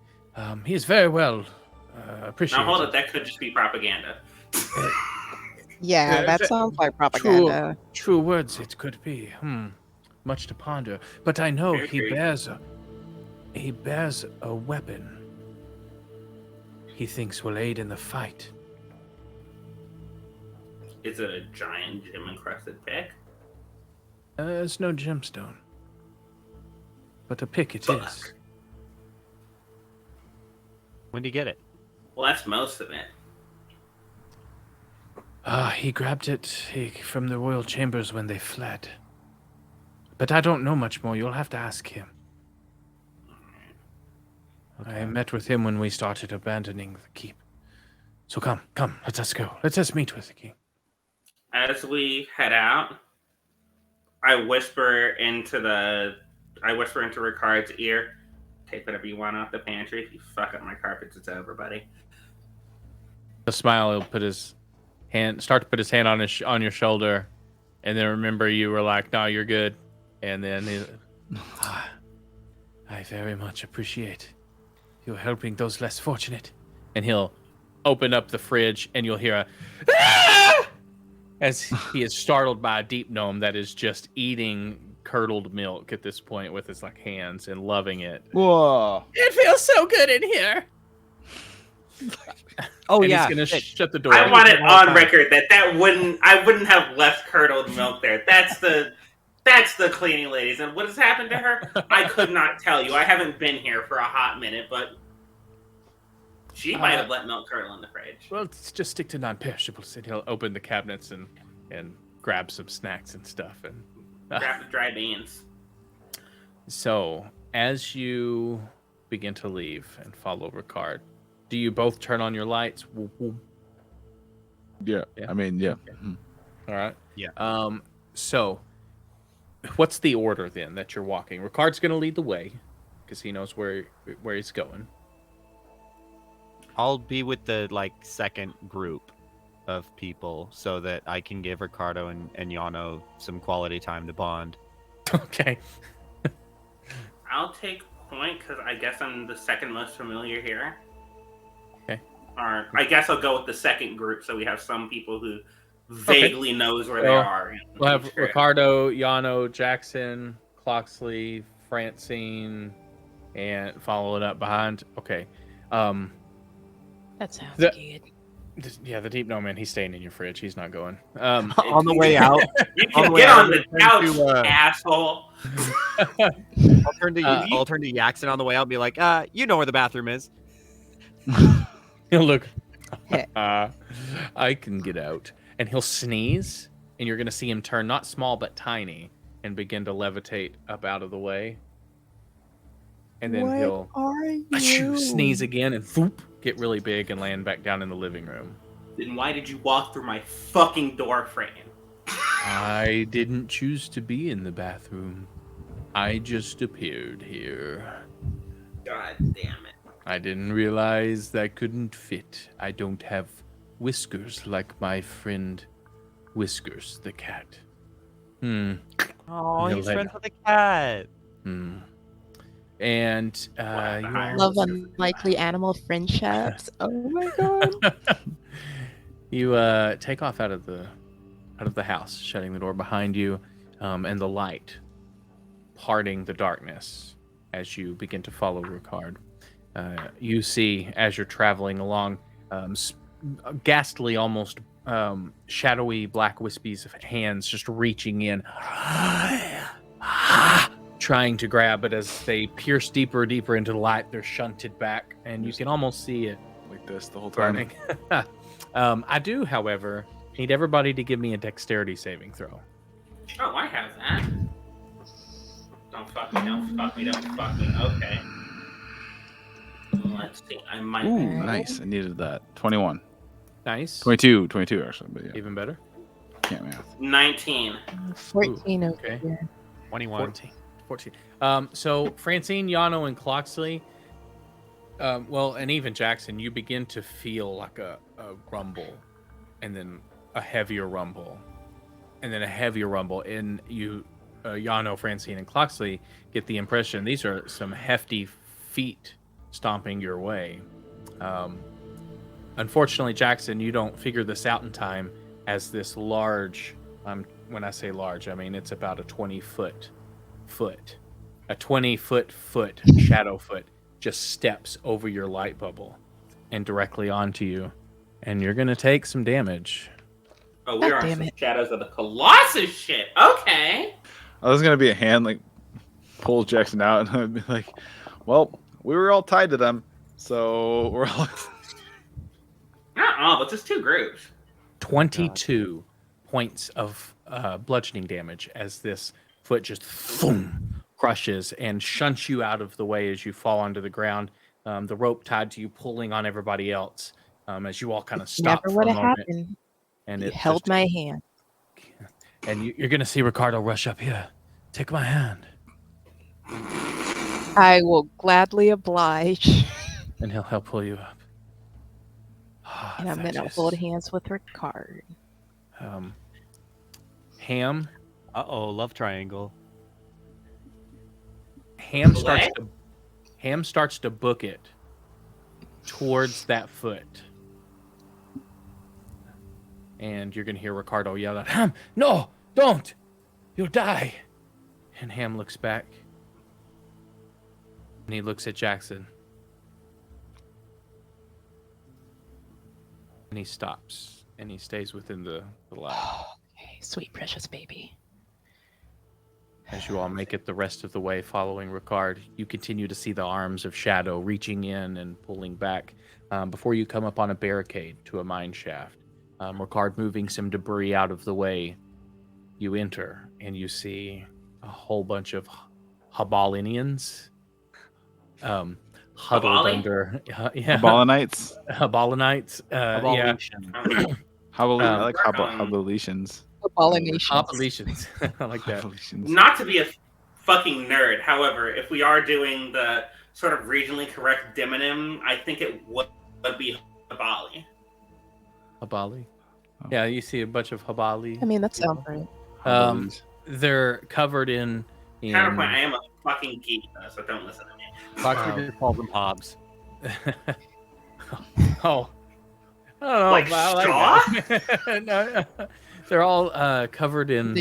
he is very well appreciated. Now hold it. That could just be propaganda. Yeah, that sounds like propaganda. True words, it could be. Much to ponder. But I know Very true. he bears a weapon. He thinks will aid in the fight. Is it a giant gem encrusted pick? There's no gemstone, but a pick it Fuck. is. When do you get it? Well, that's most of it. He grabbed it from the royal chambers when they fled. But I don't know much more. You'll have to ask him. I met with him when we started abandoning the keep. So come, let us go. Let us meet with the king. As we head out, I whisper into Ricard's ear, "Take whatever you want off the pantry. If you fuck up my carpets, it's over, buddy." A smile. He'll start to put his hand on your shoulder, and then remember you were like, "No, you're good." And then I very much appreciate you helping those less fortunate. And he'll open up the fridge, and you'll hear a "Ah!" as he is startled by a deep gnome that is just eating curdled milk at this point with his hands and loving it. Whoa! It feels so good in here. Oh, and yeah. he's gonna shut the door. I want it on record that I wouldn't have left curdled milk there. That's That's the cleaning ladies. And what has happened to her? I could not tell you. I haven't been here for a hot minute, but she might have let milk curdle in the fridge. Well, just stick to non-perishables, and he'll open the cabinets and grab some snacks and stuff. And Grab the dry beans. so, as you begin to leave and follow Ricard, do you both turn on your lights? Whoop, whoop. Yeah. Yeah. I mean, yeah. Okay. Mhm. All right. Yeah. So, what's the order then that you're walking? Ricard's going to lead the way because he knows where he's going. I'll be with the second group of people so that I can give Ricardo and Yano some quality time to bond. Okay. I'll take point because I guess I'm the second most familiar here. Okay. Or I guess I'll go with the second group so we have some people who vaguely knows where they Well, are. We'll have Ricardo, Yano, Jackson, Cloxley, Francine, and follow it up behind. Okay. That sounds The- good. Yeah, the deep no man, he's staying in your fridge. He's not going. On the way out, You on the can way get out, on the couch, to, asshole. I'll turn to I'll turn to Yaxon on the way out and be like, you know where the bathroom is. He'll look. Heh. I can get out, and he'll sneeze, and you're gonna see him turn not small but tiny, and begin to levitate up out of the way. And then he'll sneeze again and whoop, get really big and land back down in the living room. Then why did you walk through my fucking door frame? I didn't choose to be in the bathroom. I just appeared here. God damn it. I didn't realize that couldn't fit. I don't have whiskers like my friend Whiskers the cat. Oh, He'll he's let- friends with a cat. And you Wow. all- Love unlikely animal friendships. Oh my god. you take off out of the house, shutting the door behind you, and the light parting the darkness as you begin to follow Ricard. You see, as you're traveling along, ghastly, almost shadowy black wispies of hands just reaching in, trying to grab, but as they pierce deeper and deeper into the light, they're shunted back, and you can almost see it Like this the whole time. burning. I do, however, need everybody to give me a dexterity saving throw. Oh, I have that. Don't fuck me, don't fuck me, don't fuck me. Okay. Let's see. I might Ooh, be. nice. I needed that. 21. Nice. 22 actually, but yeah. Even better. Can't math. 19. 14 over okay. here. 21. 14. So Francine, Yano, and Cloxley, well, and even Jackson, you begin to feel like a rumble, and then a heavier rumble, and then a heavier rumble. And you, Yano, Francine, and Cloxley get the impression these are some hefty feet stomping your way. Unfortunately, Jackson, you don't figure this out in time as this large, when I say large, I mean it's about a 20-foot shadow foot just steps over your light bubble and directly onto you, and you're gonna take some damage. Oh, we're God on damn some it. Shadows of the Colossus shit. Okay. I was gonna be a hand like pull Jackson out, and I'd be like, "Well, we were all tied to them, so we're all." Uh-uh, but just two groups. 22 points of bludgeoning damage as this foot just thum, crushes and shunts you out of the way as you fall onto the ground. The rope tied to you pulling on everybody else as you all kind of stop Never for would a have moment. happened. And You it held just- my hand. and you're going to see Ricardo rush up here. Take my hand. I will gladly oblige. And he'll help pull you up. Ah, And I'm that going to is- hold hands with Ricard. Ham Love triangle. Ham starts What? to Ham starts to book it towards that foot. And you're gonna hear Ricardo yell out, Ham, no, don't! You'll die. And Ham looks back. And he looks at Jackson. And he stops. And he stays within the light. Okay, sweet precious baby. As you all make it the rest of the way following Ricard, you continue to see the arms of Shadow reaching in and pulling back before you come up on a barricade to a mine shaft. Ricard moving some debris out of the way. You enter and you see a whole bunch of Haubalinians huddled Haubali? under Habalanites. Haubalinites. Yeah. I like Work on- Habalicians. Pollination. Haubalicians. I like that. Habalicians. Not to be a fucking nerd, however, if we are doing the sort of regionally correct demonym, I think it would be Haubali. Habali. Oh. Yeah, you see a bunch of Habali. I mean, that sounds right. Habalis. They're covered in Counterpoint, I am a fucking geek, so don't listen to me. Foxy just calls them Hobbs. Oh, I don't know. Like but I like that. No, they're all covered in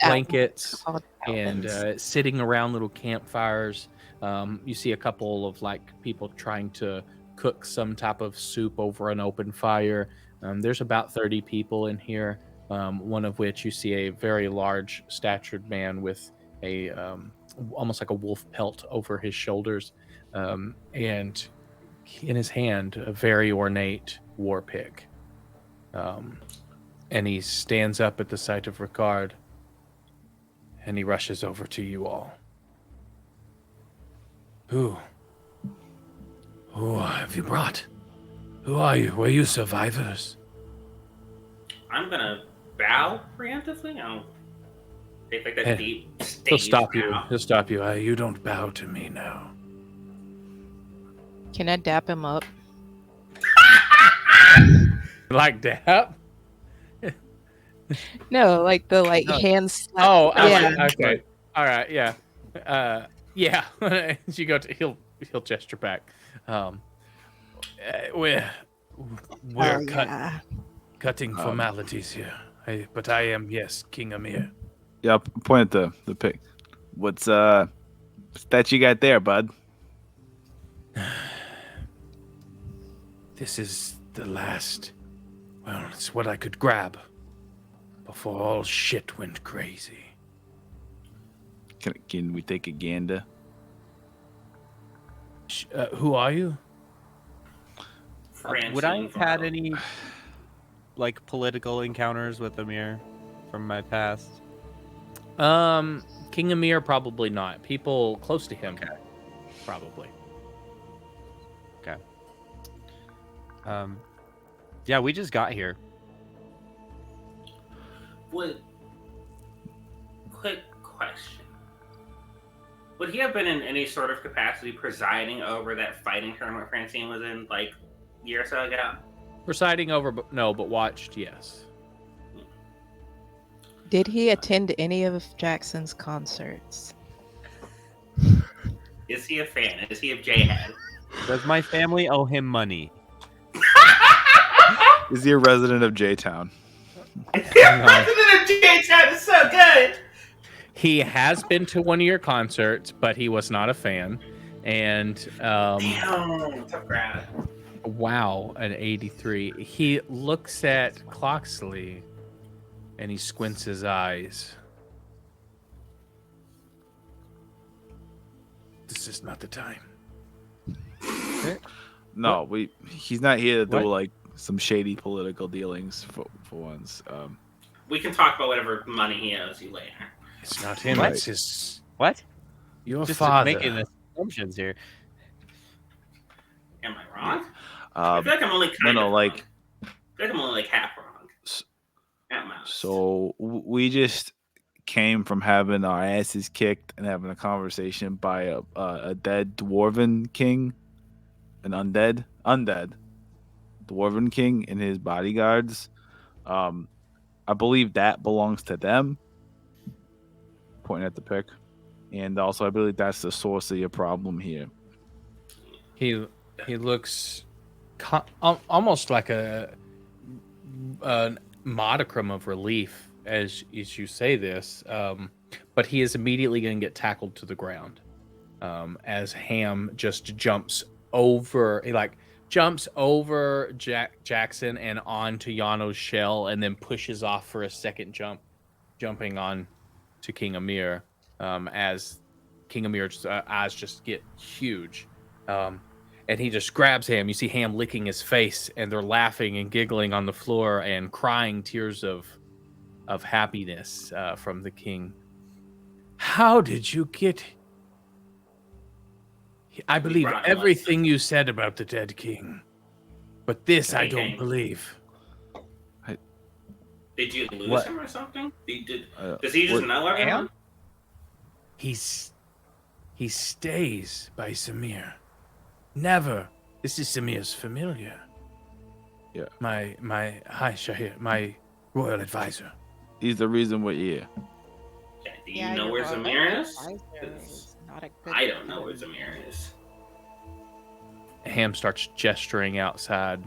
blankets and sitting around little campfires. You see a couple of people trying to cook some type of soup over an open fire. There's about 30 people in here. One of which you see a very large statured man with a almost like a wolf pelt over his shoulders, and in his hand a very ornate war pick. And he stands up at the sight of Ricard, and he rushes over to you all. Who have you brought? Who are you? Were you survivors? I'm gonna bow preemptively. I'll take like that Hey, deep He'll stage stop you. bow. He'll stop you. You don't bow to me now. Can I dap him up? Like that? No, like the No. hand slap. Oh, yeah. okay. All right, yeah. Yeah. You go to he'll gesture back. We're Oh, cut, cutting formalities here. But I am, yes, King Amir. Yeah, point at the pic. What's that you got there, bud? This is the last. Well, it's what I could grab before all shit went crazy. Can we take a gander? Who are you? Would I have had any political encounters with Amir from my past? King Amir, probably not. People close to him, probably. Okay. Yeah, we just got here. Quick question. Would he have been in any sort of capacity presiding over that fighting tournament Francine was in, a year or so ago? Presiding over, but watched, yes. Did he attend any of Jackson's concerts? Is he a fan? Is he a J-head? Does my family owe him money? Is he a resident of J-Town? President of J-Town is so good! He has been to one of your concerts, but he was not a fan. And Damn, tough crowd. wow, an 83. He looks at Cloxley and he squints his eyes. This is not the time. No, he's not here to do What? some shady political dealings for once. We can talk about whatever money he owes you later. It's not him. What? It's his What? your Just father. making assumptions here. Am I wrong? I feel like I'm only kind of wrong. I feel like I'm only half wrong. At most. So we just came from having our asses kicked and having a conversation by a dead dwarven king, an undead dwarven king and his bodyguards. I believe that belongs to them. Pointing at the pick, and also I believe that's the source of your problem here. He looks almost like a modicum of relief as you say this, but he is immediately going to get tackled to the ground as Ham just jumps over Jackson and onto Yano's shell, and then pushes off for a second jump, jumping on to King Amir as King Amir's eyes just get huge. And he just grabs Ham. You see Ham licking his face, and they're laughing and giggling on the floor and crying tears of happiness from the king. How did you get? I believe brought him everything you said about the dead king, but this I don't Okay. believe. Did you lose What? him or something? Does he just know everyone? He stays by Samir. Never. This is Samir's familiar. Yeah. My hi Shahir, my royal advisor. He's the reason we're here. Yeah, do you know where Zamir is? Is not a good I don't know where Zamir is. Ham starts gesturing outside,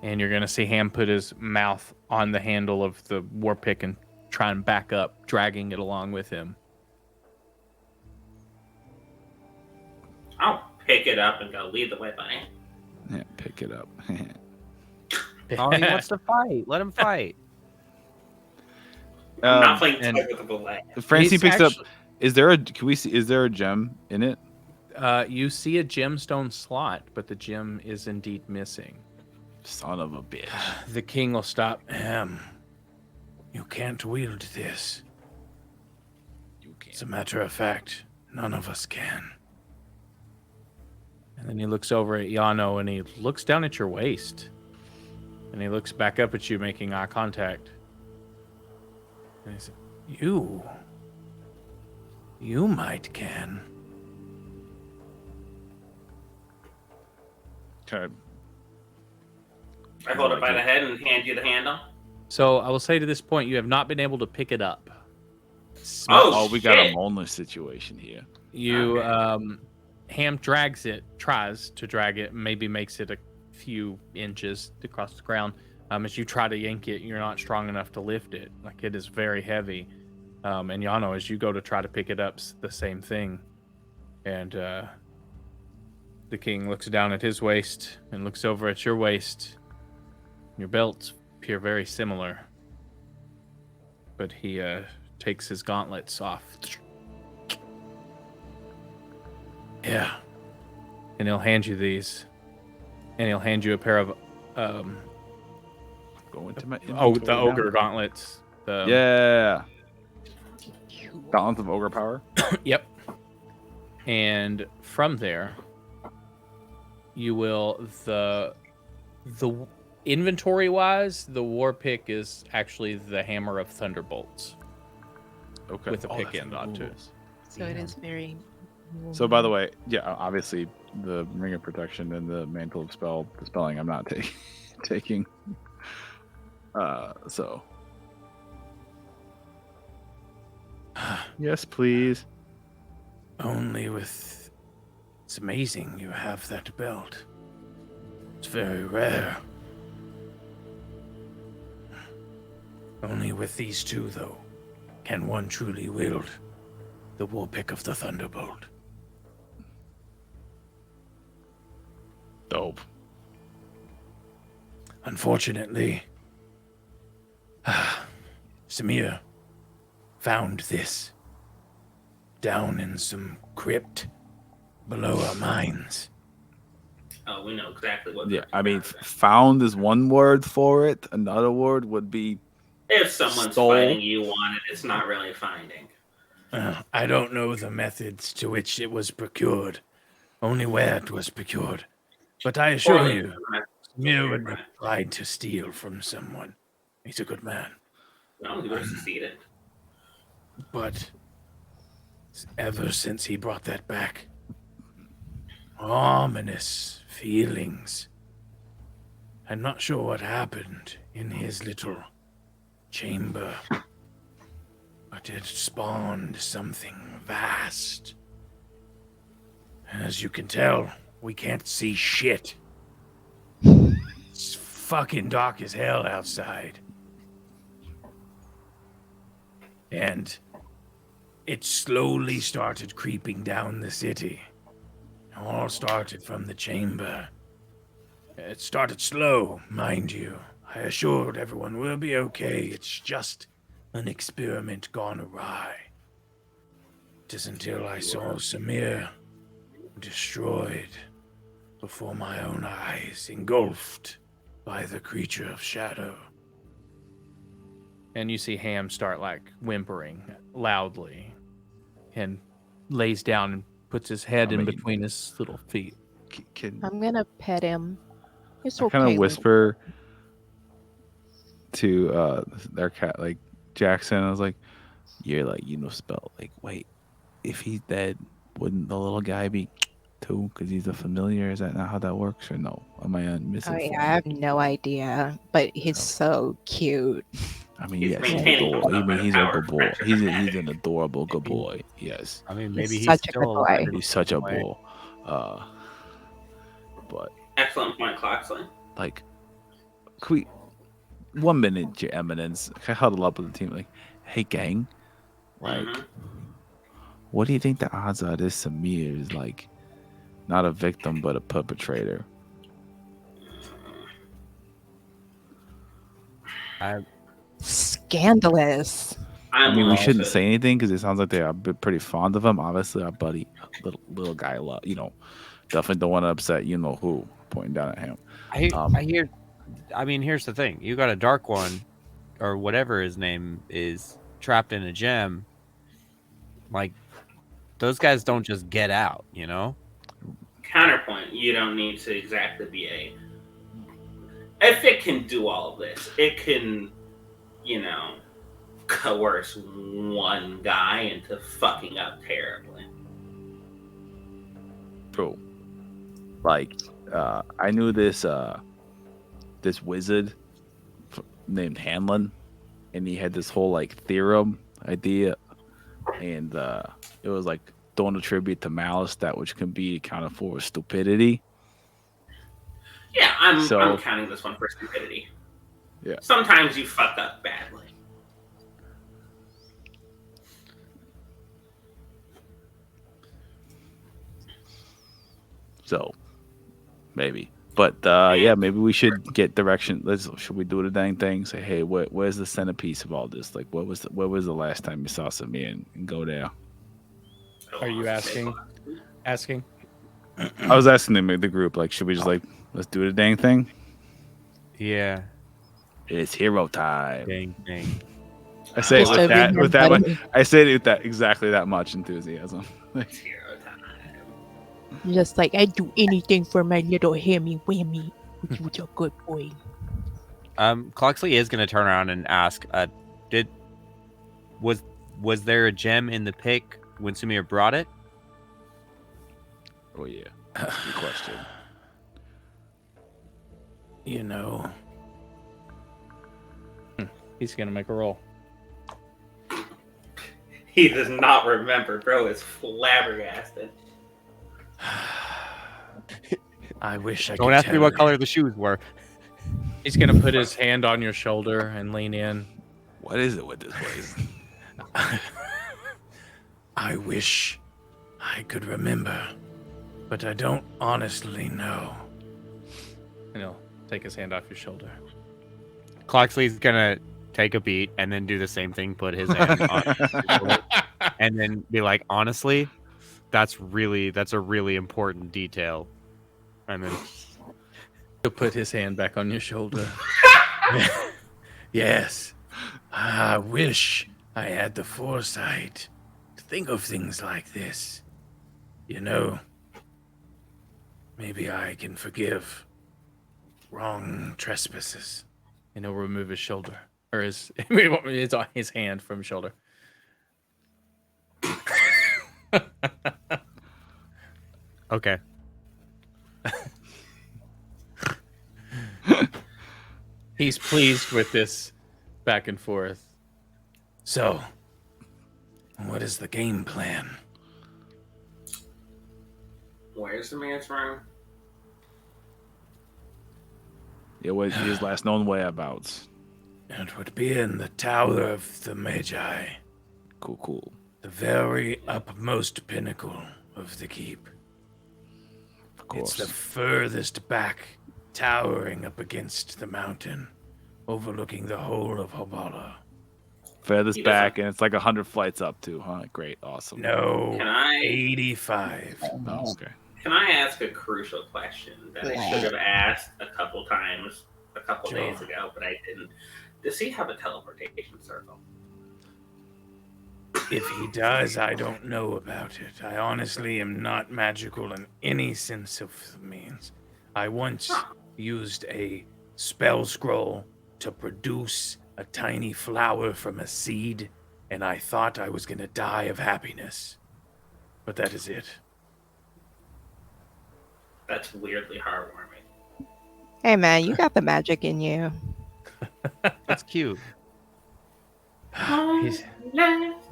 and you're gonna see Ham put his mouth on the handle of the war pick and try and back up, dragging it along with him. I'll pick it up and go lead the way, buddy. Yeah, pick it up. Oh, he wants to fight. Let him fight. I'm not playing and- tug with the bullet. Francine He's picks up. actu- Is there a? Can we see? Is there a gem in it? You see a gemstone slot, but the gem is indeed missing. Son of a bitch. The king will stop. You can't wield this. You As a matter of fact, none of us can. And then he looks over at Yano and he looks down at your waist. And he looks back up at you, making eye contact. And he says, You might can. Okay. I hold it by the head and hand you the handle. So I will say to this point, you have not been able to pick it up. Oh, we got a shit. boneless situation here. You, Okay. Ham drags it, tries to drag it, maybe makes it a few inches across the ground. As you try to yank it, you're not strong enough to lift it. Like, it is very heavy. And Yano, as you go to try to pick it up, the same thing. And the king looks down at his waist and looks over at your waist. Your belts appear very similar. But he takes his gauntlets off. Yeah. And he'll hand you these. And he'll hand you a pair of Go into my the inventory now. ogre gauntlets. Yeah. Gauntlets of ogre power. Yep. And from there, you will the inventory wise, the war pick is actually the hammer of thunderbolts Okay. with a pick that's end onto it. rules. So it is very. So by the way, yeah, obviously the ring of protection and the mantle of spelling I'm not taking. So yes, please. Only with. It's amazing you have that belt. It's very rare. Only with these two, though, can one truly wield the war pick of the Thunderbolt. Dope. Unfortunately, Samir found this down in some crypt below our mines. Oh, we know exactly what. Yeah, I mean, found is one word for it. Another word would be if someone's stole. fighting you on it, it's not really finding. I don't know the methods to which it was procured, only where it was procured. But I assure you, Samir would have tried to steal from someone. He's a good man. No, he would have succeeded. But ever since he brought that back, ominous feelings. I'm not sure what happened in his little chamber, but it spawned something vast. As you can tell, we can't see shit. It's fucking dark as hell outside. And it slowly started creeping down the city. It all started from the chamber. It started slow, mind you. I assured everyone we'll be okay. It's just an experiment gone awry. is until I saw Samir destroyed before my own eyes, engulfed by the creature of shadow. And you see Ham start like whimpering loudly and lays down and puts his head in between his little feet. I'm gonna pet him. It's I okay. kind of little whisper to their cat, like Jackson. I was like, "You're like, spell like, wait, if he's dead, wouldn't the little guy be too? Because he's a familiar. Is that not how that works, or no? Am I Oh misinformed? yeah, I have no idea, but he's so cute. I mean, He's yes, he's maintaining adorable. himself by the He's a power good of boy. friendship He's and an adorable good boy. Yes, I mean, He's maybe he's such a good still boy. under he's such a way. bull. But Excellent point, Cloxley. like, can we, 1 minute, Your Eminence. Can I huddle up with the team? Like, hey, gang. Like, what do you think the odds are this Samir is like not a victim but a perpetrator? Scandalous. I mean, we willing shouldn't to- say anything because it sounds like they are pretty fond of him. Obviously, our buddy, little guy, definitely don't want to upset you know who. Pointing down at him. I hear. I mean, here's the thing: you got a dark one, or whatever his name is, trapped in a gem. Like, those guys don't just get out, you know. Counterpoint, you don't need to exactly be a. If it can do all of this, it can, coerce one guy into fucking up terribly. True. Like, I knew this wizard named Hanlon, and he had this whole like theorem idea, and it was like don't attribute to malice that which can be accounted for as stupidity. Yeah, I'm counting this one for stupidity. Yeah. Sometimes you fuck up badly. So maybe. But yeah, maybe we should get direction. Should we do the dang thing? Say, hey, where's the centerpiece of all this? Like, where was the last time you saw Samir and go there? Are you asking? I was asking them, the group, like, should we just like let's do the dang thing? Yeah. It's hero time. Dang. I say it Just with over that here, much. buddy. I say it with that exactly that much enthusiasm. It's hero time. Just like I'd do anything for my little hammy whammy, which was a good boy. Cloxley is gonna turn around and ask, was there a gem in the pick when Samir brought it? Oh yeah, good question. He's gonna make a roll. He does not remember, bro. Is flabbergasted. I wish I Don't could ask me tell what you. color the shoes were. He's gonna put his hand on your shoulder and lean in. What is it with this place? I wish I could remember, but I don't honestly know. And he'll take his hand off your shoulder. Cloxley's gonna take a beat and then do the same thing, put his hand on his shoulder, and then be like, honestly, that's a really important detail. And then He'll put his hand back on your shoulder. Yes, I wish I had the foresight to think of things like this. Maybe I can forgive wrong trespasses. And he'll remove his shoulder. Or his hand from his shoulder. okay. He's pleased with this back and forth. So, what is the game plan? Where's the man's room? Yeah, what is his last known whereabouts? It would be in the Tower of the Magi, Cool. the very upmost pinnacle of the keep. Of course. It's the furthest back, towering up against the mountain, overlooking the whole of Haubala. Furthest He doesn't- back, and it's like 100 flights up too, huh? Great, awesome. No, Can I 85. Oh, okay. can I ask a crucial question that I should have asked a couple times a couple Sure. days ago, but I didn't? Does he have a teleportation circle? If he does, I don't know about it. I honestly am not magical in any sense of the means. I once used a spell scroll to produce a tiny flower from a seed, and I thought I was going to die of happiness. But that is it. That's weirdly heartwarming. Hey man, you got the magic in you. It's cute. He's-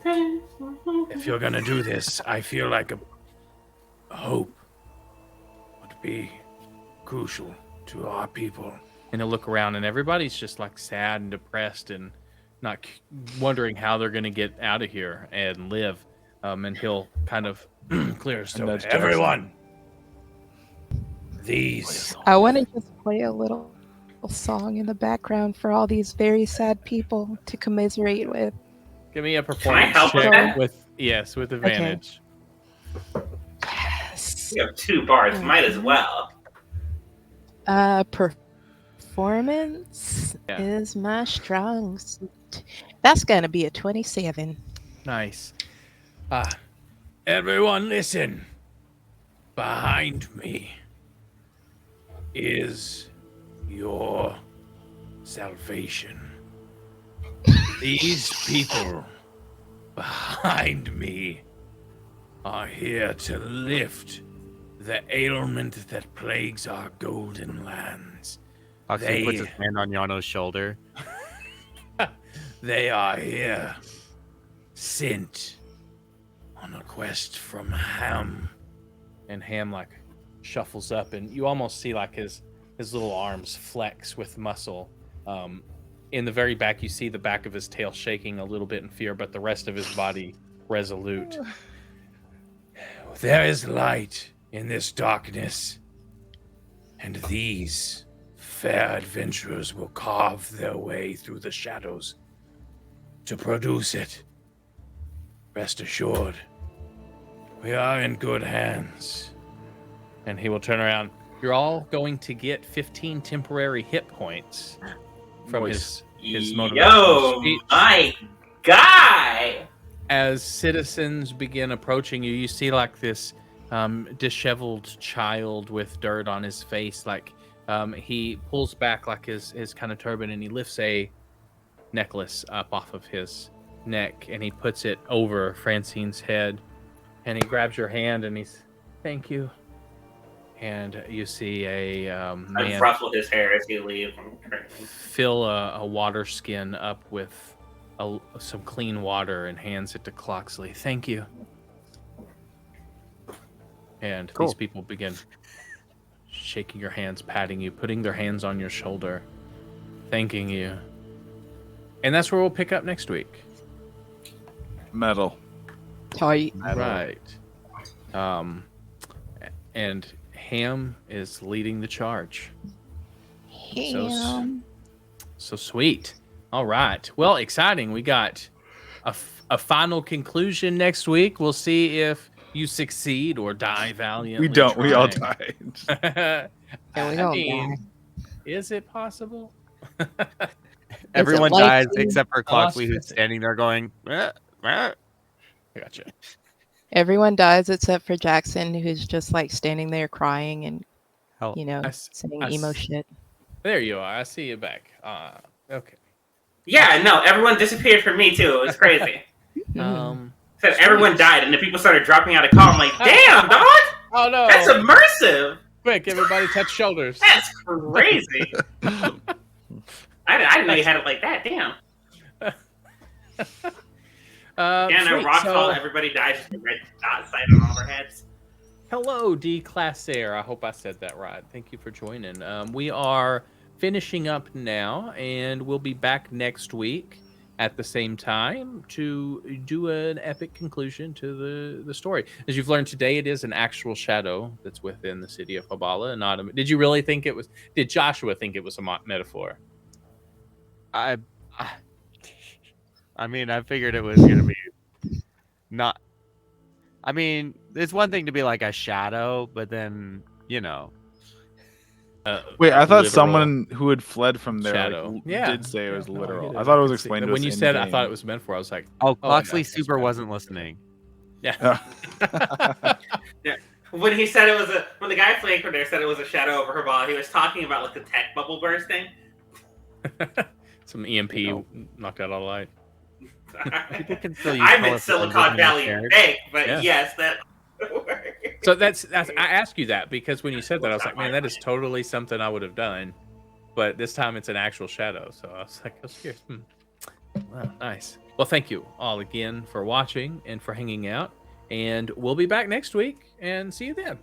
If you're going to do this, I feel like a hope would be crucial to our people. And he'll look around, and everybody's just like sad and depressed and not wondering how they're going to get out of here and live. And he'll kind of clear his throat. that's Jackson. Everyone, these I want to just play a little song in the background for all these very sad people to commiserate with. give me a performance help with check that? with advantage. Yes. You have 2 bars. Might as well. Performance Yeah. is my strong suit. That's gonna be a 27. Nice. Everyone listen. Behind me is your salvation. These people behind me are here to lift the ailment that plagues our golden lands. Huxley puts They- his hand on Yano's shoulder. They are here, sent on a quest from Ham. And Ham like shuffles up, and you almost see like his little arms flex with muscle. In the very back, you see the back of his tail shaking a little bit in fear, but the rest of his body resolute. There is light in this darkness, and these fair adventurers will carve their way through the shadows to produce it. Rest assured, we are in good hands. And he will turn around. You're all going to get 15 temporary hit points from his motivational Yo, speech. my guy! As citizens begin approaching you, you see like this disheveled child with dirt on his face. Like he pulls back like his kind of turban, and he lifts a necklace up off of his neck, and he puts it over Francine's head, and he grabs your hand, and he's, thank you. And you see a I man ruffled his hair as he leaves. fill a water skin up with some clean water and hands it to Cloxley. Thank you. And Cool. these people begin shaking your hands, patting you, putting their hands on your shoulder, thanking you. And that's where we'll pick up next week. Metal. Tight. Right. And Ham is leading the charge. Ham. So sweet. All right. Well, exciting. We got a final conclusion next week. We'll see if you succeed or die valiantly. We don't. We all trying. died. Yeah, we I don't mean, die. is it possible? Everyone likely? dies except for I lost Cloxley, who's 50. standing there going, "Eh, eh." I gotcha. Everyone dies except for Jackson, who's just like standing there crying and, Hell, you know, I s- saying I emo s- shit. There you are. I see you back. Okay. Yeah, no, everyone disappeared from me too. It was crazy. Said everyone died, and the people started dropping out of call. I'm like, damn, dog, Oh no! that's immersive. Quick, everybody, touch shoulders. That's crazy. I didn't know you had it like that. Damn. Yeah, no, Sweet. rock So- fall, everybody dies, just a red dot sight on all their heads. Hello, D-Classaire. I hope I said that right. Thank you for joining. We are finishing up now, and we'll be back next week at the same time to do an epic conclusion to the story. As you've learned today, it is an actual shadow that's within the city of Haubala. Not a, did you really think it was? Did Joshua think it was a metaphor? I I mean, I figured it was gonna be not. I mean, it's one thing to be like a shadow, but then Wait, I thought literal someone who had fled from there shadow. did say it yeah, was no, I literal. get I it. thought it was could see explained that. to us When you in said, I thought game. it was metaphor. I was like, Oh, yeah, Cloxley that's Super right. wasn't listening. Yeah. Yeah. When he said it was when the guy flanked her there said it was a shadow over her ball, he was talking about like the tech bubble bursting. Some EMP knocked out all the light. People can still use I'm colorful in Silicon lenses when they're Valley scared. Bank, but Yeah. yes, that. So that's I asked you that because when you said that, I was like, man, that is totally something I would have done. But this time it's an actual shadow. So I was like, I was curious. Wow, nice. Well, thank you all again for watching and for hanging out. And we'll be back next week and see you then.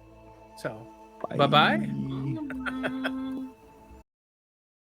So, bye-bye.